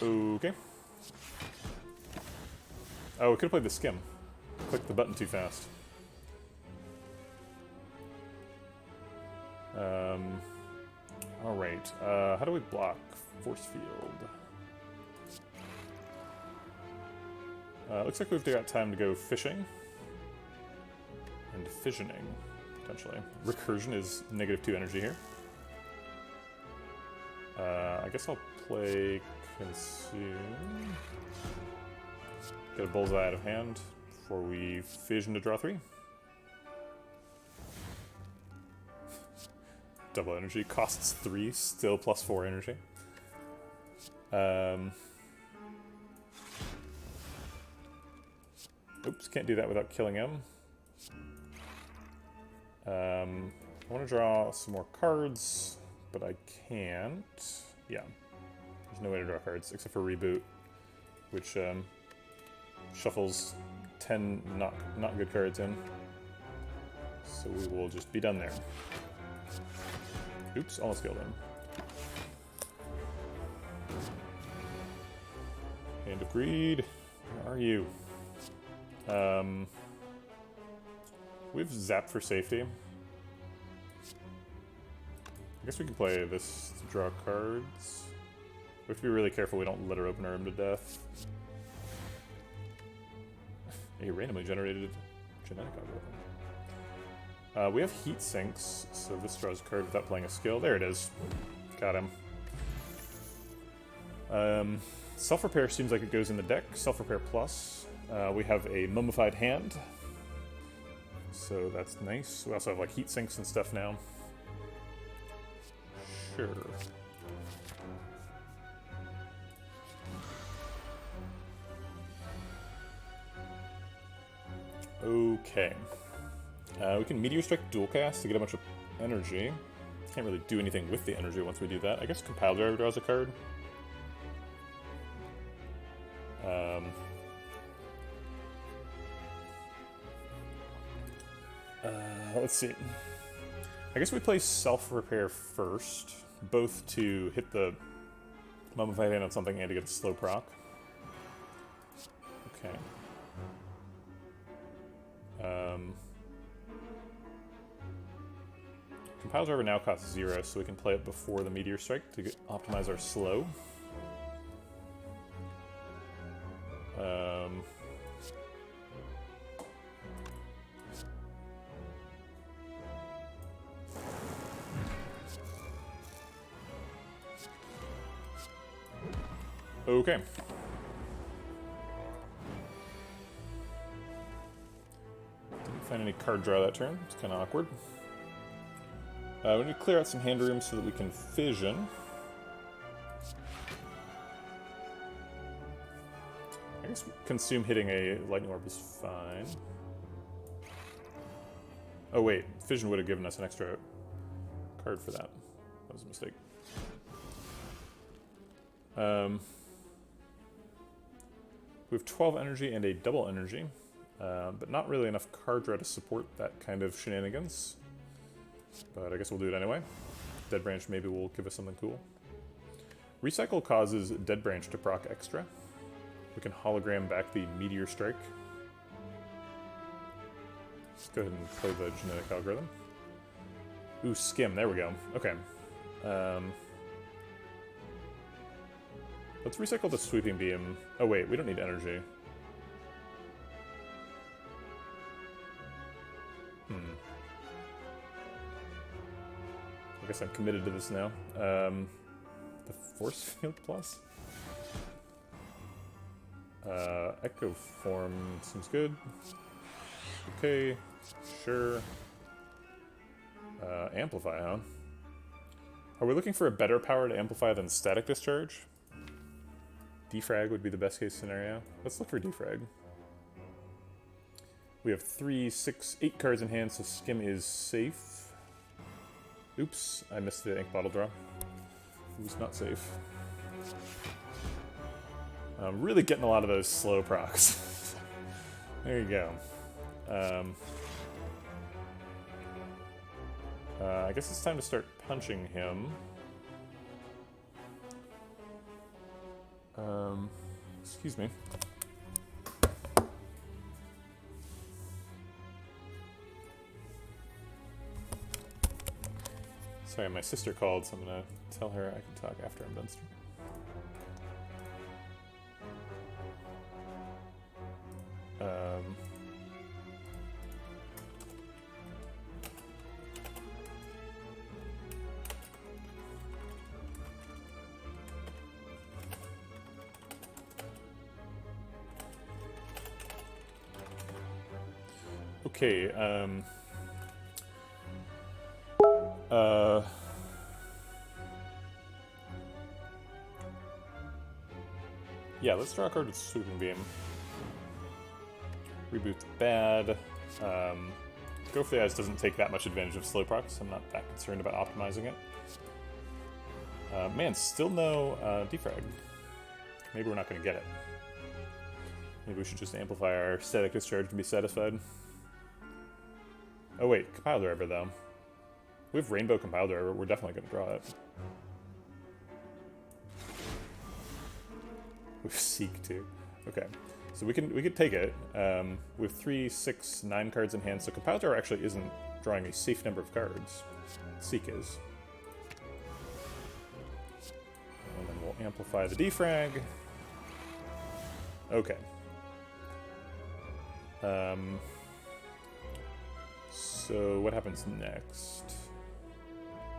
Okay. Oh, we could have played the skim. Clicked the button too fast. Alright, how do we block Force Field? Looks like we've got time to go fishing. And fissioning, potentially. Recursion is -2 energy here. I guess I'll play Consume. Get a Bullseye out of hand before we fission to draw 3. Double energy, costs 3, still +4 energy. Oops, can't do that without killing him. I want to draw some more cards, but I can't. Yeah, there's no way to draw cards except for Reboot, which shuffles 10 not good cards in. So we will just be done there. Oops, almost killed him. Hand of Greed, where are you? We have Zap for safety. I guess we can play this to draw cards. We have to be really careful we don't litter opener him to death. A randomly generated genetic algorithm. We have heat sinks, so this draws a card without playing a skill. There it is. Got him. Self-repair seems like it goes in the deck. Self-repair plus. We have a mummified hand. So that's nice. We also have like heat sinks and stuff now. Sure. Okay. We can Meteor Strike dual cast to get a bunch of energy. Can't really do anything with the energy once we do that. I guess Compile Driver draws a card. Let's see. I guess we play Self-Repair first, both to hit the Mummified Hand on something and to get a slow proc. Okay. Compile Driver now costs 0, so we can play it before the Meteor Strike to optimize our slow. Okay. Didn't find any card draw that turn. It's kind of awkward. We need to clear out some hand room so that we can fission. I guess consume hitting a lightning orb is fine. Oh wait, fission would have given us an extra card for that. That was a mistake. We have 12 energy and a double energy, but not really enough card draw to support that kind of shenanigans. But I guess we'll do it anyway. Dead Branch maybe will give us something cool. Recycle causes Dead Branch to proc extra. We can hologram back the Meteor Strike. Let's go ahead and play the genetic algorithm. Ooh, Skim, there we go. Okay. Let's recycle the Sweeping Beam. Oh wait, we don't need energy. I guess I'm committed to this now. The Force Field Plus? Echo Form seems good. Okay, sure. Amplify, huh? Are we looking for a better power to amplify than Static Discharge? Defrag would be the best case scenario. Let's look for Defrag. We have 3, 6, 8 cards in hand, so Skim is safe. Oops, I missed the ink bottle draw. It was not safe. I'm really getting a lot of those slow procs. There you go. I guess it's time to start punching him. Excuse me. Sorry, my sister called, so I'm gonna tell her I can talk after I'm done streaming. Okay, yeah, let's draw a card with Sweeping Beam. Reboot's bad. Go for the Eyes doesn't take that much advantage of slow procs, so I'm not that concerned about optimizing it. Man, still no defrag. Maybe we're not going to get it. Maybe we should just amplify our Static Discharge to be satisfied. Oh wait, Compile Driver though. We have Rainbow Compile Driver, we're definitely going to draw it. We have Seek too. Okay, so we could take it. We have 3, 6, 9 cards in hand, so Compile Driver actually isn't drawing a safe number of cards. Seek is. And then we'll amplify the defrag. Okay. So what happens next?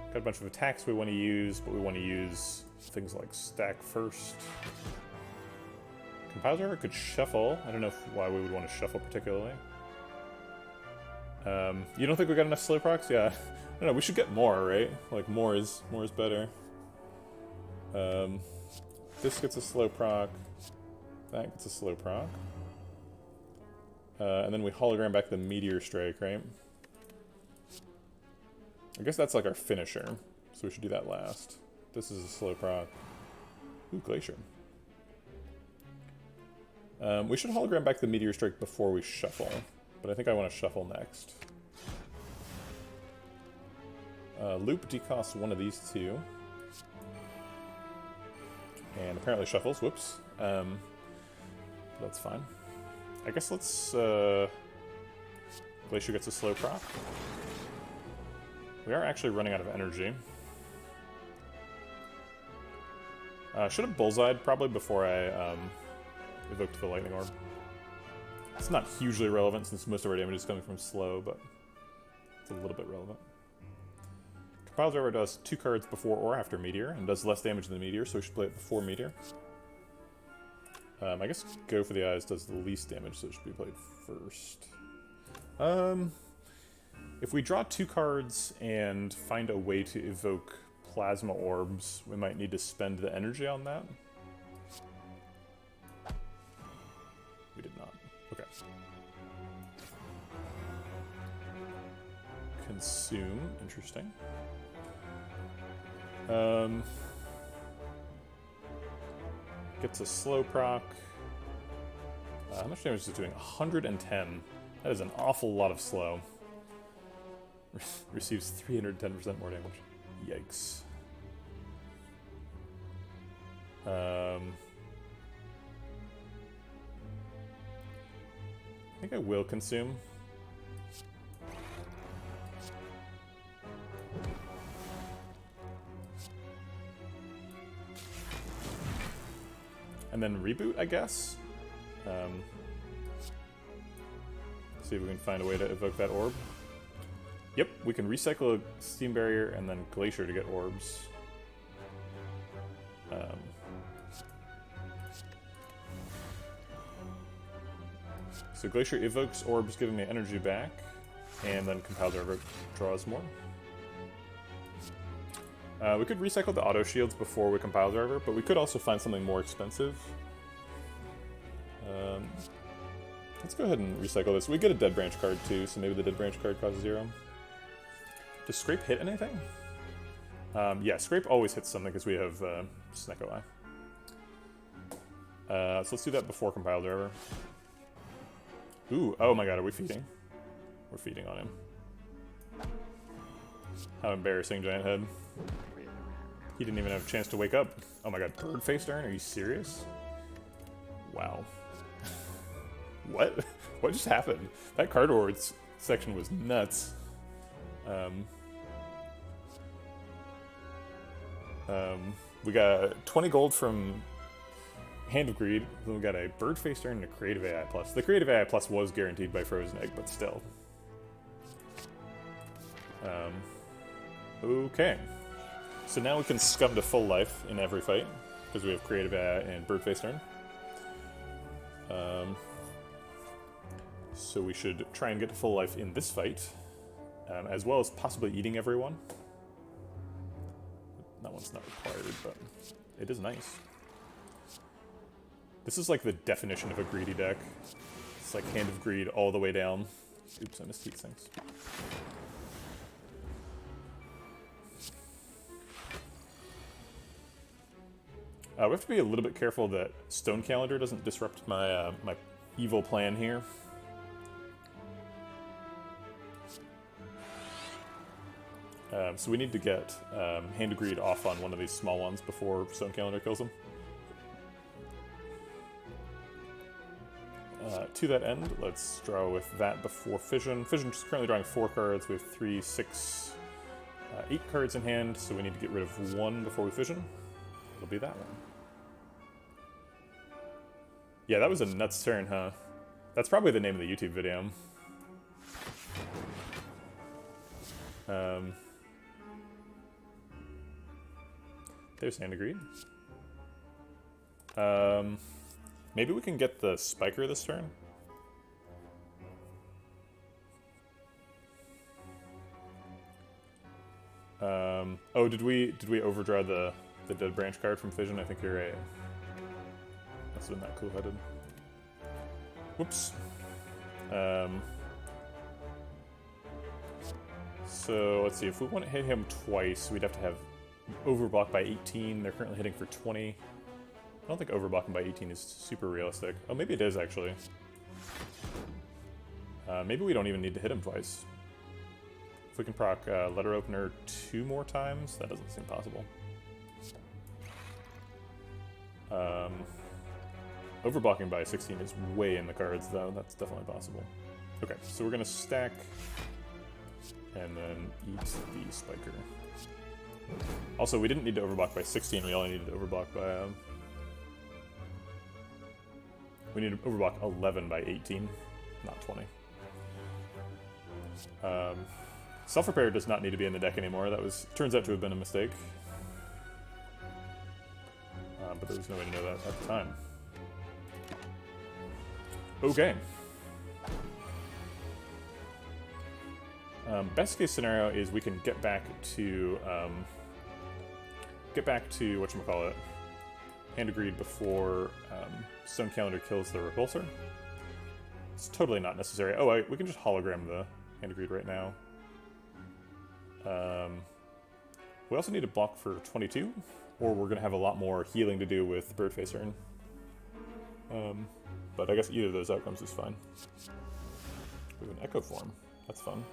Got a bunch of attacks we want to use, but we want to use things like stack first. Compiler could shuffle. I don't know why we would want to shuffle particularly. You don't think we got enough slow procs? Yeah. I don't know, we should get more, right? Like more is better. This gets a slow proc. That gets a slow proc. And then we hologram back the meteor strike, right? I guess that's like our finisher, so we should do that last. This is a slow proc. Ooh, glacier. We should hologram back the meteor strike before we shuffle, but I think I want to shuffle next. Loop decosts one of these two. And apparently shuffles, whoops. That's fine. I guess let's, Glacier gets a slow proc. We are actually running out of energy. Should have bullseyed probably before I evoked the lightning orb. It's not hugely relevant since most of our damage is coming from slow, but it's a little bit relevant. Compile Driver does 2 cards before or after Meteor, and does less damage than the Meteor, so we should play it before Meteor. I guess Go for the Eyes does the least damage, so it should be played first. If we draw 2 cards and find a way to evoke Plasma Orbs, we might need to spend the energy on that. We did not. Okay. Consume, interesting. Gets a slow proc. How much damage is it doing? 110. That is an awful lot of slow. Receives 310% more damage. Yikes. I think I will consume. And then reboot, I guess. See if we can find a way to evoke that orb. Yep, we can recycle a Steam Barrier and then Glacier to get orbs. So Glacier evokes orbs, giving me energy back, and then Compile Driver draws more. We could recycle the auto shields before we Compile Driver, but we could also find something more expensive. Let's go ahead and recycle this. We get a Dead Branch card too, so maybe the Dead Branch card costs 0. Does Scrape hit anything? Yeah, Scrape always hits something because we have Snecko Eye. So let's do that before Compile Driver. Ooh, oh my god, are we feeding? We're feeding on him. How embarrassing, Giant Head. He didn't even have a chance to wake up. Oh my god, Bird Face Turn? Are you serious? Wow. What? What just happened? That card awards section was nuts. We got 20 gold from Hand of Greed, then we got a Bird Face Turn and a Creative AI Plus. The Creative AI Plus was guaranteed by Frozen Egg, but still. Okay. So now we can scum to full life in every fight, because we have Creative AI and Bird Face Turn. So we should try and get to full life in this fight, as well as possibly eating everyone. That one's not required, but it is nice. This is like the definition of a greedy deck. It's like Hand of Greed all the way down. Oops, I missed heat sinks. We have to be a little bit careful that Stone Calendar doesn't disrupt my my evil plan here. So we need to get Hand of Greed off on one of these small ones before Stone Calendar kills him. To that end, let's draw with that before Fission. Fission's currently drawing 4 cards. We have 3, 6, 8 cards in hand, so we need to get rid of 1 before we Fission. It'll be that one. Yeah, that was a nuts turn, huh? That's probably the name of the YouTube video. There's Hand of Greed. Maybe we can get the spiker this turn. Oh, did we overdraw the dead branch card from Fission? I think you're right. Must have been that cool-headed. Whoops. So let's see, if we want to hit him twice, we'd have to have overblock by 18. They're currently hitting for 20. I don't think overblocking by 18 is super realistic. Oh, maybe it is actually. Maybe we don't even need to hit him twice. If we can proc letter opener 2 more times, that doesn't seem possible. Overblocking by 16 is way in the cards, though. That's definitely possible. Okay, so we're gonna stack and then eat the spiker. Also, we didn't need to overblock by 16. We only needed to overblock by we need to overblock 11 by 18, not 20. Self-repair does not need to be in the deck anymore. That turns out to have been a mistake. But there was no way to know that at the time. Okay. Best case scenario is we can get back to whatchamacallit, Hand of Greed before Stone Calendar kills the Repulsor. It's totally not necessary. Oh, we can just hologram the Hand of Greed right now. We also need to block for 22, or we're going to have a lot more healing to do with Birdface Urn. But I guess either of those outcomes is fine. We have an Echo Form. That's fun.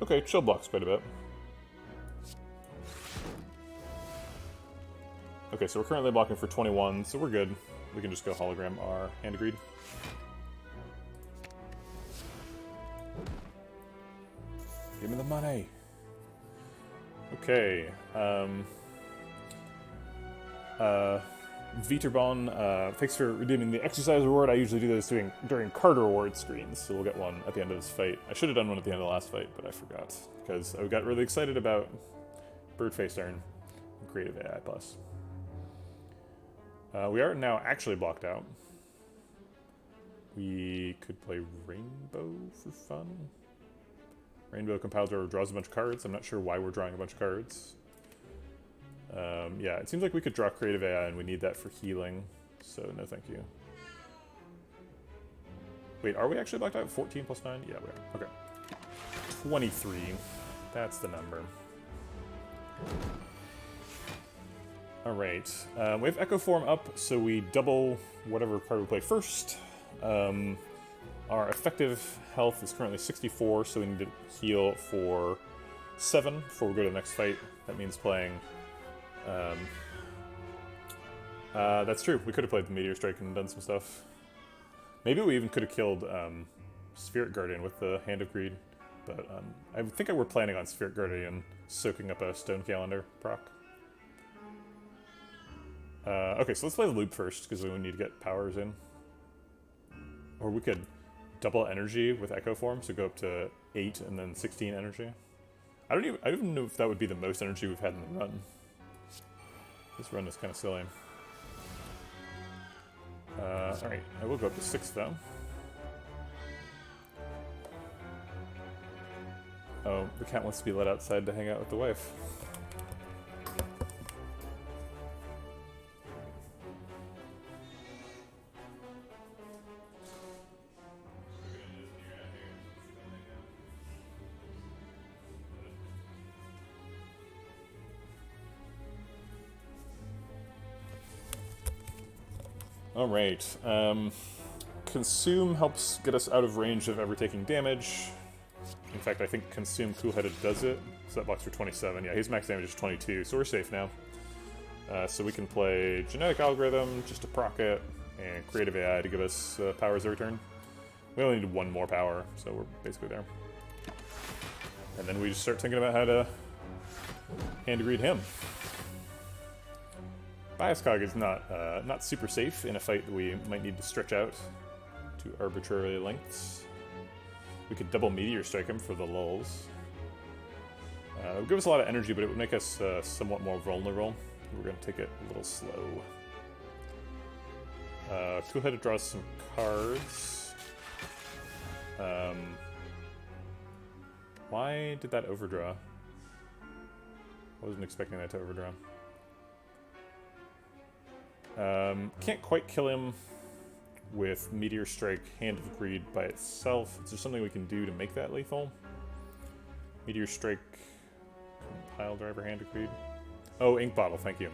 Okay, chill blocks quite a bit. Okay, so we're currently blocking for 21, so we're good. We can just go hologram our Hand of Greed. Give me the money. Okay. Viterbon, thanks for redeeming the exercise reward. I usually do this during card reward screens, so we'll get one at the end of this fight. I should have done one at the end of the last fight, but I forgot, because I got really excited about Birdface Urn and Creative AI+. We are now actually blocked out. We could play Rainbow for fun. Rainbow compiles or draws a bunch of cards. I'm not sure why we're drawing a bunch of cards. Yeah, it seems like we could draw Creative AI and we need that for healing, so no thank you. Wait, are we actually blocked out? 14 plus 9? Yeah, we are. Okay. 23. That's the number. Alright. We have Echo Form up, so we double whatever card we play first. Our effective health is currently 64, so we need to heal for 7 before we go to the next fight. That means playing... that's true. We could have played the Meteor Strike and done some stuff. Maybe we even could have killed Spirit Guardian with the Hand of Greed, but I think we're planning on Spirit Guardian soaking up a Stone Calendar proc. Okay, so let's play the loop first, because we need to get powers in. Or we could double energy with Echo Form, so go up to 8 and then 16 energy. I don't even know if that would be the most energy we've had in the run. This run is kind of silly. Alright, I will go up to 6 though. Oh, the cat wants to be let outside to hang out with the wife. Alright, Consume helps get us out of range of ever taking damage. In fact, I think Consume Cool-Headed does it, so that blocks for 27. Yeah, his max damage is 22, so we're safe now. So we can play Genetic Algorithm just to proc it, and Creative AI to give us powers every turn. We only need 1 more power, so we're basically there. And then we just start thinking about how to Hand greed him. Biascog is not super safe in a fight that we might need to stretch out to arbitrary lengths. We could double Meteor Strike him for the lulls. It would give us a lot of energy, but it would make us somewhat more vulnerable. We're going to take it a little slow. Two-headed draws some cards. Why did that overdraw? I wasn't expecting that to overdraw. Can't quite kill him with Meteor Strike, Hand of Greed by itself. Is there something we can do to make that lethal? Meteor Strike, Pile Driver, Hand of Greed. Oh, Ink Bottle, thank you.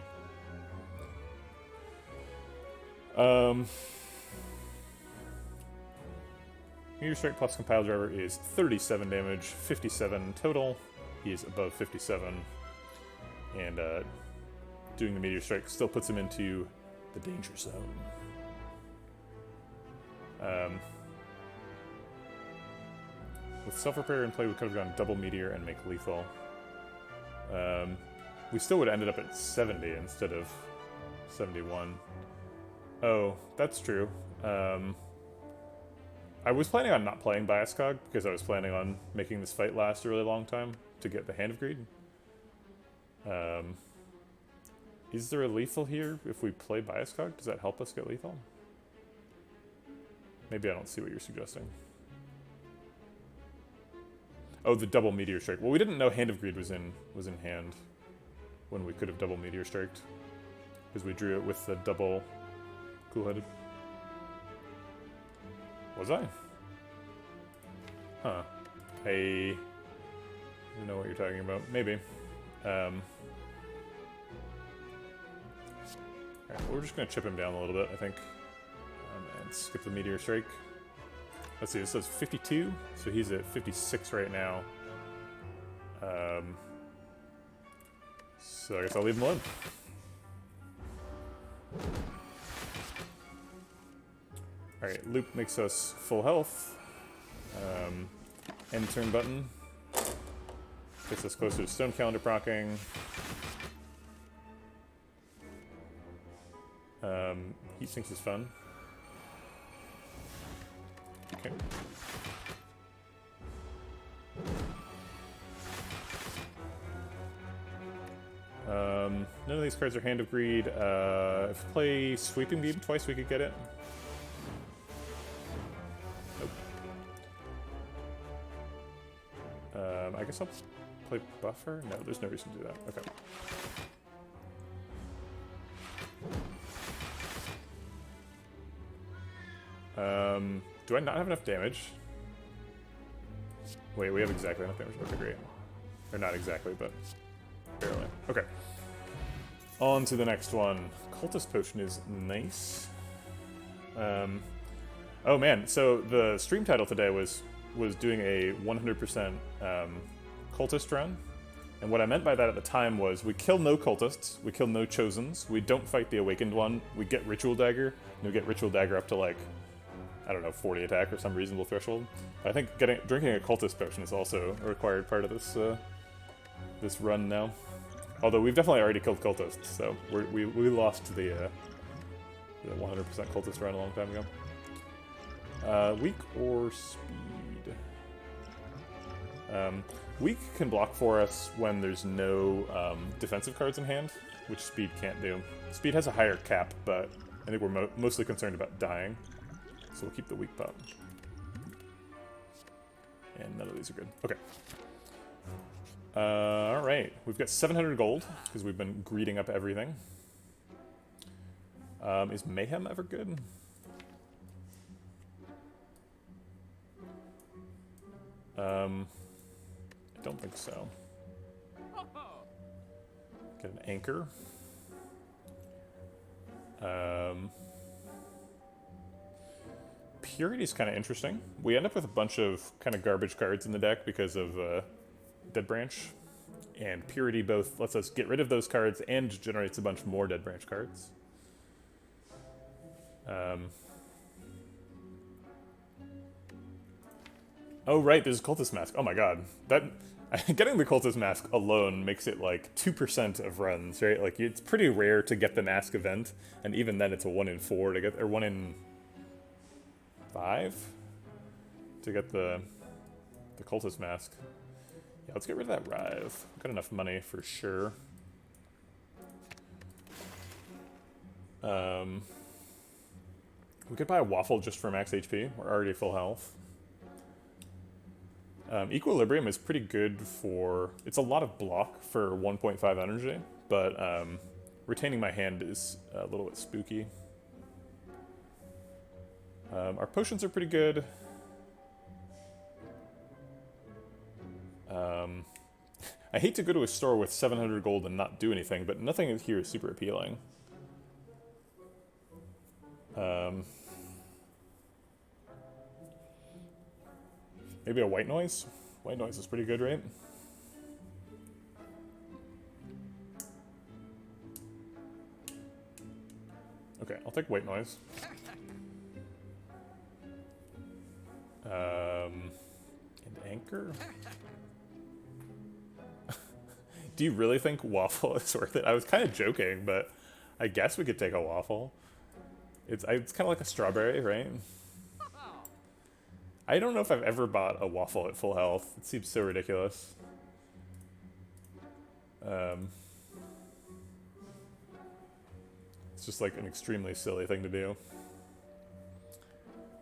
Meteor Strike plus Compile Driver is 37 damage, 57 total. He is above 57. And doing the Meteor Strike still puts him into the danger zone. With Self-Repair in play, we could have gone double Meteor and make lethal. We still would have ended up at 70 instead of 71. Oh, that's true. I was planning on not playing Biascog because I was planning on making this fight last a really long time to get the Hand of Greed. Is there a lethal here if we play Biascog? Does that help us get lethal? Maybe I don't see what you're suggesting. Oh, the double Meteor Strike. Well, we didn't know Hand of Greed was in hand when we could have double Meteor Striked because we drew it with the double Cool-Headed. Was I? Huh. I don't know what you're talking about. Maybe. Alright, we're just going to chip him down a little bit, I think. And skip the Meteor Strike. Let's see, this says 52, so he's at 56 right now. So I guess I'll leave him alone. Alright, Loop makes us full health. End turn button. Gets us closer to Stone Calendar proccing. Heat Sinks is fun. Okay. None of these cards are Hand of Greed. If we play Sweeping Beam twice, we could get it. Nope. I guess I'll play Buffer? No, there's no reason to do that. Okay. Do I not have enough damage? Wait, we have exactly enough damage. Okay, great. Or not exactly, but barely. Okay. On to the next one. Cultist Potion is nice. Oh man, so the stream title today was doing a 100% cultist run. And what I meant by that at the time was we kill no cultists, we kill no chosens, we don't fight the awakened one, we get Ritual Dagger, and we get Ritual Dagger up to like, I don't know, 40 attack or some reasonable threshold. I think drinking a cultist potion is also a required part of this this run now. Although we've definitely already killed cultists, so we lost the 100% cultist run a long time ago. Weak or speed? Weak can block for us when there's no defensive cards in hand, which speed can't do. Speed has a higher cap, but I think we're mostly concerned about dying. So we'll keep the weak pop. And none of these are good. Okay. Alright. We've got 700 gold, because we've been greeting up everything. Is Mayhem ever good? I don't think so. Get an Anchor. Purity is kind of interesting. We end up with a bunch of kind of garbage cards in the deck because of Dead Branch. And Purity both lets us get rid of those cards and generates a bunch more Dead Branch cards. Oh, right, there's a cultist mask. Oh my god. That getting the cultist mask alone makes it like 2% of runs, right? Like it's pretty rare to get the mask event, and even then it's a 1 in 4 to get, or 1 in 5 to get the cultist mask. Yeah, let's get rid of that Rive. Got enough money for sure. We could buy a waffle just for max HP. We're already full health. Equilibrium is pretty good for... It's a lot of block for 1.5 energy, but retaining my hand is a little bit spooky. Our potions are pretty good. I hate to go to a store with 700 gold and not do anything, but nothing here is super appealing. Maybe a white noise? White noise is pretty good, right? Okay, I'll take white noise. And anchor? Do you really think waffle is worth it? I was kind of joking, but I guess we could take a waffle. It's kind of like a strawberry, right? I don't know if I've ever bought a waffle at full health. It seems so ridiculous. It's just like an extremely silly thing to do.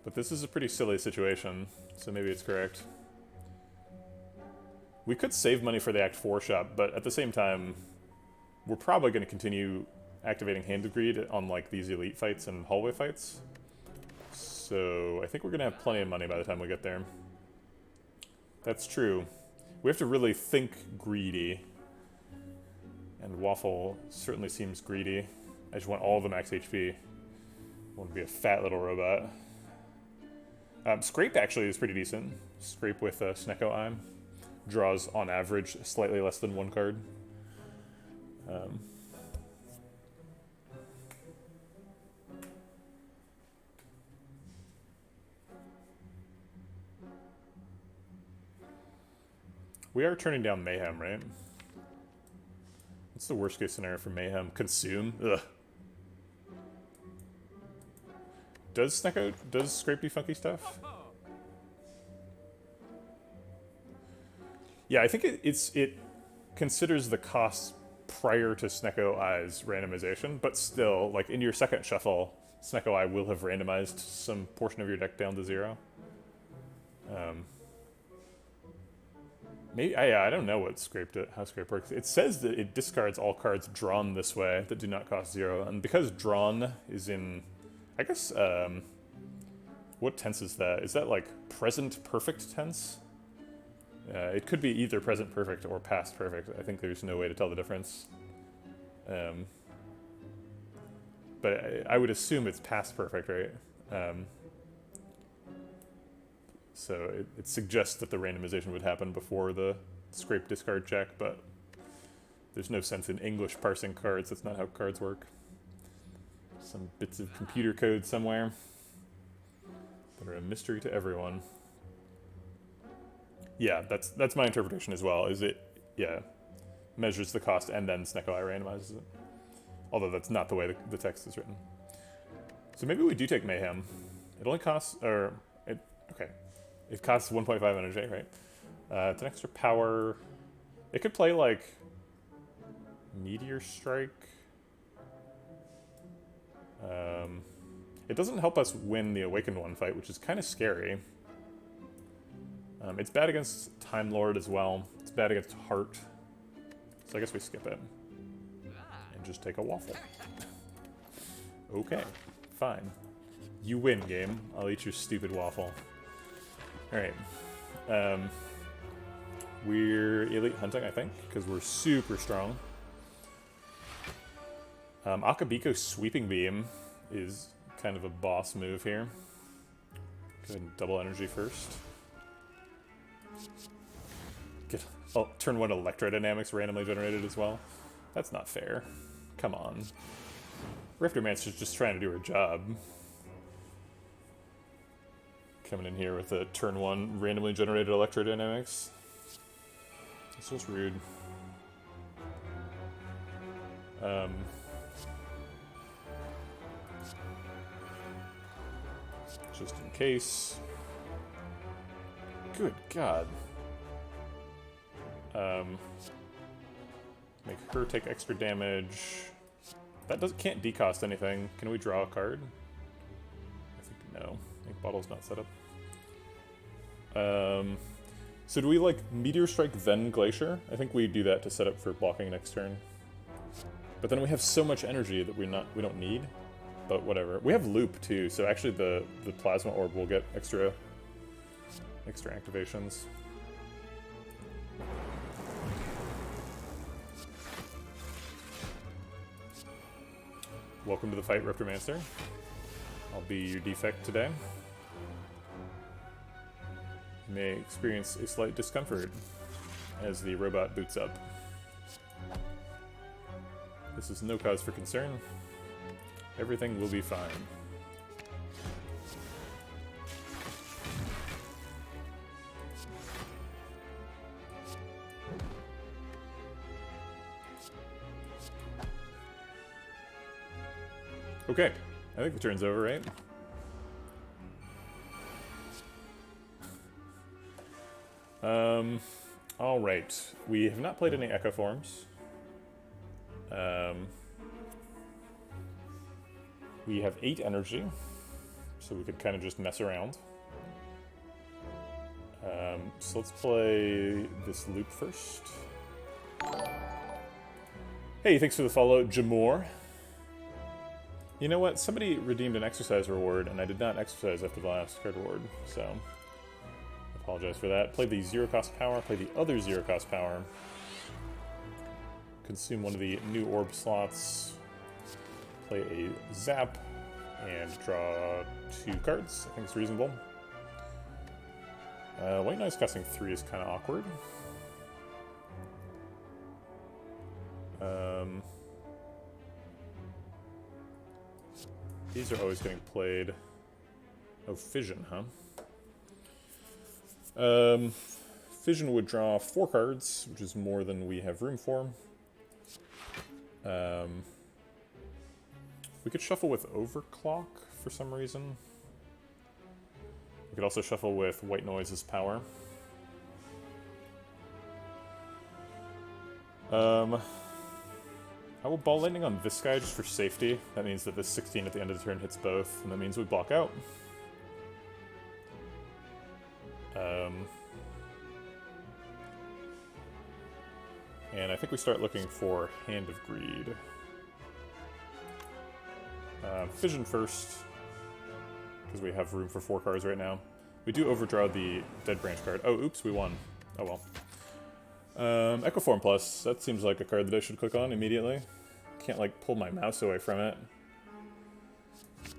But this is a pretty silly situation, so maybe it's correct. We could save money for the Act 4 shop, but at the same time, we're probably going to continue activating Hand of Greed on like these elite fights and hallway fights. So I think we're going to have plenty of money by the time we get there. That's true. We have to really think greedy. And Waffle certainly seems greedy. I just want all of the max HP. I want to be a fat little robot. Scrape actually is pretty decent. Scrape with Snecko Eye. Draws, on average, slightly less than one card. We are turning down Mayhem, right? What's the worst case scenario for Mayhem? Consume? Ugh. Does Scrape do funky stuff? Yeah, I think it considers the cost prior to Snecko Eye's randomization, but still, like in your second shuffle, Snecko Eye will have randomized some portion of your deck down to 0. Maybe I don't know what how Scrape works. It says that it discards all cards drawn this way that do not cost 0, and because drawn is in, I guess, what tense is that? Is that like present perfect tense? It could be either present perfect or past perfect. I think there's no way to tell the difference. But I would assume it's past perfect, right? So it suggests that the randomization would happen before the scrape discard check, but there's no sense in English parsing cards. That's not how cards work. Some bits of computer code somewhere that are a mystery to everyone. Yeah, that's my interpretation as well, is it, yeah, measures the cost and then Snecko Eye randomizes it. Although that's not the way the text is written. So maybe we do take Mayhem. It only costs, okay. It costs 1.5 energy, right? It's an extra power. It could play like Meteor Strike. It doesn't help us win the Awakened One fight, which is kind of scary. It's bad against Time Lord as well. It's bad against Heart. So I guess we skip it. And just take a waffle. Okay, fine. You win, game. I'll eat your stupid waffle. Alright. We're elite hunting, I think, because we're super strong. Akabiko's Sweeping Beam is kind of a boss move here. Go ahead and double energy first. Turn 1 Electrodynamics randomly generated as well. That's not fair. Come on. Riftermancer's just trying to do her job. Coming in here with a turn 1 randomly generated electrodynamics. It's just rude. Just in case. Good God. Make her take extra damage. That can't decost anything. Can we draw a card? I think no. I think bottle's not set up. So do we like Meteor Strike then Glacier? I think we do that to set up for blocking next turn. But then we have so much energy that we don't need. But whatever. We have Loop too, so actually the Plasma Orb will get extra activations. Welcome to the fight, Reptomancer. I'll be your Defect today. You may experience a slight discomfort as the robot boots up. This is no cause for concern. Everything will be fine. Okay, I think the turn's over, right? Alright. We have not played any Echo Forms. We have 8 energy, so we could kind of just mess around. So let's play this loop first. Hey, thanks for the follow, Jamor. You know what? Somebody redeemed an exercise reward, and I did not exercise after the last card reward, so I apologize for that. Play the 0-cost power, play the other 0-cost power. Consume one of the new orb slots. Play a zap, and draw 2 cards. I think it's reasonable. White Noise costing 3 is kind of awkward. These are always getting played. Oh, Fission, huh? Fission would draw 4 cards, which is more than we have room for. We could shuffle with Overclock for some reason. We could also shuffle with White Noise's power. I will Ball Lightning on this guy just for safety. That means that this 16 at the end of the turn hits both, and that means we block out. And I think we start looking for Hand of Greed. Fission first, because we have room for 4 cards right now. We do overdraw the Dead Branch card. Oh, oops, we won. Oh well. Echo Form Plus, that seems like a card that I should click on immediately. Can't, like, pull my mouse away from it.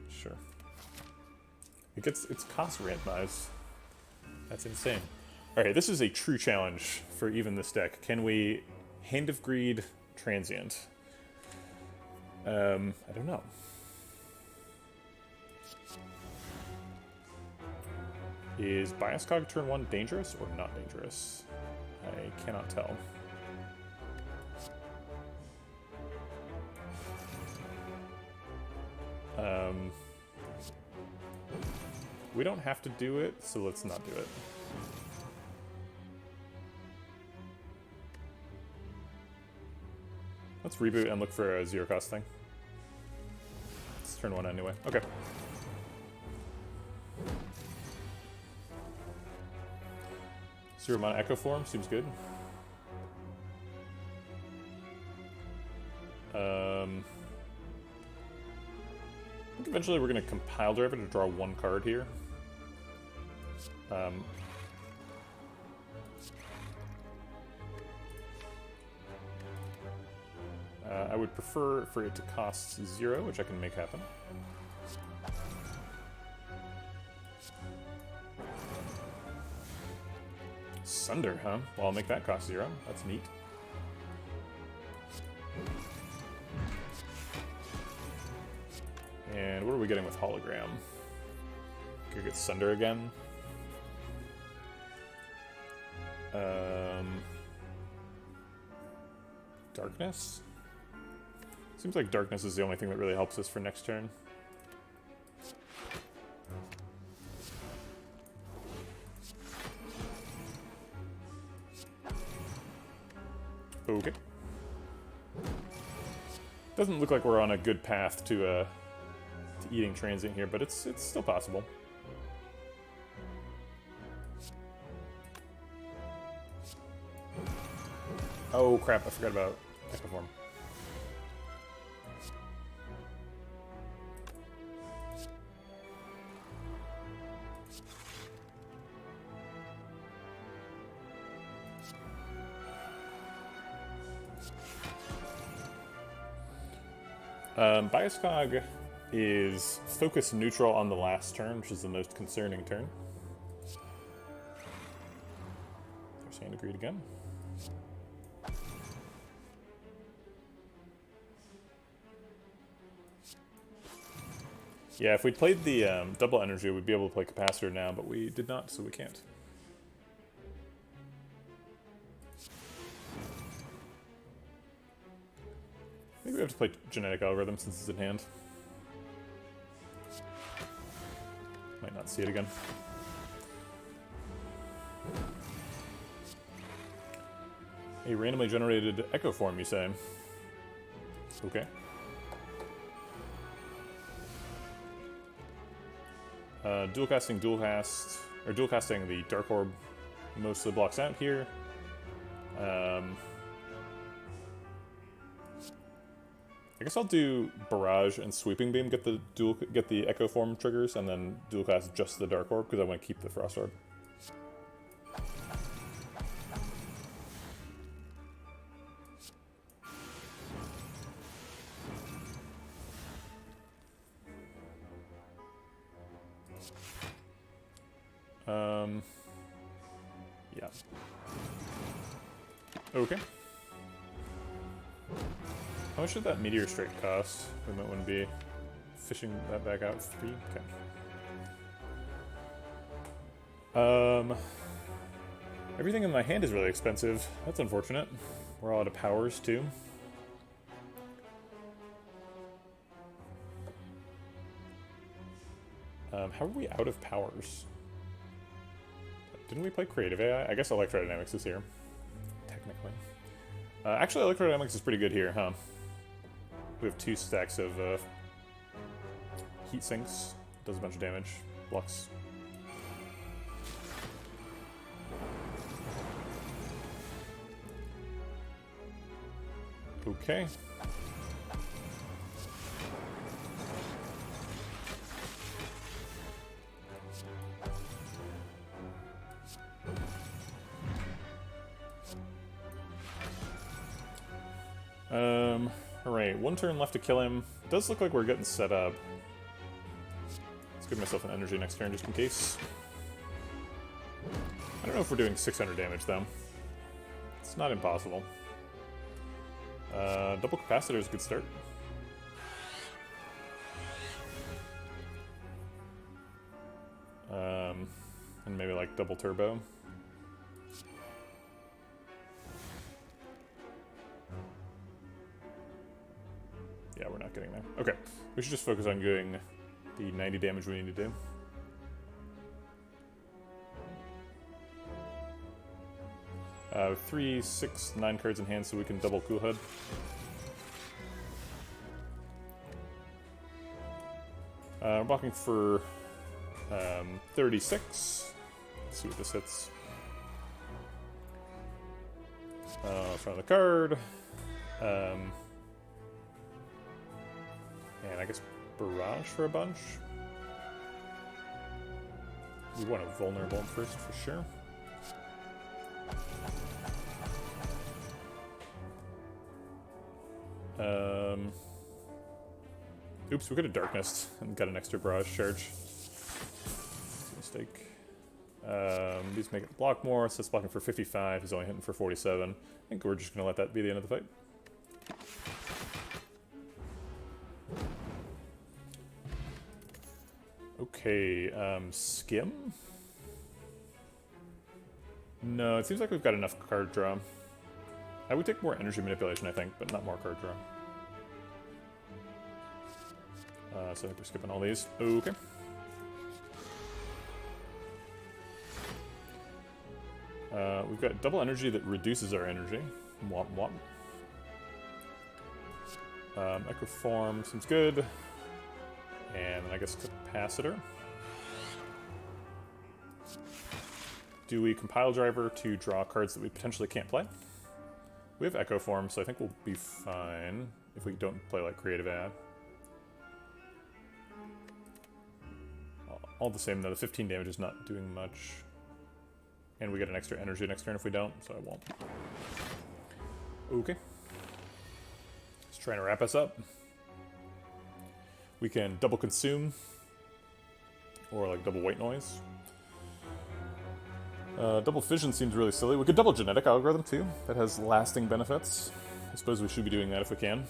Sure. It's cost randomized. That's insane. Alright, this is a true challenge for even this deck. Can we Hand of Greed Transient? I don't know. Is Bias Cog turn 1 dangerous or not dangerous? I cannot tell. We don't have to do it, so let's not do it. Let's reboot and look for a 0-cost thing. It's turn 1 anyway. Okay. Zero mana Echo Form seems good. I think eventually we're going to Compile Driver to draw 1 card here. I would prefer for it to cost 0, which I can make happen. Sunder, huh? Well, I'll make that cost 0. That's neat. And what are we getting with Hologram? Go get Sunder again. Darkness? Seems like Darkness is the only thing that really helps us for next turn. Okay. Doesn't look like we're on a good path to eating Transient here, but it's still possible. Oh crap, I forgot about Ecoform. Bioscog is focus neutral on the last turn, which is the most concerning turn. There's hand agreed again. Yeah, if we'd played the double energy, we'd be able to play Capacitor now, but we did not, so we can't. Maybe we have to play Genetic Algorithm since it's in hand. Might not see it again. A randomly generated Ecoform, you say? Okay. Dual casting the Dark Orb mostly blocks out here. I guess I'll do Barrage and Sweeping Beam, get the Ecoform triggers, and then dual cast just the Dark Orb because I want to keep the Frost Orb. Yeah. Okay. How much did that Meteor Strike cost? We might want to be fishing that back out. 3? Okay. Everything in my hand is really expensive. That's unfortunate. We're all out of powers, too. How are we out of powers? Didn't we play Creative AI? I guess Electrodynamics is here. Technically. Actually, Electrodynamics is pretty good here, huh? We have 2 stacks of heat sinks. Does a bunch of damage. Blocks. Okay. Alright, 1 turn left to kill him. Does look like we're getting set up. Let's give myself an energy next turn just in case. I don't know if we're doing 600 damage though. It's not impossible. Double Capacitor is a good start. And maybe like double Turbo. Yeah, we're not getting there. Okay, we should just focus on doing the 90 damage we need to do. 3, 6, 9 cards in hand so we can double Cool Head. We're blocking for 36. Let's see what this hits. Front of the card. And I guess Barrage for a bunch. We want a vulnerable first for sure. Oops, we could have Darkness and got an extra Barrage charge. Mistake. These make it block more, so it's blocking for 55. He's only hitting for 47. I think we're just going to let that be the end of the fight. Okay, skim? No, it seems like we've got enough card draw. I would take more energy manipulation, I think, but not more card draw. So I think we're skipping all these. Okay. We've got double energy that reduces our energy. Womp womp. Echo form seems good. And then I guess capacitor. Do we compile driver to draw cards that we potentially can't play? We have echo form, so I think we'll be fine if we don't play like creative ad. All the same though, the 15 damage is not doing much. And we get an extra energy next turn if we don't, so I won't. Okay. Just trying to wrap us up. We can double consume, or like double white noise. Double fission seems really silly. We could double genetic algorithm too. That has lasting benefits. I suppose we should be doing that if we can.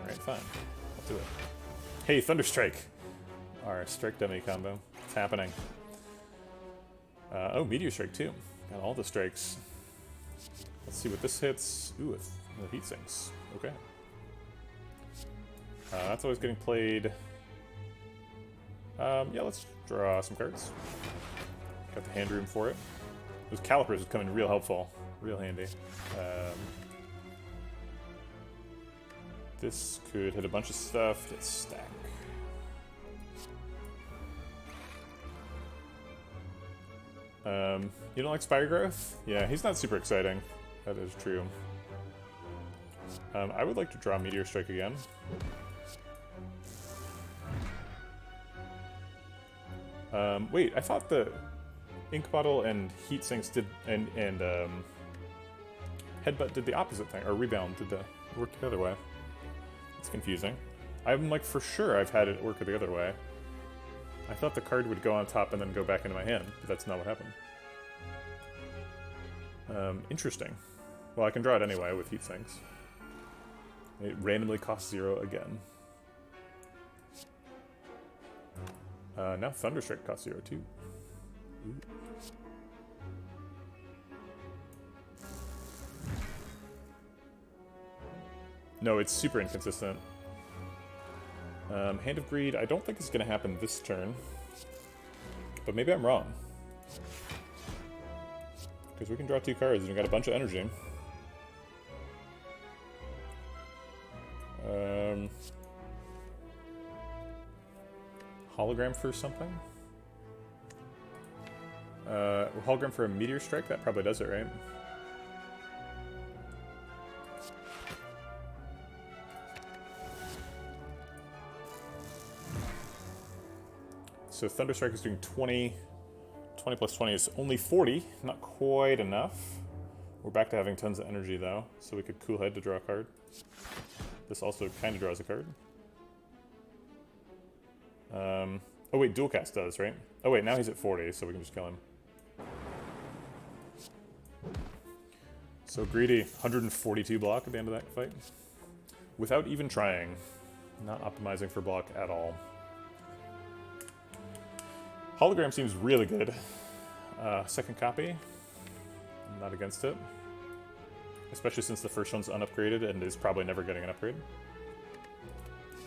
Alright, fine. I'll do it. Hey, Thunderstrike! Our strike dummy combo. It's happening. Oh, Meteor Strike too. Got all the strikes. Let's see what this hits. Ooh, the heat sinks. Okay. That's always getting played. Yeah, let's draw some cards. Got the hand room for it. Those calipers would come in real helpful. Real handy. This could hit a bunch of stuff. Get stack. You don't like Spire Growth? Yeah, he's not super exciting. That is true. I would like to draw Meteor Strike again. Wait, I thought the Ink Bottle and Heat Sinks did, and Headbutt did the opposite thing, or Rebound did the work the other way. It's confusing. I'm like for sure I've had it work the other way. I thought the card would go on top and then go back into my hand, but that's not what happened. Interesting. Well, I can draw it anyway with Heat Sinks. It randomly costs 0 again. Now Thunderstrike costs 0 too. Ooh. No, it's super inconsistent. Hand of Greed, I don't think it's going to happen this turn. But maybe I'm wrong. Because we can draw 2 cards and we got a bunch of energy. Hologram for something? Hologram for a Meteor Strike? That probably does it, right? So Thunderstrike is doing 20. 20 plus 20 is only 40. Not quite enough. We're back to having tons of energy, though. So we could Cool Head to draw a card. This also kind of draws a card. Oh wait, Dual Cast does, right? Oh wait, now he's at 40, so we can just kill him. So Greedy, 142 block at the end of that fight. Without even trying. Not optimizing for block at all. Hologram seems really good. Second copy. I'm not against it. Especially since the first one's unupgraded and is probably never getting an upgrade.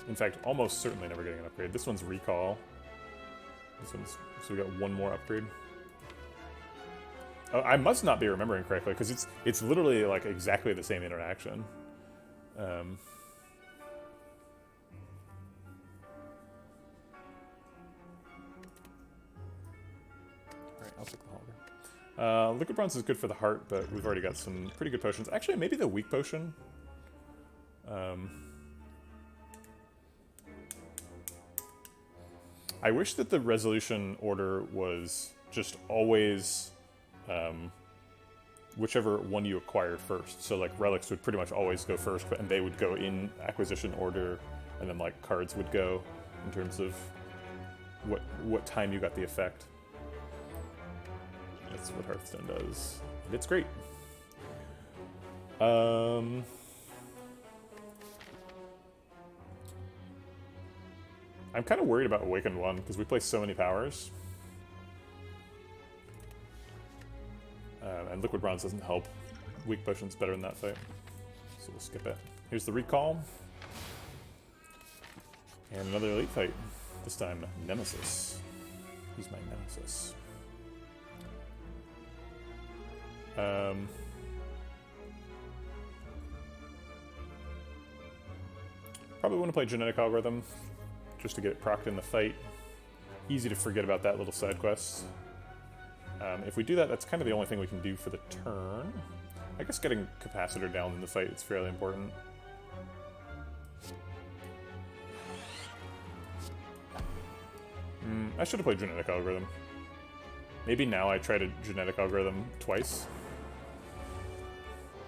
In fact, almost certainly never getting an upgrade. This one's Recall. This one's... So we got one more upgrade. Oh, I must not be remembering correctly, because it's literally like exactly the same interaction. Alright, I'll take the hologram. Liquid Bronze is good for the heart, but we've already got some pretty good potions. Actually, maybe the weak potion. I wish that the resolution order was just always whichever one you acquired first. So like relics would pretty much always go first, and they would go in acquisition order, and then like cards would go in terms of what time you got the effect. That's what Hearthstone does. And it's great. I'm kind of worried about Awakened 1, because we play so many powers. And Liquid Bronze doesn't help. Weak Potion's better in that fight. So we'll skip it. Here's the recall. And another elite fight. This time, Nemesis. He's my Nemesis. Probably want to play Genetic Algorithm, just to get it procced in the fight. Easy to forget about that little side quest. If we do that, that's kind of the only thing we can do for the turn. I guess getting Capacitor down in the fight is fairly important. I should have played Genetic Algorithm. Maybe now I try to Genetic Algorithm twice.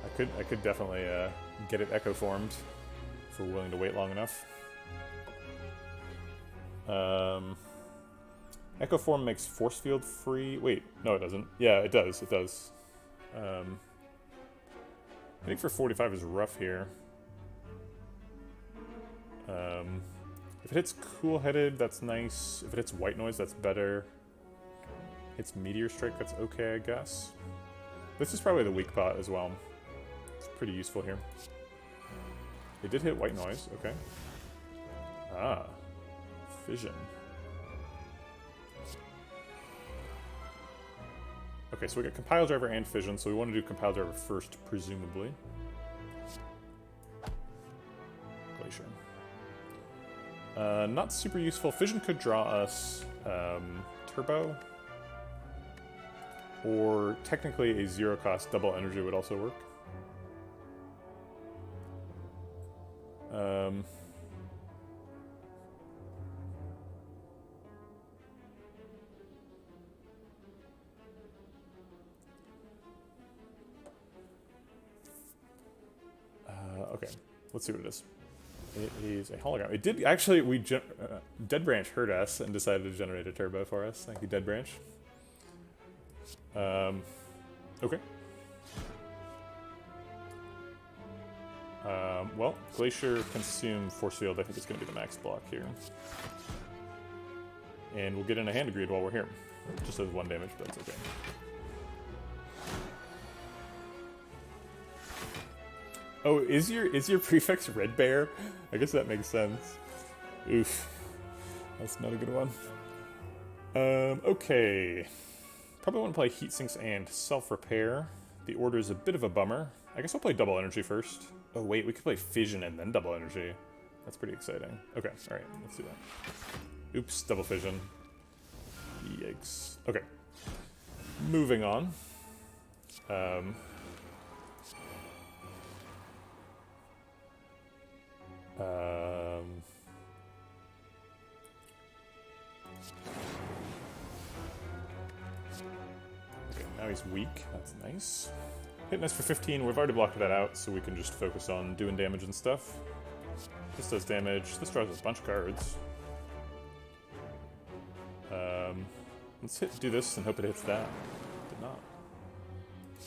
I could definitely get it Echo formed if we're willing to wait long enough. Echo form makes force field free. Wait, no, it doesn't. Yeah, it does. It does. I think for 45 is rough here. If it hits Cool-Headed, that's nice. If it hits White Noise, that's better. Hits Meteor Strike, that's okay, I guess. This is probably the weak pot as well. It's pretty useful here. It did hit White Noise, okay. Ah, Fission. Okay, so we got Compile Driver and Fission, so we want to do Compile Driver first, presumably. Glacier. Not super useful. Fission could draw us Turbo. Or technically a zero-cost double energy would also work. Okay, let's see what it is. It is a hologram. It did actually. Dead Branch heard us and decided to generate a turbo for us. Thank you, Dead Branch. Okay. Well, Glacier consume Force Field. I think it's going to be the max block here. And we'll get in a Hand of Greed while we're here. Just does 1 damage, but that's okay. Oh, is your prefix Red Bear? I guess that makes sense. Oof. That's not a good one. Okay. Probably want to play Heat Sinks and Self-Repair. The order is a bit of a bummer. I guess I'll play Double Energy first. Oh wait, we could play Fission and then Double Energy. That's pretty exciting. Okay, alright, let's do that. Oops, Double Fission. Yikes. Okay. Moving on. Okay, now he's weak. That's nice. Hitting us for 15. We've already blocked that out, so we can just focus on doing damage and stuff. This does damage. This draws a bunch of cards. Let's do this and hope it hits that. Did not.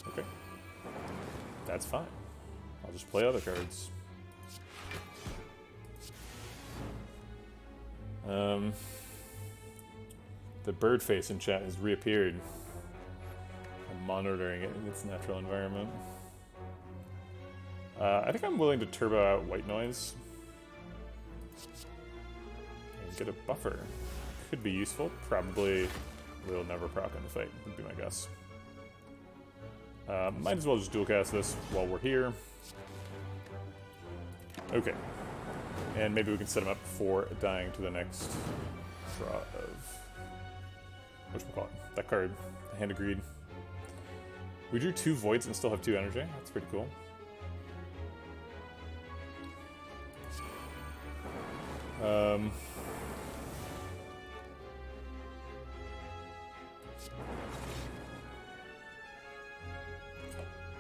Okay. That's fine. I'll just play other cards. The bird face in chat has reappeared. I'm monitoring it in its natural environment. I think I'm willing to turbo out White Noise. And get a buffer. Could be useful. Probably will never proc in the fight, would be my guess. Might as well just dual cast this while we're here. Okay. And maybe we can set him up for dying to the next draw of... whatchamacallit? That card. The Hand of Greed. We drew 2 Voids and still have 2 energy. That's pretty cool.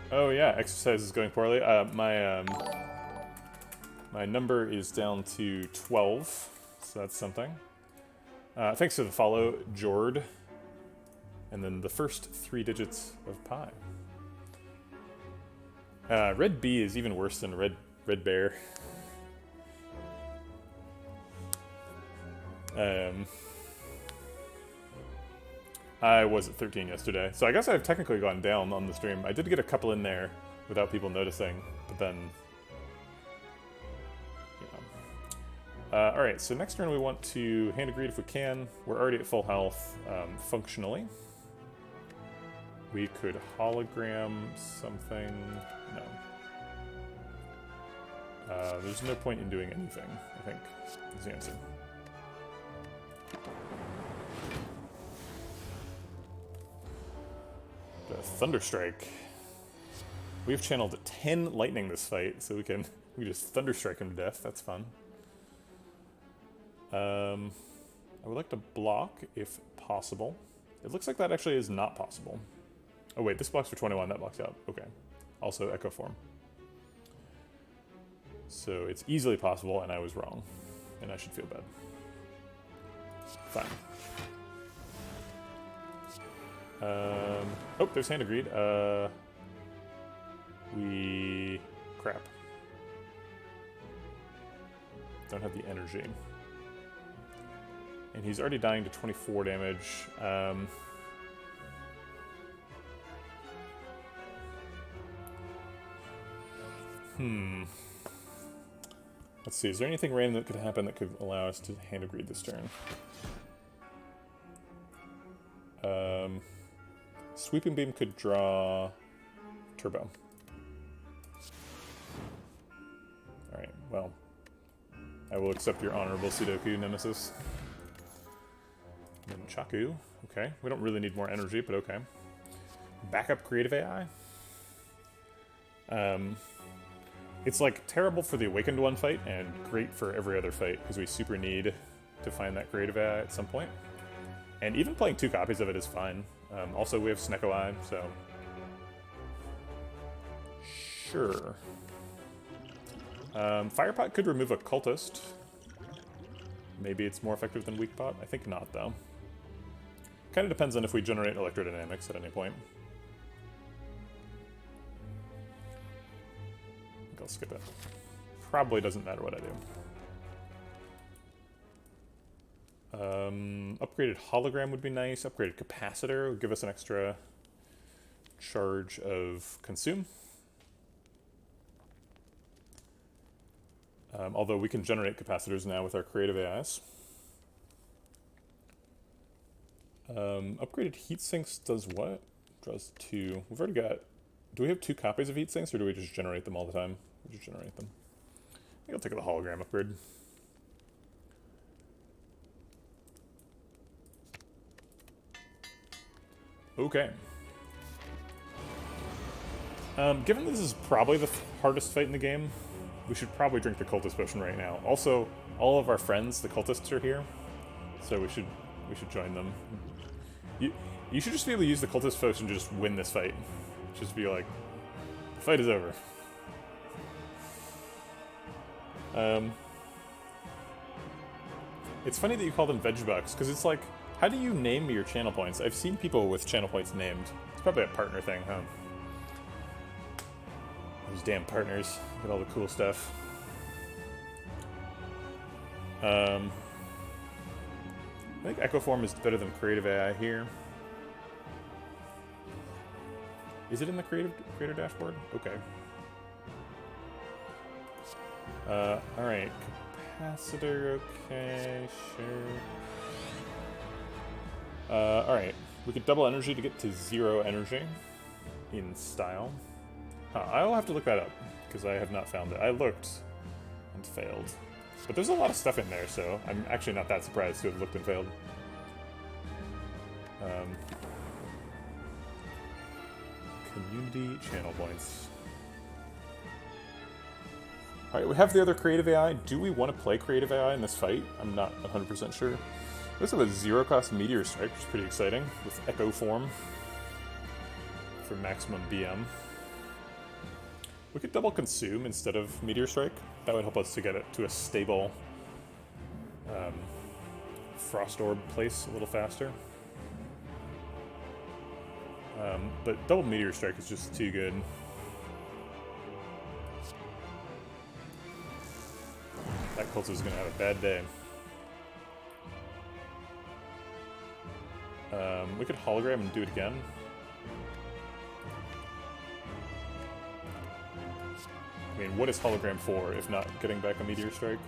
Oh yeah, exercise is going poorly. My number is down to 12, so that's something. Thanks for the follow, Jord. And then the first 3 digits of pi. Red B is even worse than Red Bear. I was at 13 yesterday, so I guess I've technically gone down on the stream. I did get a couple in there without people noticing, but then... Alright, so next turn we want to hand a greed if we can. We're already at full health, functionally. We could hologram something. No. There's no point in doing anything, I think, is the answer. The Thunderstrike. We've channeled 10 lightning this fight, so we can just Thunderstrike him to death. That's fun. I would like to block if possible. It looks like that actually is not possible. Oh wait, this blocks for 21, that blocks out. Okay. Also Echo Form. So it's easily possible, and I was wrong. And I should feel bad. Fine. Oh, there's Hand Agreed. Crap. Don't have the energy. And he's already dying to 24 damage. Let's see, is there anything random that could happen that could allow us to Hand of Greed this turn? Sweeping Beam could draw Turbo. Alright, well, I will accept your honorable Sudoku, Nemesis. And then Chaku, okay. We don't really need more energy, but okay. Backup Creative AI. It's like terrible for the Awakened One fight and great for every other fight because we super need to find that Creative AI at some point. And even playing 2 copies of it is fine. Also, we have Snecko Eye, so... Sure. Firepot could remove a Cultist. Maybe it's more effective than Weak Pot. I think not, though. Kind of depends on if we generate Electrodynamics at any point. I think I'll skip it. Probably doesn't matter what I do. Upgraded Hologram would be nice. Upgraded Capacitor would give us an extra charge of Consume. Although we can generate capacitors now with our creative AIs. Upgraded heat sinks does what? Draws 2. We've already got... Do we have 2 copies of heat sinks, or do we just generate them all the time? We just generate them. I think I'll take the hologram upgrade. Okay. Given this is probably the hardest fight in the game, we should probably drink the cultist potion right now. Also, all of our friends, the cultists, are here, so we should join them. You should just be able to use the cultist potion to just win this fight. Just be like, the fight is over. It's funny that you call them Vegetabucks, because it's like, how do you name your channel points? I've seen people with channel points named. It's probably a partner thing, huh? Those damn partners get all the cool stuff. I think Echo Form is better than Creative AI here. Is it in the creator dashboard? Okay. Alright. Capacitor, okay, sure. Alright. We could double energy to get to 0 energy in style. I'll have to look that up, because I have not found it. I looked and failed. But there's a lot of stuff in there, so I'm actually not that surprised to have looked and failed. Community channel points. Alright, we have the other creative AI. Do we want to play creative AI in this fight? I'm not 100% sure. We also have a 0-cost Meteor Strike, which is pretty exciting, with Echo Form for maximum BM. We could double Consume instead of Meteor Strike. That would help us to get it to a stable Frost Orb place a little faster. But double Meteor Strike is just too good. That cultist is going to have a bad day. We could hologram and do it again. I mean, what is hologram for, if not getting back a meteor strike?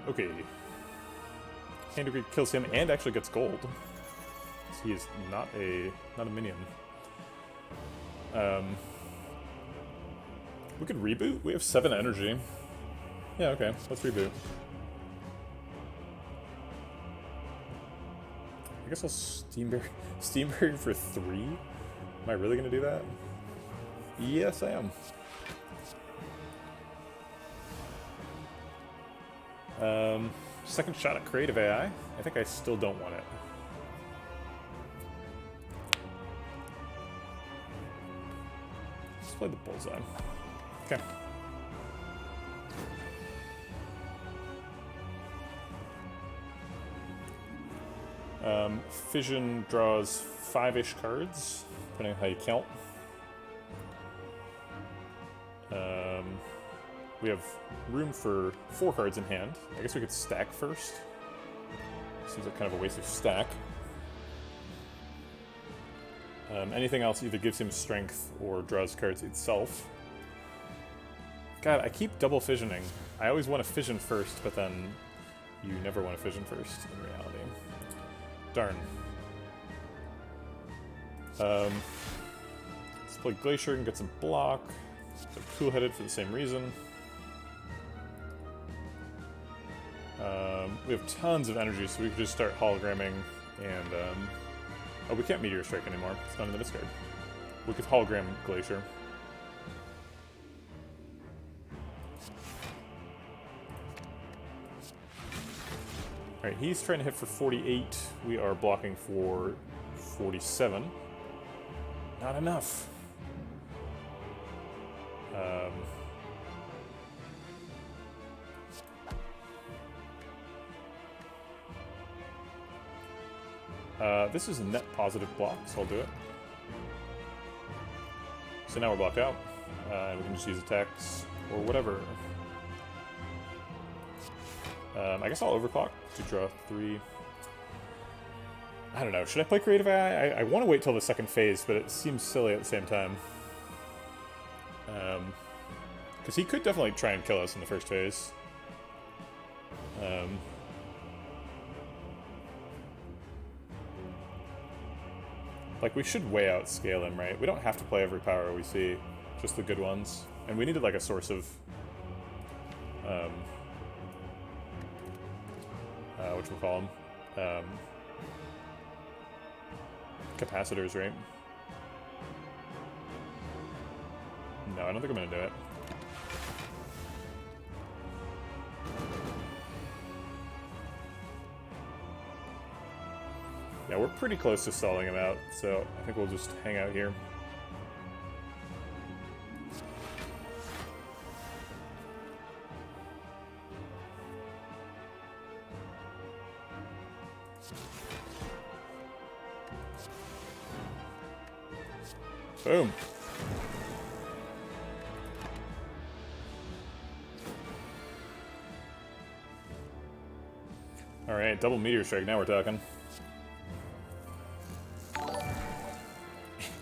Okay. Hand kills him and actually gets gold. So he is not a minion. We could reboot? We have 7 energy. Yeah, okay, let's reboot. I guess I'll Steamberry for 3? Am I really gonna do that? Yes, I am. Second shot at creative AI. I think I still don't want it. Let's play the bullseye. Okay. Fission draws 5-ish cards, depending on how you count. We have room for 4 cards in hand. I guess we could stack first. Seems like kind of a waste of stack. Anything else either gives him strength or draws cards itself. God, I keep double fissioning. I always want to fission first, but then you never want to fission first in reality. Darn. Let's play Glacier and get some block. So cool-headed for the same reason. We have tons of energy, so we could just start hologramming and... oh, we can't Meteor Strike anymore. It's not in the discard. We could hologram Glacier. Alright, he's trying to hit for 48. We are blocking for 47. Not enough. This is a net positive block, so I'll do it. So now we're blocked out. We can just use attacks or whatever. I guess I'll overclock to draw 3. I don't know. Should I play Creative AI? I want to wait till the second phase, but it seems silly at the same time. Because he could definitely try and kill us in the first phase. Like, we should way outscale him, right? We don't have to play every power we see, just the good ones. And we needed, like, a source of... whatchamacallem? Capacitors, right? No, I don't think I'm gonna do it. Yeah, we're pretty close to stalling him out, so I think we'll just hang out here. Boom. Alright, double Meteor Strike, now we're talking.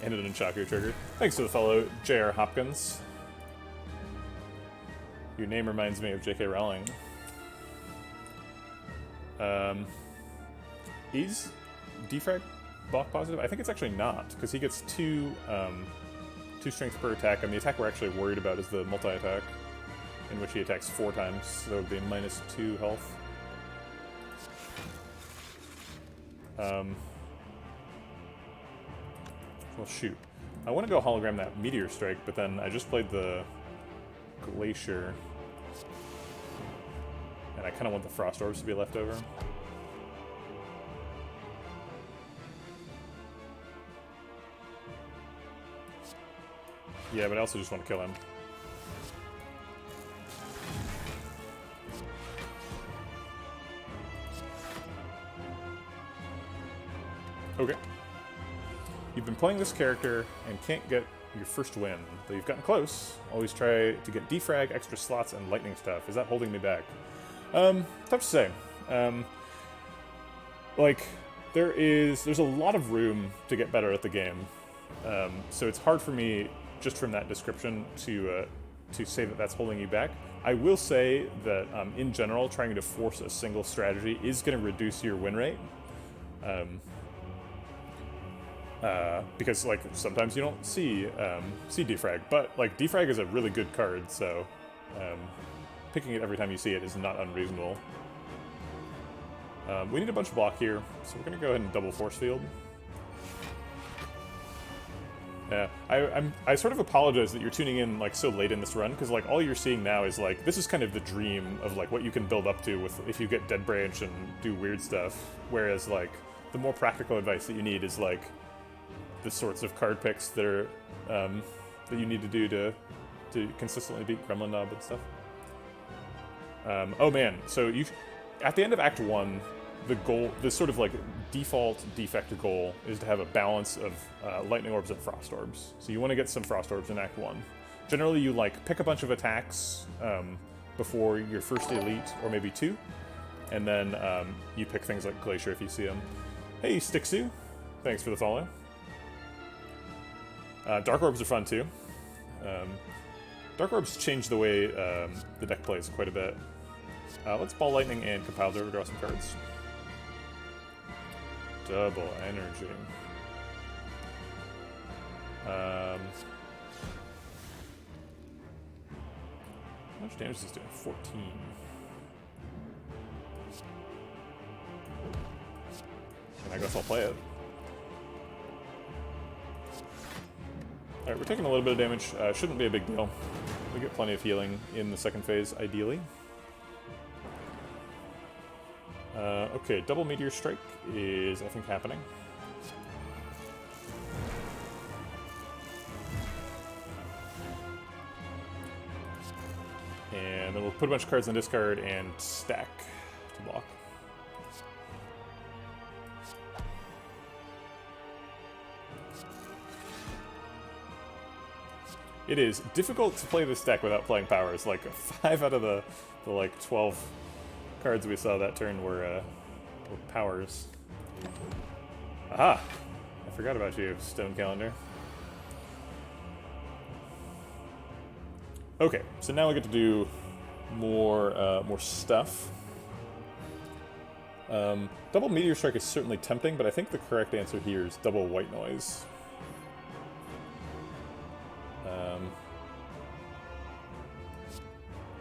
Ended in Chaku trigger. Thanks for the follow, J.R. Hopkins. Your name reminds me of J.K. Rowling. Is Defect block positive? I think it's actually not, because he gets 2 strength per attack, and the attack we're actually worried about is the multi-attack, in which he attacks 4 times, so it would be -2 health. Well, shoot. I want to go hologram that Meteor Strike, but then I just played the Glacier. And I kind of want the Frost Orbs to be left over. Yeah, but I also just want to kill him. Okay. You've been playing this character and can't get your first win. Though you've gotten close. Always try to get defrag, extra slots, and lightning stuff. Is that holding me back? Tough to say. Like, there's a lot of room to get better at the game. So it's hard for me, just from that description, to say that that's holding you back. I will say that, in general, trying to force a single strategy is going to reduce your win rate. Because, like, sometimes you don't see defrag, but, like, defrag is a really good card, so picking it every time you see it is not unreasonable. We need a bunch of block here, so we're going to go ahead and double force field. Yeah, I sort of apologize that you're tuning in, like, so late in this run, because, like, all you're seeing now is, like, this is kind of the dream of, like, what you can build up to with if you get Dead Branch and do weird stuff, whereas, like, the more practical advice that you need is, like, the sorts of card picks that are, that you need to do to consistently beat Gremlin Knob and stuff. Oh man, so at the end of Act 1, the goal, the sort of like default defect goal is to have a balance of lightning orbs and frost orbs. So you want to get some frost orbs in Act 1. Generally you like pick a bunch of attacks before your first elite, or maybe 2, and then you pick things like Glacier if you see them. Hey Stixu, thanks for the follow. Dark orbs are fun too. Dark orbs change the way the deck plays quite a bit. Let's Ball Lightning and Compile to draw some cards. Double energy. How much damage is this doing? 14. And I guess I'll play it. Alright, we're taking a little bit of damage. Shouldn't be a big deal. We get plenty of healing in the second phase, ideally. Okay, double Meteor Strike is, I think, happening. And then we'll put a bunch of cards in the discard and stack to block. It is difficult to play this deck without playing powers. Like, 5 out of the like 12 cards we saw that turn were powers. Aha! I forgot about you, Stone Calendar. Okay, so now we get to do more stuff. Double Meteor Strike is certainly tempting, but I think the correct answer here is double White Noise.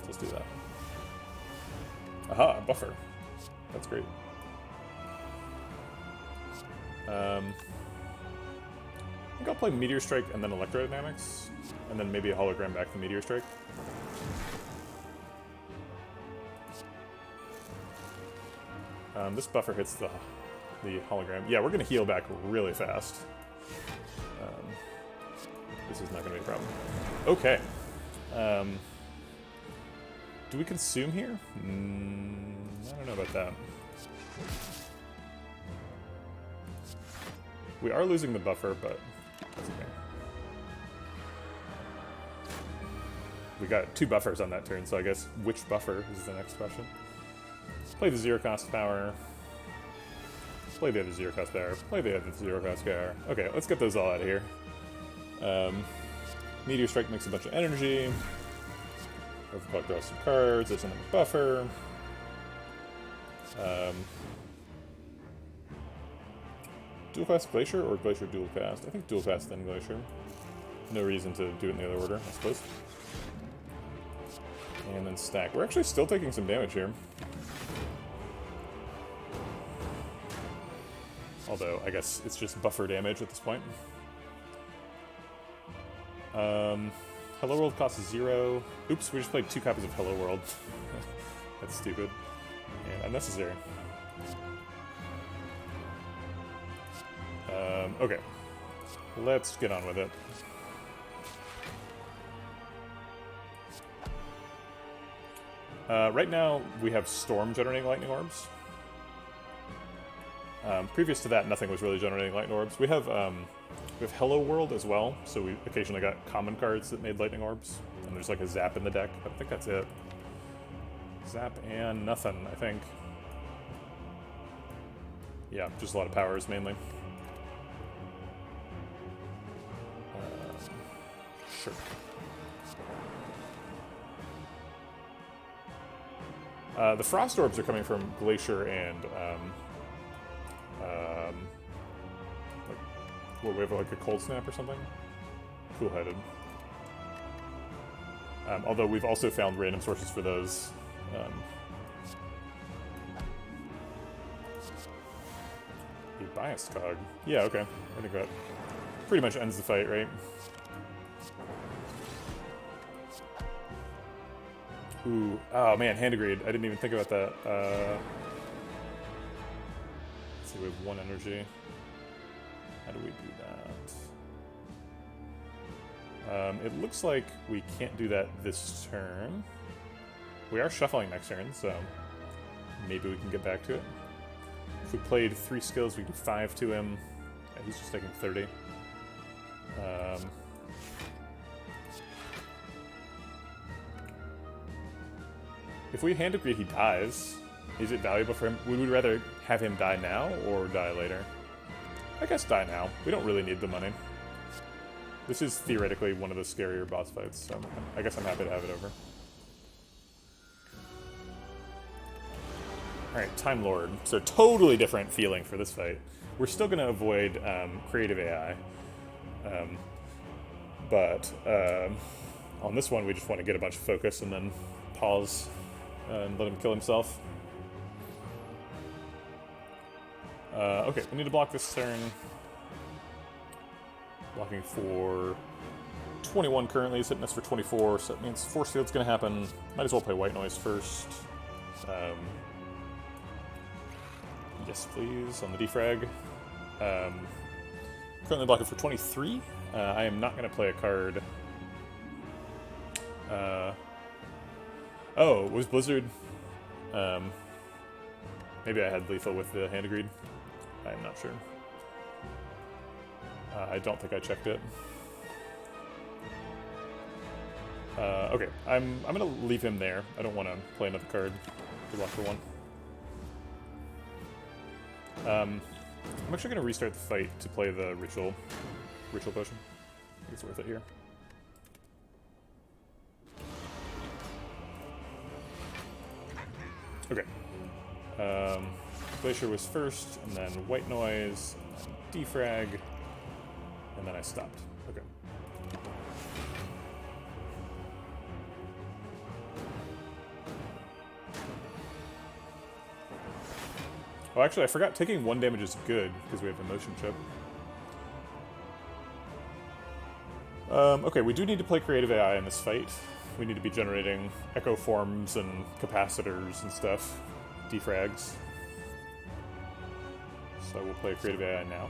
Let's do that. Aha, buffer. That's great. I think I'll play Meteor Strike and then Electrodynamics, and then maybe a hologram back to Meteor Strike. This buffer hits the hologram. Yeah, we're going to heal back really fast. This is not going to be a problem. Okay. Do we consume here? I don't know about that. We are losing the buffer, but that's okay. We got 2 buffers on that turn, so I guess which buffer is the next question. Let's play the 0-cost power. Let's play the other 0-cost power. Play the other 0-cost power. Okay, let's get those all out of here. Meteor Strike makes a bunch of energy. Overclock draws some cards. There's another buffer. Dual Cast Glacier or Glacier Dual Cast? I think Dual Cast then Glacier. No reason to do it in the other order, I suppose. And then stack. We're actually still taking some damage here. Although, I guess it's just buffer damage at this point. Hello World costs 0. Oops, we just played 2 copies of Hello World. That's stupid. And unnecessary. Okay. Let's get on with it. Right now, we have Storm generating lightning orbs. Previous to that, nothing was really generating lightning orbs. We have We have Hello World as well, so we occasionally got common cards that made lightning orbs. And there's like a zap in the deck, but I think that's it. Zap and nothing, I think. Yeah, just a lot of powers mainly. Sure. The frost orbs are coming from Glacier and like, what, we have like a cold snap or something? Cool-headed. Although we've also found random sources for those. A bias cog. Yeah, okay. I think that pretty much ends the fight, right? Ooh. Oh man, hand degrade. I didn't even think about that. Let's see, we have 1 energy. How do we do that? It looks like we can't do that this turn. We are shuffling next turn, so maybe we can get back to it. If we played 3 skills, we do 5 to him. Yeah, he's just taking 30. If we hand degrade, he dies. Is it valuable for him? Would we rather have him die now or die later? I guess die now. We don't really need the money. This is theoretically one of the scarier boss fights, so I guess I'm happy to have it over. Alright, Time Lord. So totally different feeling for this fight. We're still going to avoid creative AI. But on this one, we just want to get a bunch of focus and then pause and let him kill himself. Okay, we need to block this turn. Blocking for 21 currently, he's hitting us for 24, so that means Force Field's gonna happen. Might as well play White Noise first. Yes, please, on the defrag. Currently blocking for 23. I am not gonna play a card. Oh, was Blizzard? Maybe I had lethal with the hand agreed. I'm not sure. I don't think I checked it. Okay, I'm gonna leave him there. I don't want to play another card to block for 1. I'm actually gonna restart the fight to play the ritual potion. I think it's worth it here. Okay. Glacier was first, and then White Noise, and then defrag, and then I stopped. Okay. Oh, actually, I forgot taking 1 damage is good, because we have the motion chip. Okay, we do need to play creative AI in this fight. We need to be generating echo forms and capacitors and stuff. Defrags. So we'll play creative AI now.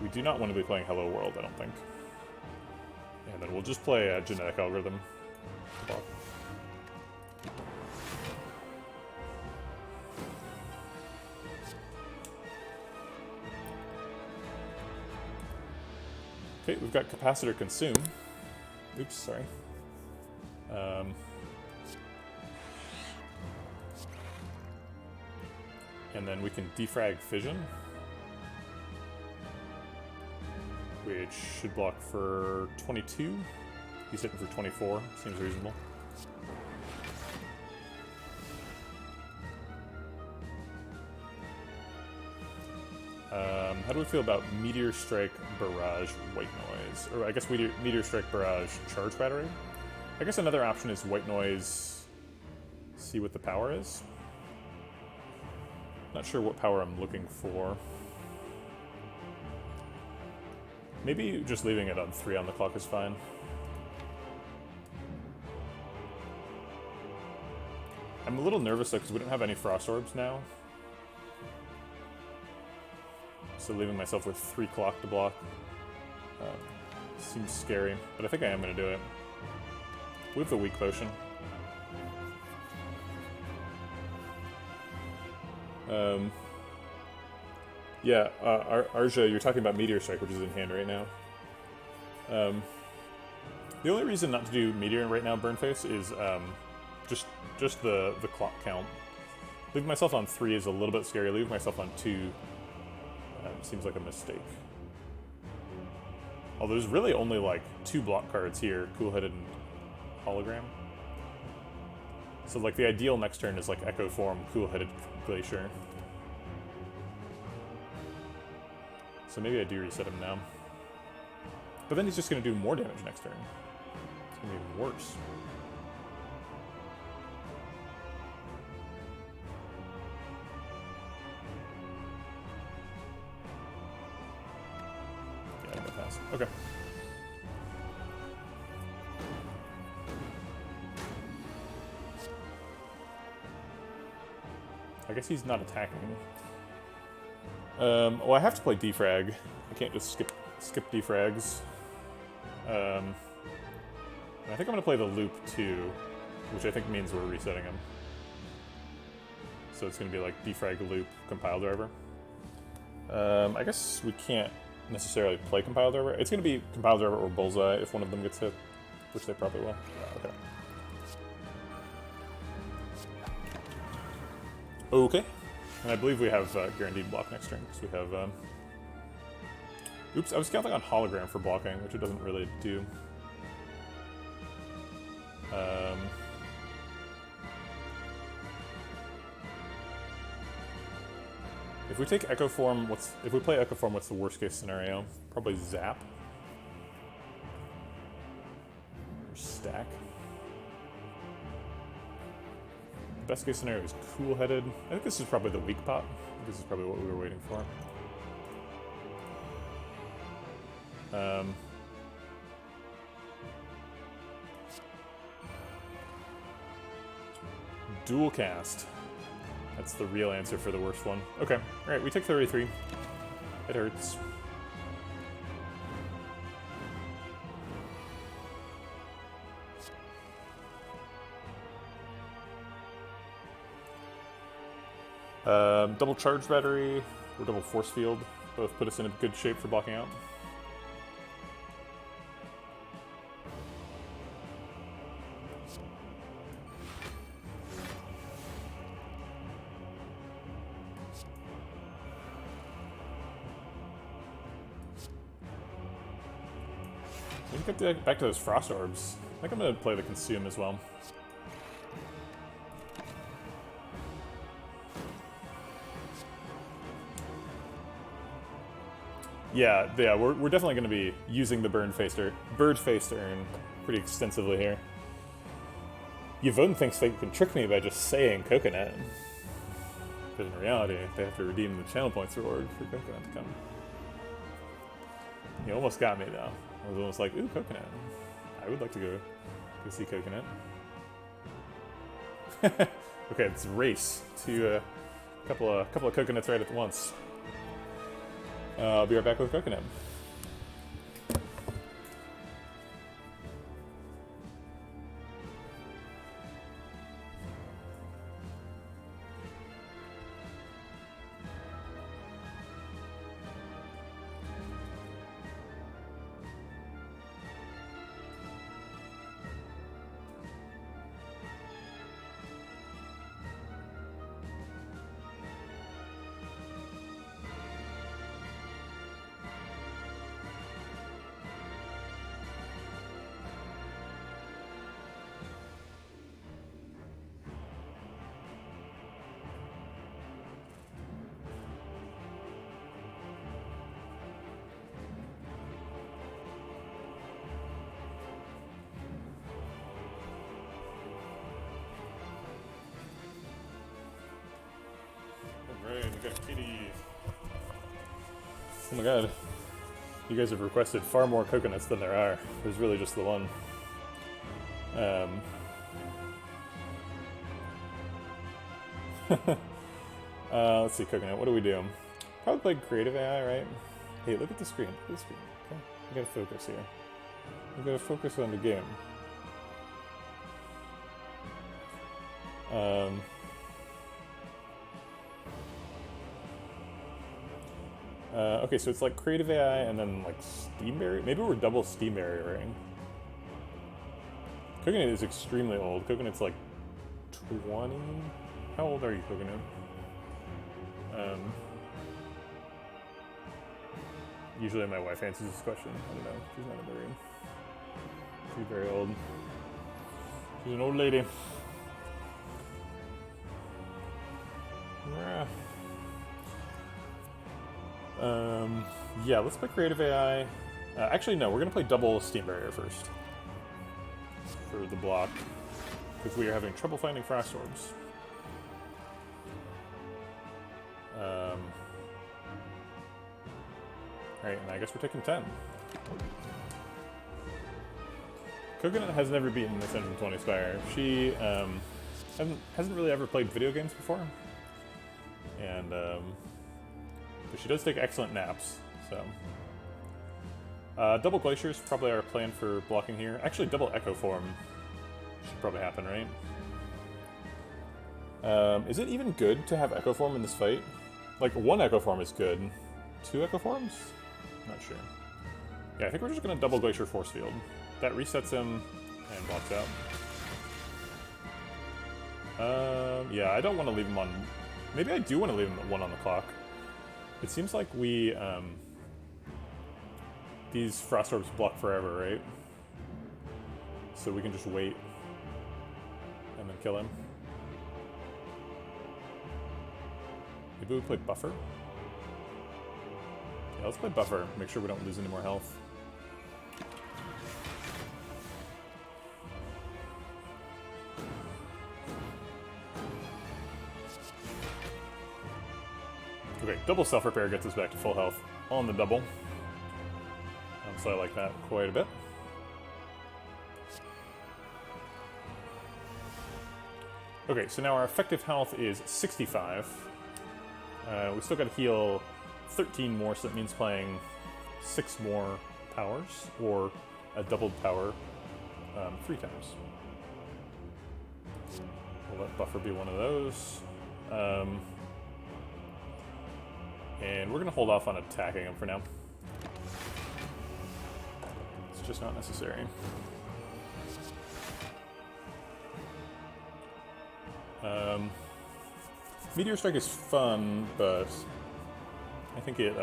We do not want to be playing Hello World, I don't think. And then we'll just play a genetic algorithm. Okay, we've got capacitor consume. Oops, sorry. And then we can defrag fission, which should block for 22. He's hitting for 24. Seems reasonable. How do we feel about Meteor Strike, Barrage, White Noise? Or I guess Meteor Strike, Barrage, Charge Battery? I guess another option is White Noise, see what the power is. Not sure what power I'm looking for. Maybe just leaving it on 3 on the clock is fine. I'm a little nervous though because we don't have any Frost Orbs now. So leaving myself with 3 clock to block seems scary, but I think I am going to do it. We have the weak potion. Yeah, Arja, you're talking about Meteor Strike, which is in hand right now. The only reason not to do Meteor right now, Burnface, is just the clock count. Leaving myself on 3 is a little bit scary. Leaving myself on 2 seems like a mistake. Although there's really only like 2 block cards here, Cool-Headed and Hologram. So like the ideal next turn is like Echo Form, Cool-Headed Glacier. So maybe I do reset him now. But then he's just going to do more damage next turn. It's going to be even worse. Yeah, I go fast. Okay. I guess he's not attacking. Well, I have to play defrag. I can't just skip defrags. I think I'm going to play the loop too, which I think means we're resetting him. So it's going to be like defrag loop compile driver. I guess we can't necessarily play compile driver. It's going to be compile driver or bullseye if one of them gets hit, which they probably will. Yeah, okay. Okay. And I believe we have guaranteed block next turn, because we have... Oops, I was counting on Hologram for blocking, which it doesn't really do. If we take Echo Form, if we play Echo Form, what's the worst case scenario? Probably Zap. Or Stack. Best case scenario is Cool-Headed. I think this is probably the weak pot. This is probably what we were waiting for. Dual cast. That's the real answer for the worst one. Okay, alright, we take 33. It hurts. Double charge battery or double force field. Both put us in a good shape for blocking out. We can get back to those frost orbs. I think I'm going to play the consume as well. Yeah, we're definitely going to be using the bird face to earn pretty extensively here. Yvonne thinks they can trick me by just saying coconut. But in reality, they have to redeem the channel points reward for coconut to come. You almost got me though. I was almost like, ooh, coconut. I would like to go see coconut. Okay, it's a race to a couple of coconuts right at once. I'll be right back with coconut. Alright, we got kitty. Oh my god. You guys have requested far more coconuts than there are. There's really just the one. Let's see, coconut. What do we do? Probably play creative AI, right? Hey, look at the screen. Look at the screen. Okay, we gotta focus here. We gotta focus on the game. Okay, so it's like creative AI and then like steam barrier. Maybe we're double steam barriering. Coconut is extremely old. Coconut's like 20. How old are you, Coconut? Usually my wife answers this question. I don't know. She's not in the room. She's very old. She's an old lady. Yeah, let's play creative AI. Actually, no, we're gonna play double steam barrier first for the block because we are having trouble finding frost orbs. Alright, and I guess we're taking 10. Coconut has never beaten Ascension 20 Spire. She hasn't really ever played video games before. And but she does take excellent naps, so. Double Glacier is probably our plan for blocking here. Actually, double Echo Form should probably happen, right? Is it even good to have Echo Form in this fight? Like, one Echo Form is good. 2 Echo Forms? Not sure. Yeah, I think we're just gonna double Glacier Force Field. That resets him and blocks out. Yeah, I don't want to leave him on... Maybe I do want to leave him at 1 on the clock. It seems like we, these Frost Orbs block forever, right? So we can just wait and then kill him. Maybe we play Buffer? Yeah, let's play Buffer. Make sure we don't lose any more health. Okay, double self-repair gets us back to full health on the double. So I like that quite a bit. Okay, so now our effective health is 65. We still got to heal 13 more, so that means playing 6 more powers, or a doubled power 3 times. We'll let Buffer be one of those. And we're going to hold off on attacking him for now. It's just not necessary. Meteor Strike is fun, but I think it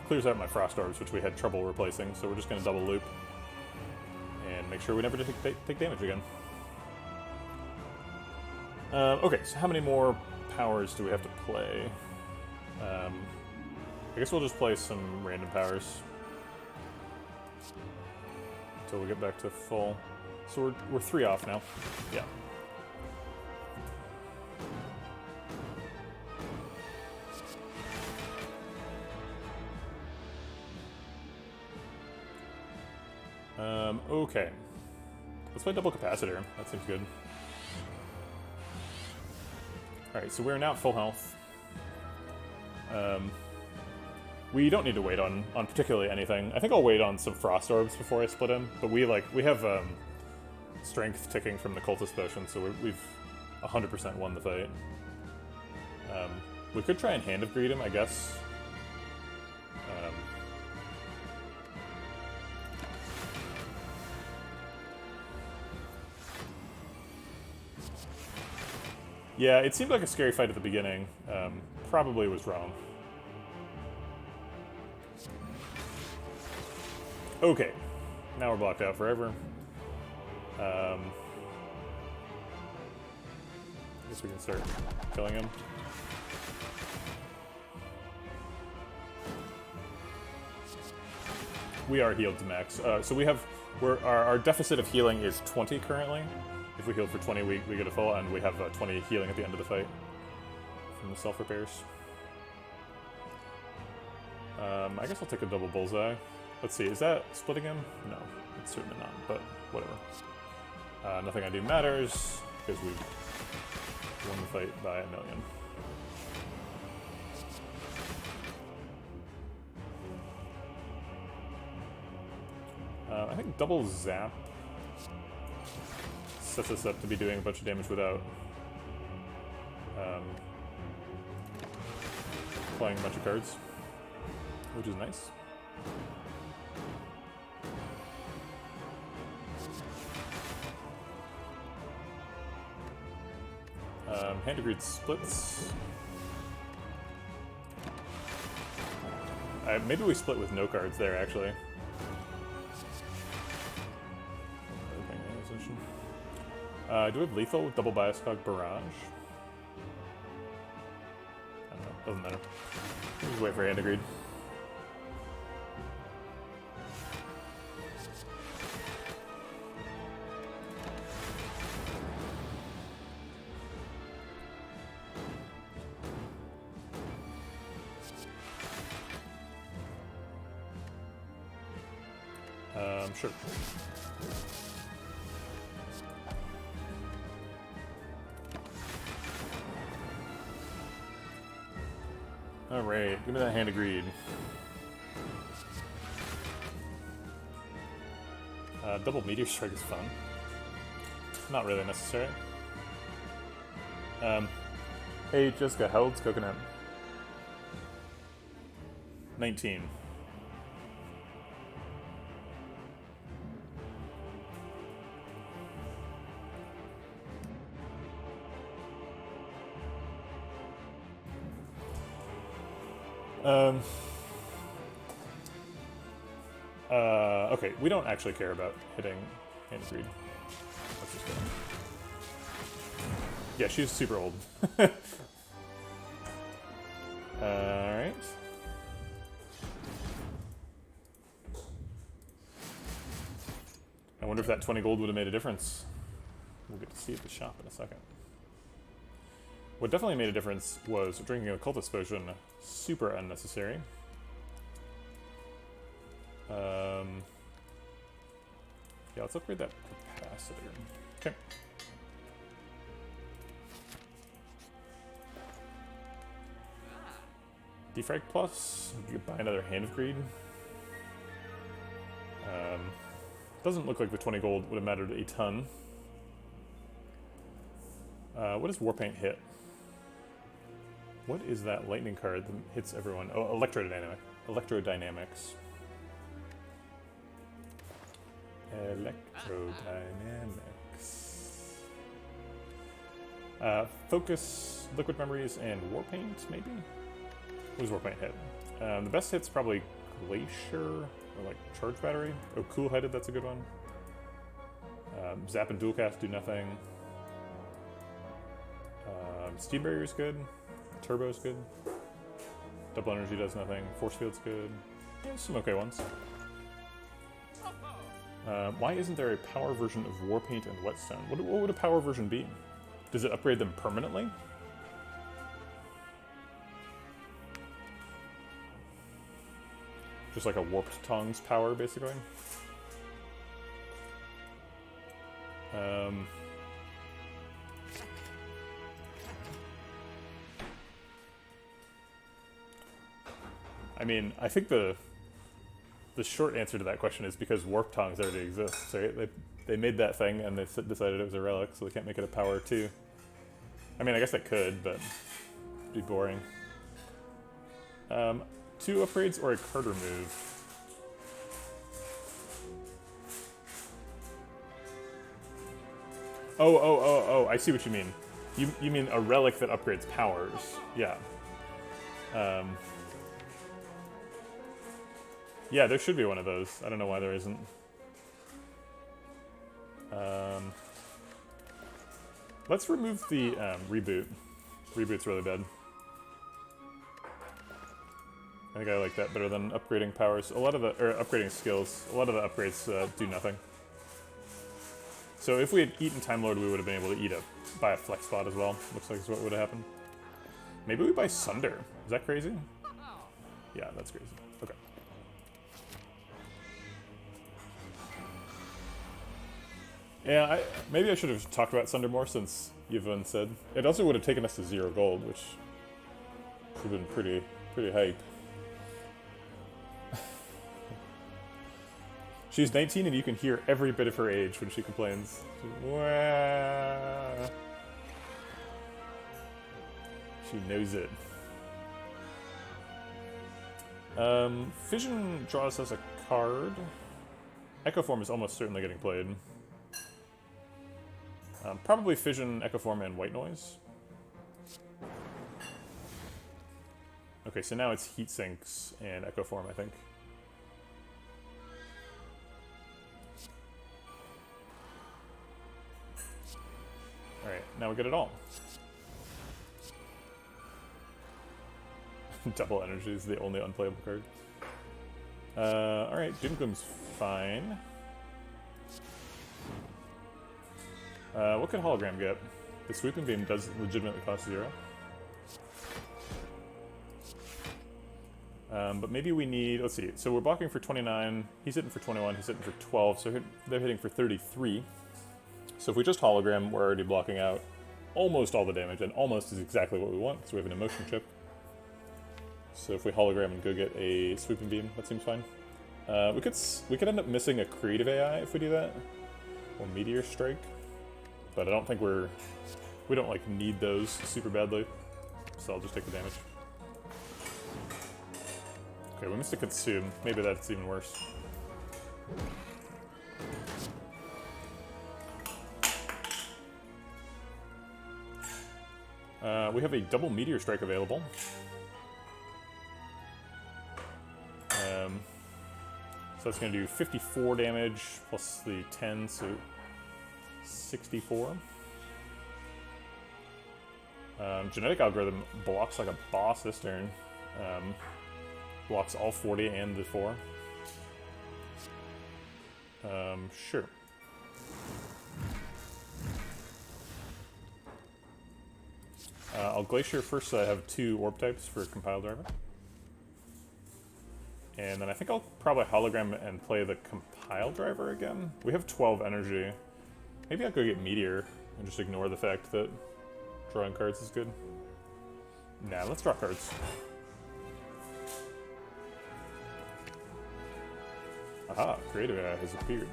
clears out my Frost Orbs, which we had trouble replacing, so we're just going to double loop and make sure we never take damage again. Okay, so how many more powers do we have to play? I guess we'll just play some random powers until we get back to full. So we're 3 off now. Yeah. Okay. Let's play double capacitor. That seems good. Alright, so we're now at full health. We don't need to wait on particularly anything. I think I'll wait on some Frost Orbs before I split him, but we have strength ticking from the Cultist Potion, so we've 100% won the fight. We could try and Hand of Greed him, I guess. Yeah, it seemed like a scary fight at the beginning. Probably was wrong. Okay, now we're blocked out forever. I guess we can start killing him. We are healed to max. So we have, our deficit of healing is 20 currently. If we heal for 20, we get a full, and we have 20 healing at the end of the fight from the self-repairs. I guess I'll take a double bullseye. Let's see, is that splitting him? No, it's certainly not, but whatever. Nothing I do matters, because we've won the fight by 1,000,000. I think double zap sets us up to be doing a bunch of damage without playing a bunch of cards. which is nice. Hand of Greed splits. Maybe we split with no cards there, actually. Do we have lethal with double Bioscog Barrage? I don't know, doesn't matter. We'll just wait for Hand of Greed. Sure. Alright, give me that Hand of Greed. Double Meteor Strike is fun. Not really necessary. Hey, Jessica, how old's Coconut? 19. Okay, we don't actually care about hitting Hand of Greed. Let's just go. Yeah, she's super old. Alright. I wonder if that 20 gold would have made a difference. We'll get to see at the shop in a second. What definitely made a difference was drinking a Cultist Potion. Super unnecessary. Yeah, let's upgrade that capacitor. Okay. Defect plus. You could buy another Hand of Greed. Doesn't look like the 20 gold would have mattered a ton. What does Warpaint hit? What is that lightning card that hits everyone? Oh, Electrodynamics. Electrodynamics. Focus, Liquid Memories, and Warpaint, maybe? What does Warpaint hit? The best hit's probably Glacier, or like Charge Battery. Oh, Cool-Headed, that's a good one. Zap and Dualcast do nothing. Steam Barrier's good. Turbo's good. Double Energy does nothing. Force Field's good. Yeah, some okay ones. Why isn't there a power version of Warpaint and Whetstone? What would a power version be? Does it upgrade them permanently? Just like a Warped Tongue's power, basically? I mean, I think the short answer to that question is because Warp Tongues already exist, right? They made that thing and they decided it was a relic, so they can't make it a power too. I mean, I guess they could, but it'd be boring. 2 upgrades or a card remove? Oh, I see what you mean. You mean a relic that upgrades powers. Yeah. Yeah, there should be one of those. I don't know why there isn't. Let's remove the reboot. Reboot's really bad. I think I like that better than upgrading powers. A lot of the, or upgrading skills. A lot of the upgrades do nothing. So if we had eaten Time Lord, we would have been able to buy a flex spot as well. Looks like it's what would have happened. Maybe we buy Sunder. Is that crazy? Yeah, that's crazy. Okay. Yeah, maybe I should have talked about Sunder more since Yvonne said. It also would have taken us to 0 gold, which would have been pretty hype. She's 19 and you can hear every bit of her age when she complains. Wah. She knows it. Fission draws us a card. Echo Form is almost certainly getting played. Probably Fission, Echo Form, and White Noise. Okay, so now it's Heat Sinks and Echo Form, I think. Alright, now we get it all. Double Energy is the only unplayable card. Alright, Doomgloom's fine. What could Hologram get? The Sweeping Beam does legitimately cost 0. But maybe we need, let's see, so we're blocking for 29, he's hitting for 21, he's hitting for 12, so they're hitting for 33. So if we just hologram, we're already blocking out almost all the damage, and almost is exactly what we want, because we have an emotion chip. So if we hologram and go get a Sweeping Beam, that seems fine. We could end up missing a creative AI if we do that, or Meteor Strike, but I don't think we don't like need those super badly, so I'll just take the damage. Okay, we missed a Consume. Maybe that's even worse. We have a double Meteor Strike available. So that's going to do 54 damage plus the 10, so 64. Genetic Algorithm blocks like a boss this turn. Blocks all 40 and the 4. Sure. I'll Glacier first so I have 2 Orb types for Compile Driver. And then I think I'll probably Hologram and play the Compile Driver again. We have 12 energy. Maybe I'll go get Meteor and just ignore the fact that drawing cards is good. Nah, let's draw cards. Aha, Creative AI has appeared.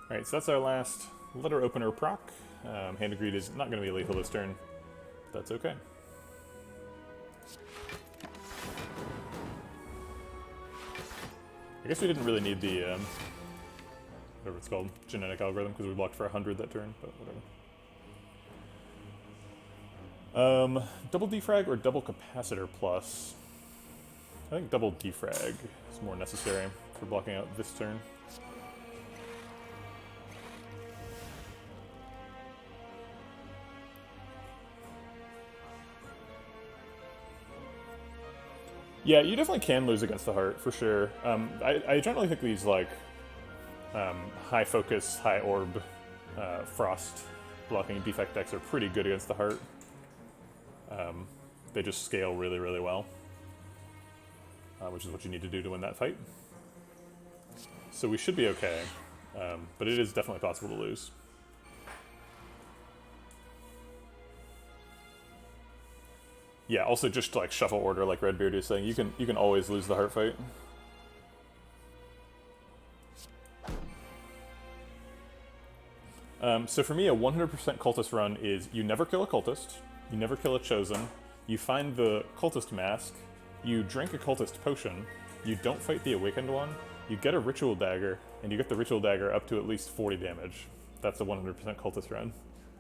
Alright, so that's our last letter opener proc. Hand of Greed is not going to be lethal this turn. That's okay. I guess we didn't really need the, whatever it's called, genetic algorithm, because we blocked for 100 that turn, but whatever. Double defrag or double capacitor plus? I think double defrag is more necessary for blocking out this turn. Yeah, you definitely can lose against the heart, for sure. I generally think these, like, high focus, high orb, frost blocking defect decks are pretty good against the heart. They just scale really, really well, which is what you need to do to win that fight. So we should be okay, but it is definitely possible to lose. Yeah, also just like shuffle order, like Redbeard is saying, you can always lose the heart fight. So for me, a 100% cultist run is you never kill a cultist, you never kill a chosen, you find the cultist mask, you drink a cultist potion, you don't fight the awakened one, you get a ritual dagger, and you get the ritual dagger up to at least 40 damage. That's a 100% cultist run.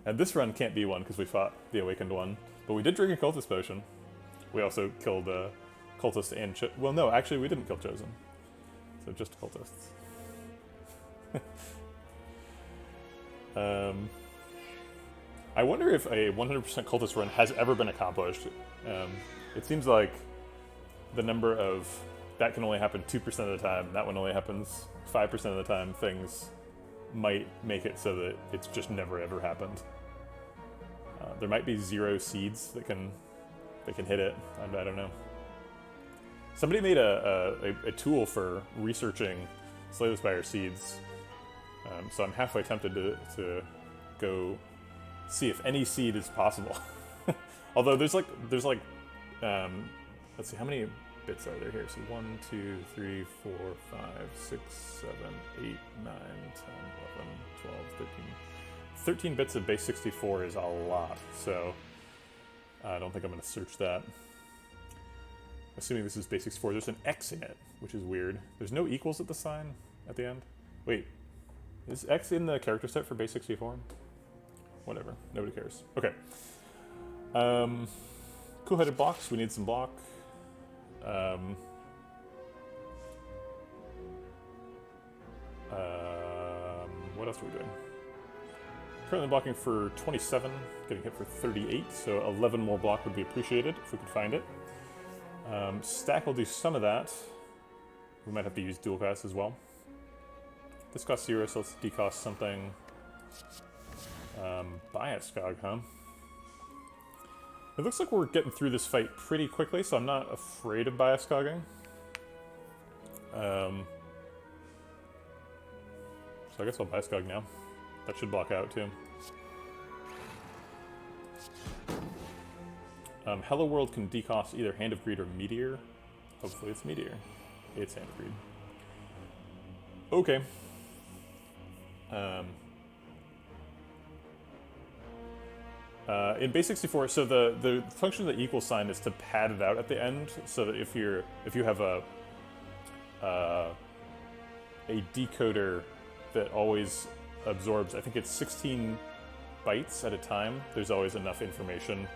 And this run can't be one because we fought the awakened one. But we did drink a cultist potion. We also killed cultist and well, no, actually we didn't kill chosen. So just cultists. I wonder if a 100% cultist run has ever been accomplished. It seems like the number of that can only happen 2% of the time, that one only happens 5% of the time, things might make it so that it's just never ever happened. There might be 0 seeds that can hit it. I don't know. Somebody made a tool for researching Slay the Spire seeds, so I'm halfway tempted to go see if any seed is possible. Although there's like let's see, how many bits are there here? So 1, 2, 3, 4, 5, 6, 7, 8, 9, 10, 11, 12, 13. 13 bits of base 64 is a lot, so I don't think I'm going to search that. Assuming this is base 64, there's an X in it, which is weird. There's no equals at the sign at the end. Wait, is X in the character set for base 64? Whatever, nobody cares. Okay. Cool-headed blocks, we need some block. What else are we doing? Currently blocking for 27, getting hit for 38, so 11 more block would be appreciated if we could find it. Stack will do some of that. We might have to use dual cast as well. This costs 0, so let's decost something. Bioscog, huh? It looks like we're getting through this fight pretty quickly, so I'm not afraid of Bioscogging. So I guess I'll Bioscog now. That should block out too. Hello World can decost either Hand of Greed or Meteor. Hopefully it's Meteor. It's Hand of Greed. Okay. In base 64, so the function of the equal sign is to pad it out at the end, so that if you have a decoder that always absorbs, I think it's 16 bytes at a time, there's always enough information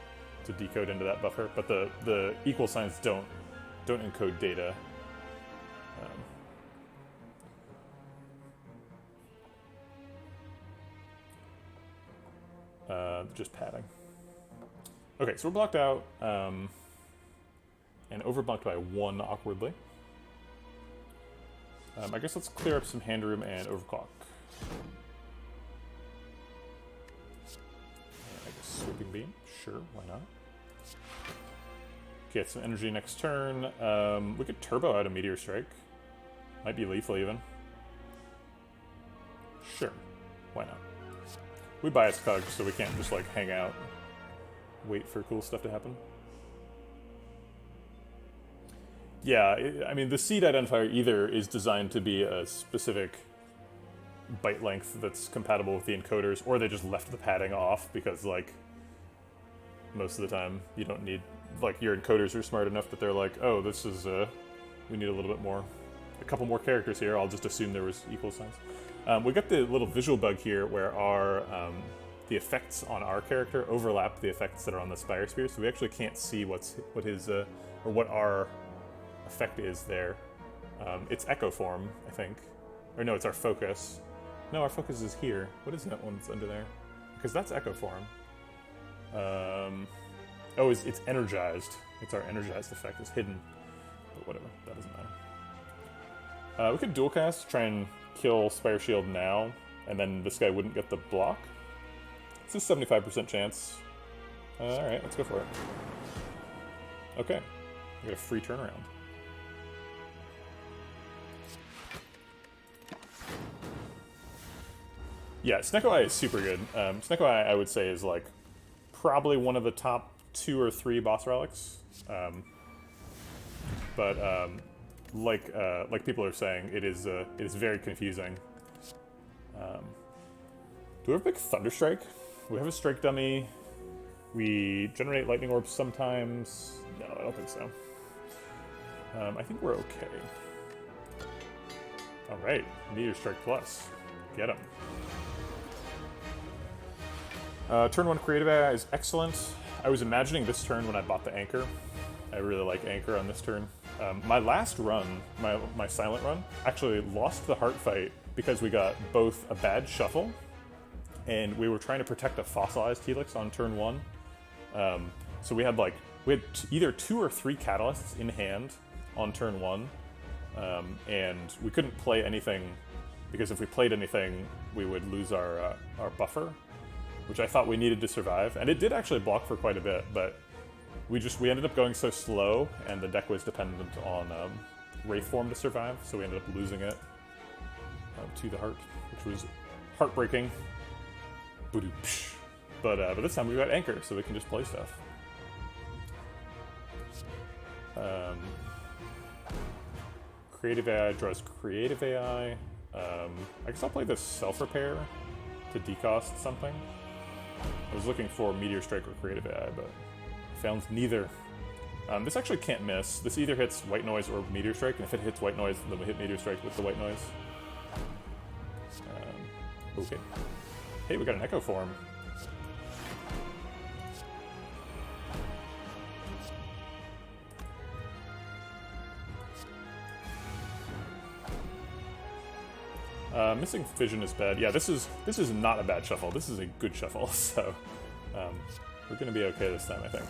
to decode into that buffer, but the equal signs don't encode data. Just padding. Okay, so we're blocked out, and overblocked by 1 awkwardly. I guess let's clear up some hand room and overclock. And I guess sweeping beam, sure, why not? Get some energy next turn. We could turbo out a meteor strike. Might be lethal even. Sure, why not? We buy a Scug, so we can't just like hang out, wait for cool stuff to happen. Yeah, I mean the seed identifier either is designed to be a specific byte length that's compatible with the encoders, or they just left the padding off because like most of the time you don't need, like your encoders are smart enough that they're like, oh, this is we need a little bit more, a couple more characters here. I'll just assume there was equal signs. We got the little visual bug here where our the effects on our character overlap the effects that are on the spire sphere, so we actually can't see what our effect is there. It's echo form, I think, or no, it's our focus. No, our focus is here. What is that one that's under there? Because that's echo form. Oh, it's energized. It's our energized effect. It's hidden, but whatever. That doesn't matter. We could dual cast, try and kill Spire Shield now, and then this guy wouldn't get the block. It's a 75% chance. Alright, let's go for it. Okay, we got a free turnaround. Yeah, Snecko Eye is super good. Snecko Eye, I would say, is like probably one of the top 2 or 3 boss relics. Like people are saying, it is very confusing. Do we have a big Thunderstrike? We have a Strike Dummy. We generate Lightning Orbs sometimes. No, I don't think so. I think we're okay. Alright, Meteor Strike Plus. Get him. Turn 1 Creative AI is excellent. I was imagining this turn when I bought the Anchor. I really like Anchor on this turn. My last run, my silent run, actually lost the heart fight because we got both a bad shuffle and we were trying to protect a fossilized Helix on turn 1. So we had either 2 or 3 catalysts in hand on turn 1, and we couldn't play anything because if we played anything, we would lose our buffer, which I thought we needed to survive. And it did actually block for quite a bit, but we ended up going so slow, and the deck was dependent on Wraith form to survive, so we ended up losing it to the heart, which was heartbreaking. But this time we got Anchor, so we can just play stuff. Creative AI draws creative AI. I guess I'll play this self-repair to decost something. I was looking for Meteor Strike or creative AI, but found neither. This actually can't miss. This either hits White Noise or Meteor Strike, and if it hits White Noise, then we hit Meteor Strike with the White Noise. Okay. Hey, we got an Echo Form. Missing Fission is bad. Yeah, this is not a bad shuffle. This is a good shuffle, so we're gonna be okay this time, I think.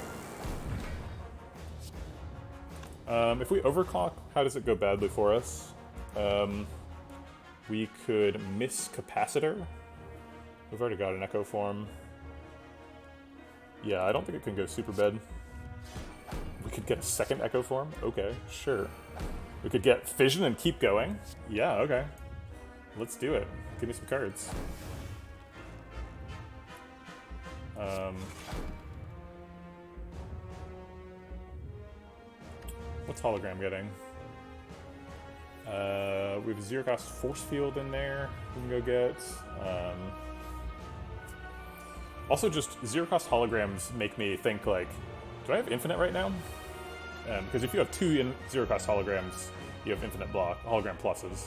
If we overclock, how does it go badly for us? We could miss Capacitor. We've already got an Echo Form. Yeah, I don't think it can go super bad. We could get a second Echo Form? Okay, sure. We could get Fission and keep going? Yeah, okay. Let's do it. Give me some cards. What's Hologram getting? We have a zero cost Force Field in there we can go get. Also, just zero cost holograms make me think, like, do I have infinite right now? Because if you have two zero cost holograms, you have infinite block hologram pluses.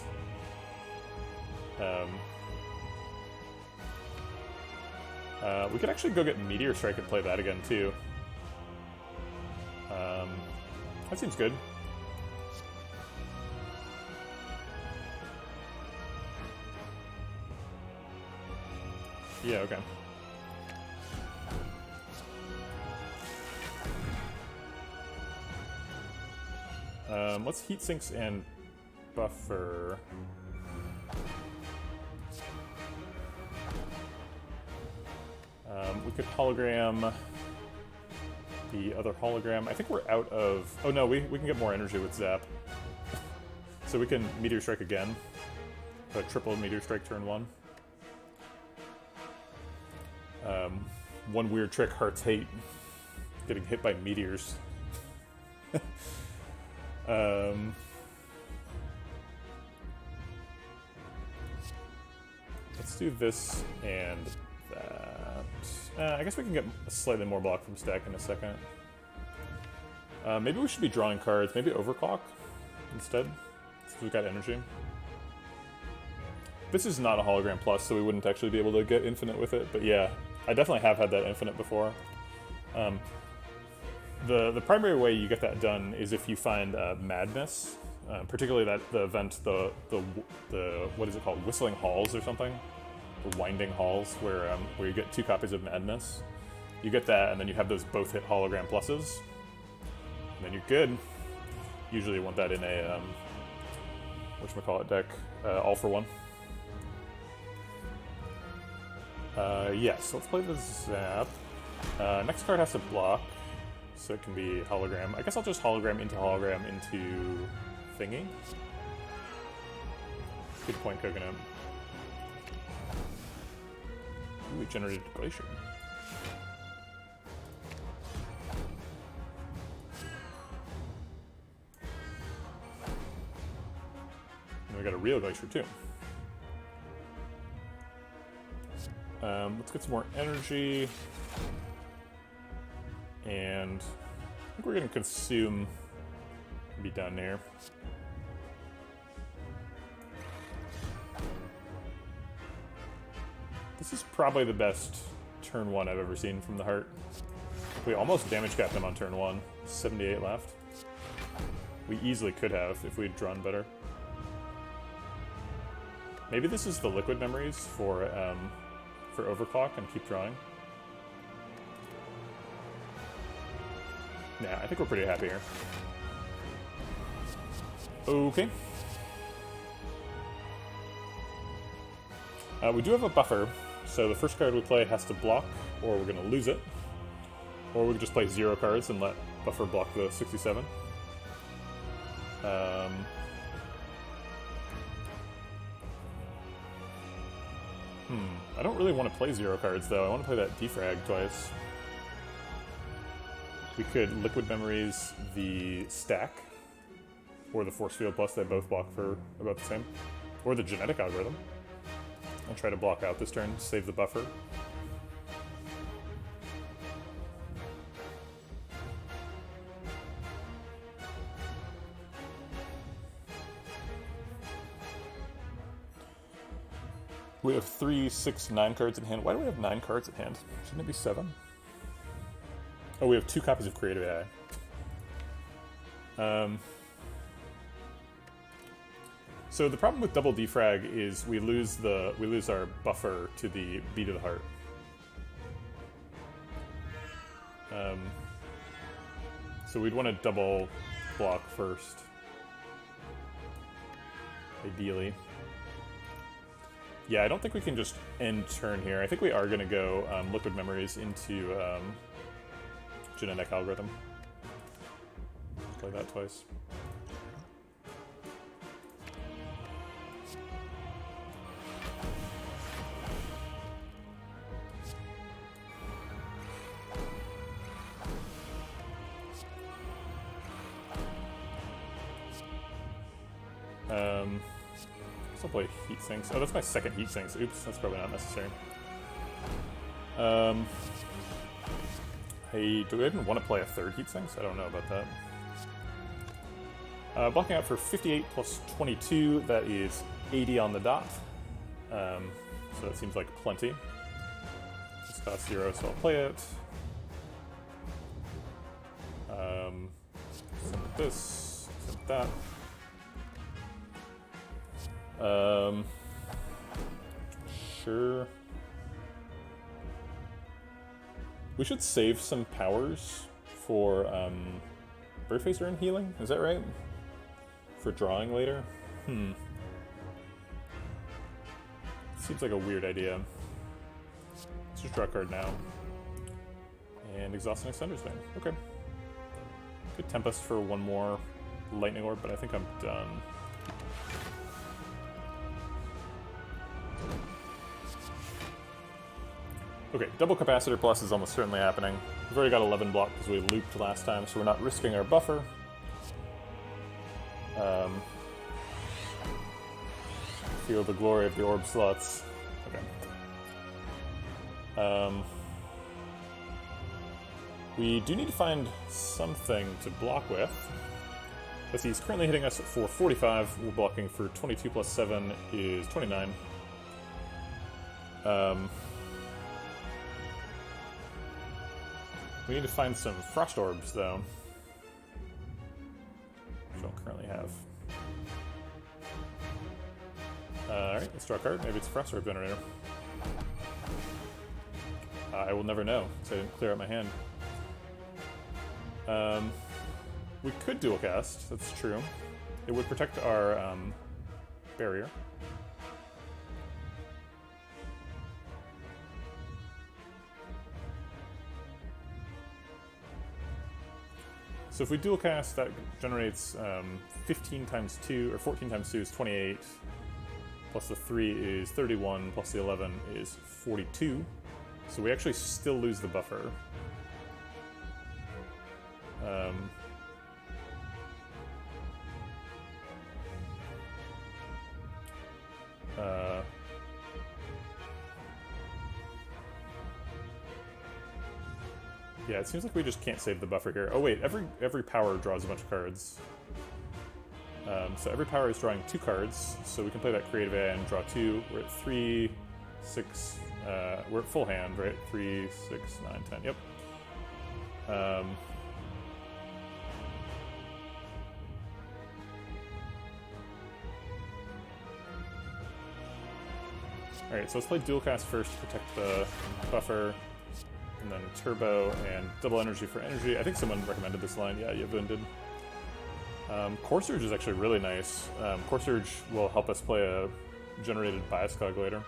We could actually go get Meteor Strike and play that again, too. That seems good. Yeah, okay. Let's Heat Sinks and Buffer. We could hologram the other hologram. I think we're out of... Oh no, we can get more energy with Zap. So we can Meteor Strike again. A triple Meteor Strike turn 1. One weird trick Hearts hate. Getting hit by meteors. Let's do this and that. I guess we can get a slightly more block from stack in a second. Maybe we should be drawing cards. Maybe Overclock instead, since we've got energy. This is not a hologram plus, so we wouldn't actually be able to get infinite with it, but yeah, I definitely have had that infinite before. The primary way you get that done is if you find Madness, particularly the event, the what is it called, Whistling Halls or something? The Winding Halls, where you get 2 copies of Madness. You get that, and then you have those both hit hologram pluses, and then you're good. Usually you want that in a, whatchamacallit deck, all for one. Yes, let's play the Zap. Next card has to block, so it can be hologram. I guess I'll just hologram into thingy. Good point, Coconut. Ooh, we generated Glacier. And we got a real Glacier too. Let's get some more energy. And I think we're going to consume and be done here. This is probably the best turn 1 I've ever seen from the Heart. We almost damage capped him on turn 1. 78 left. We easily could have if we'd drawn better. Maybe this is the Liquid Memories for Overclock and keep drawing. Yeah, I think we're pretty happy here. Okay. We do have a buffer, so the first card we play has to block, or we're going to lose it. Or we can just play 0 cards and let buffer block the 67. I don't really want to play 0 cards, though. I want to play that Defrag twice. We could Liquid Memories the stack. or the Force Field Plus, they both block for about the same. Or the Genetic Algorithm. I'll try to block out this turn, save the buffer. We have 3, 6, 9 cards in hand. Why do we have 9 cards in hand? Shouldn't it be 7? Oh, we have 2 copies of Creative AI. So the problem with double defrag is we lose our buffer to the Beat of the Heart. So we'd want to double block first, ideally. Yeah, I don't think we can just end turn here. I think we are going to go Liquid Memories into Genetic Algorithm. Play that twice. I'll play Heat Sinks. Oh, that's my second Heat Sinks. Oops, that's probably not necessary. Hey, do we even want to play a third Heat Sinks? I don't know about that. Blocking out for 58 plus 22, that is 80 on the dot. So that seems like plenty. This costs 0, so I'll play it. Send this, send that. Sure. We should save some powers for Birdface Urn healing, is that right? For drawing later? Seems like a weird idea. Let's just draw a card now. And Exhausting Extender's Vein. Okay. Could Tempest for one more Lightning Orb, but I think I'm done. Okay, double Capacitor Plus is almost certainly happening. We've already got 11 block because we looped last time, so we're not risking our buffer. Feel the glory of the orb slots. Okay. We do need to find something to block with. Let's see, he's currently hitting us for 45. We're blocking for 22 plus 7 is 29. We need to find some Frost Orbs, though. Which we don't currently have. Alright, let's draw a card. Maybe it's a Frost Orb Generator. I will never know, because I didn't clear out my hand. We could dual cast, that's true. It would protect our barrier. So if we dual cast, that generates 15 times 2, or 14 times 2 is 28, plus the 3 is 31, plus the 11 is 42. So we actually still lose the buffer. Yeah, it seems like we just can't save the buffer here. Oh wait, every power draws a bunch of cards. So every power is drawing 2 cards, so we can play that Creative AI and draw 2. We're at 3, 6, we're at full hand, right? 3, 6, 9, 10, yep. Alright, so let's play Dual Cast first to protect the buffer, and then Turbo and Double Energy for energy. I think someone recommended this line. Yeah, Yevon did. Core Surge is actually really nice. Core Surge will help us play a generated Bias Cog later.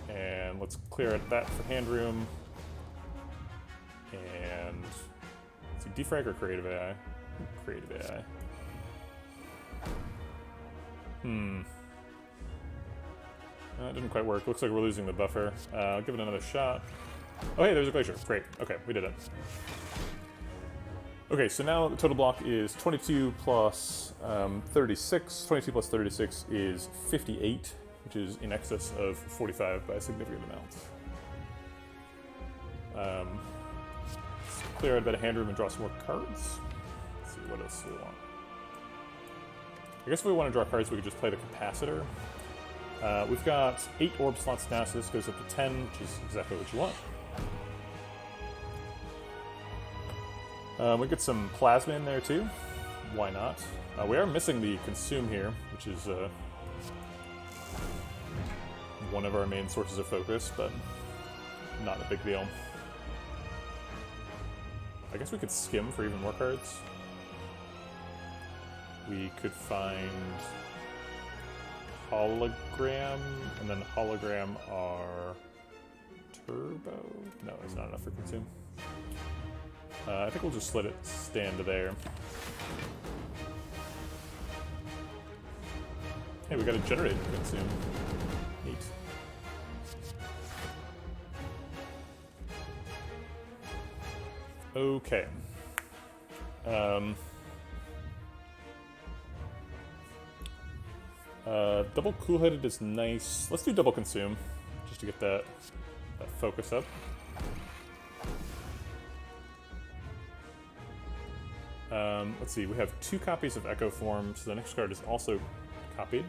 And let's clear that for hand room. And let's see, Defrag or Creative AI? Creative AI. That didn't quite work. Looks like we're losing the buffer. I'll give it another shot. Oh, hey, there's a glacier. Great. Okay, we did it. Okay, so now the total block is 22 plus 36. 22 plus 36 is 58, which is in excess of 45 by a significant amount. Let's clear out a bit of hand room and draw some more cards. Let's see, what else do we want? I guess if we want to draw cards, we could just play the capacitor. We've got 8 orb slots now, so this goes up to 10, which is exactly what you want. We get some plasma in there too. Why not? We are missing the consume here, which is one of our main sources of focus, but not a big deal. I guess we could skim for even more cards. We could find hologram, and then hologram are turbo? No, it's not enough for consume. I think we'll just let it stand there. Hey, we got a generator to consume. Neat. Okay. Double cool-headed is nice. Let's do double consume, just to get that focus up. Let's see, we have 2 copies of Echo Form, so the next card is also copied.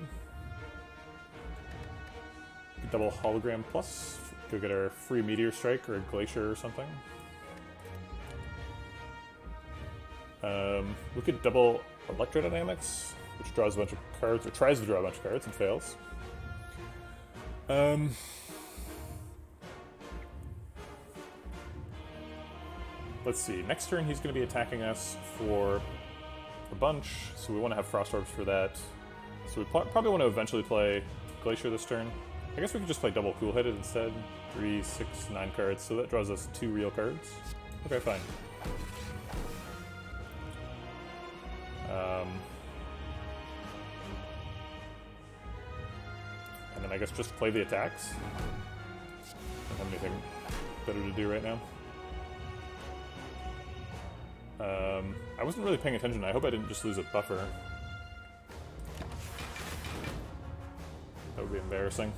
Double Hologram Plus, go get our free Meteor Strike or a Glacier or something. We could double Electrodynamics, which draws a bunch of cards, or tries to draw a bunch of cards and fails. Let's see, next turn he's going to be attacking us for a bunch, so we want to have Frost Orbs for that. So we probably want to eventually play Glacier this turn. I guess we could just play double Cool-Headed instead. 3, 6, 9 cards, so that draws us 2 real cards. Okay, fine. And then I guess just play the attacks. I don't have anything better to do right now. I wasn't really paying attention. I hope I didn't just lose a buffer. That would be embarrassing.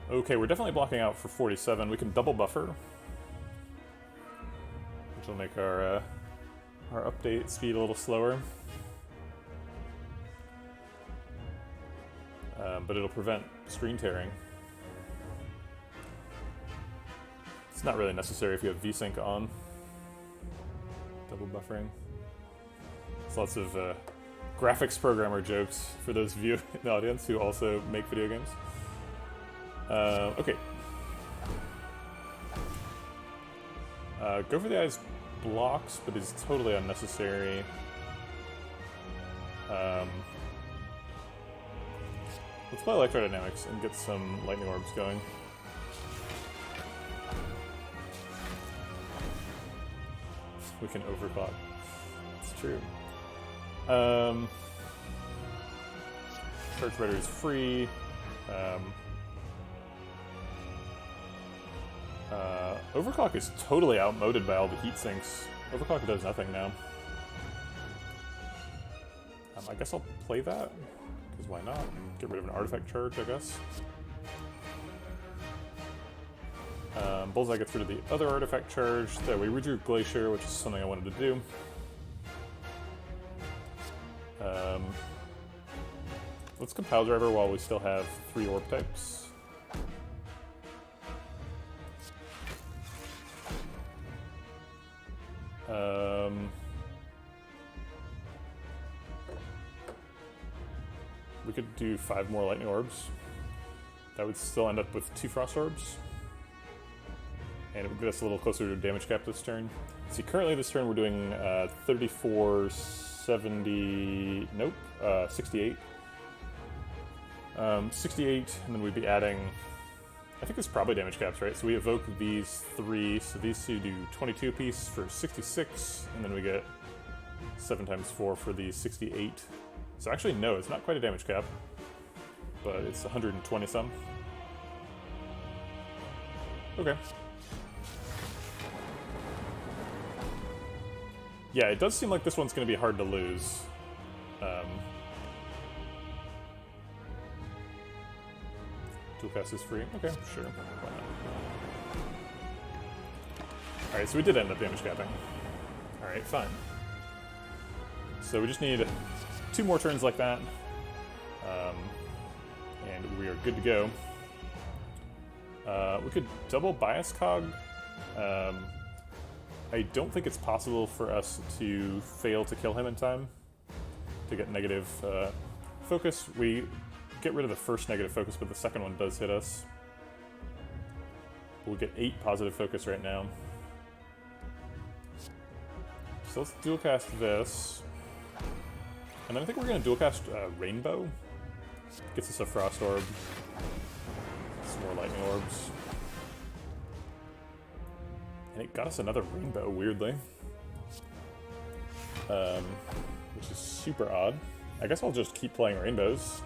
Okay, we're definitely blocking out for 47. We can double buffer, which will make our update speed a little slower. But it'll prevent screen tearing. It's not really necessary if you have VSync on. Double buffering. There's lots of graphics programmer jokes for those of you in the audience who also make video games. Okay. Go for the Eyes blocks, but is totally unnecessary. Let's play Electrodynamics and get some Lightning Orbs going. We can overclock. It's true. Charge Rider is free. Overclock is totally outmoded by all the heat sinks. Overclock does nothing now. I guess I'll play that, because why not? Get rid of an artifact charge, I guess. Bullseye gets rid of the other artifact charge. There, we redrew Glacier, which is something I wanted to do. Let's compile driver while we still have 3 orb types. We could do 5 more lightning orbs. That would still end up with 2 frost orbs. And it would get us a little closer to damage cap this turn. See, currently this turn we're doing 34, 70, nope, 68. 68, and then we'd be adding, I think it's probably damage caps, right? So we evoke these 3, so these 2 do 22 apiece for 66, and then we get 7 times 4 for the 68. So actually, no, it's not quite a damage cap. but it's 120 some. Okay. Yeah, it does seem like this one's going to be hard to lose. Dual cast is free. Okay, sure. Why not? Alright, so we did end up damage capping. Alright, fine. So we just need 2 more turns like that. And we are good to go. We could double bias cog. I don't think it's possible for us to fail to kill him in time to get negative focus. We get rid of the first negative focus, but the second one does hit us. We'll get 8 positive focus right now. So let's dual cast this. And then I think we're going to dual cast Rainbow. Gets us a Frost Orb. Some more Lightning Orbs. And it got us another Rainbow, weirdly. Which is super odd. I guess I'll just keep playing Rainbows.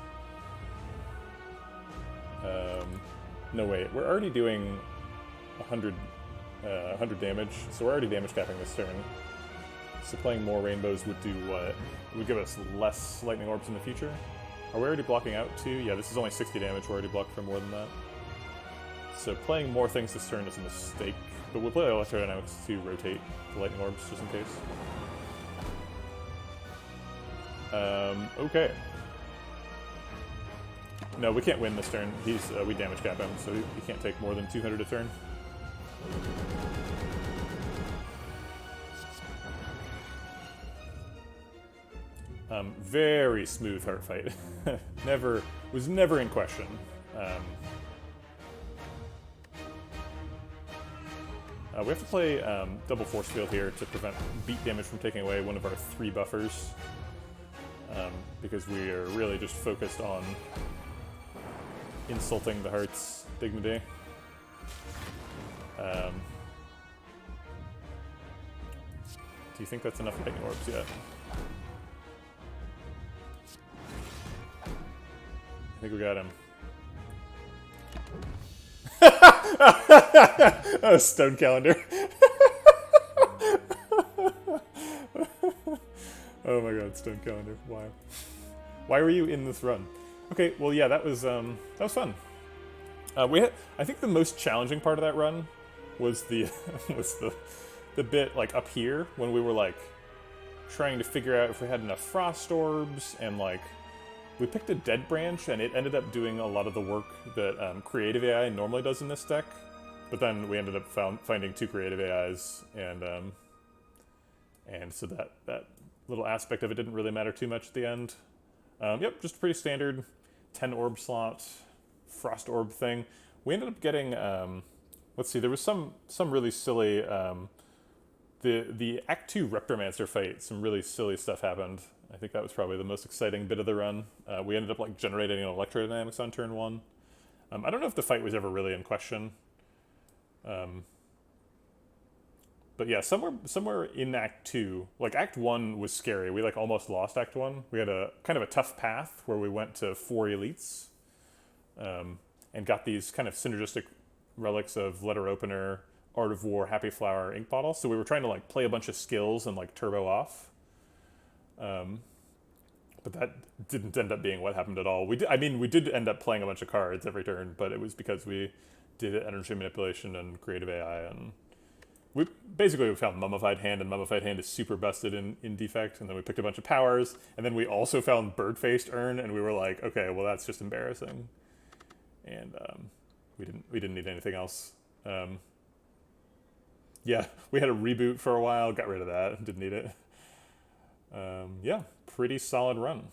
No, wait. We're already doing 100 damage, so we're already damage capping this turn. So playing more Rainbows would do what? It would give us less Lightning Orbs in the future. Are we already blocking out too? Yeah, this is only 60 damage. We're already blocked for more than that. So playing more things this turn is a mistake. But we'll play Electrodynamics to rotate the Lightning Orbs just in case. Okay. No, we can't win this turn. We damage cap him, so he can't take more than 200 a turn. Very smooth heart fight. was never in question. We have to play double force field here to prevent beat damage from taking away one of our 3 buffers. Because we are really just focused on insulting the heart's dignity. Do you think that's enough Lightning Orbs yet? I think we got him. Oh, Stone Calendar. Oh my god, Stone Calendar. Why? Why were you in this run? Okay, well yeah, that was fun. I think the most challenging part of that run was the the bit like up here when we were like trying to figure out if we had enough Frost Orbs, and like we picked a dead branch and it ended up doing a lot of the work that creative AI normally does in this deck, but then we ended up finding 2 creative AIs, and so that little aspect of it didn't really matter too much at the end. Yep, just a pretty standard 10 orb slot Frost Orb thing. We ended up getting let's see, there was some really silly the Act 2 Reptomancer fight, some really silly stuff happened. I think that was probably the most exciting bit of the run. We ended up like generating an Electrodynamics on turn 1. I don't know if the fight was ever really in question. But yeah, somewhere in Act 2, like Act 1 was scary. We like almost lost Act 1. We had a kind of a tough path where we went to 4 elites and got these kind of synergistic relics of Letter Opener, Art of War, Happy Flower, Ink Bottle. So we were trying to like play a bunch of skills and like turbo off. But that didn't end up being what happened at all. We did end up playing a bunch of cards every turn, but it was because we did energy manipulation and creative AI, and we found Mummified Hand, and Mummified Hand is super busted in Defect, and then we picked a bunch of powers, and then we also found Bird-Faced Urn, and we were like, okay, well that's just embarrassing, and we didn't need anything else. Yeah, we had a reboot for a while, got rid of that, didn't need it. Yeah, pretty solid run.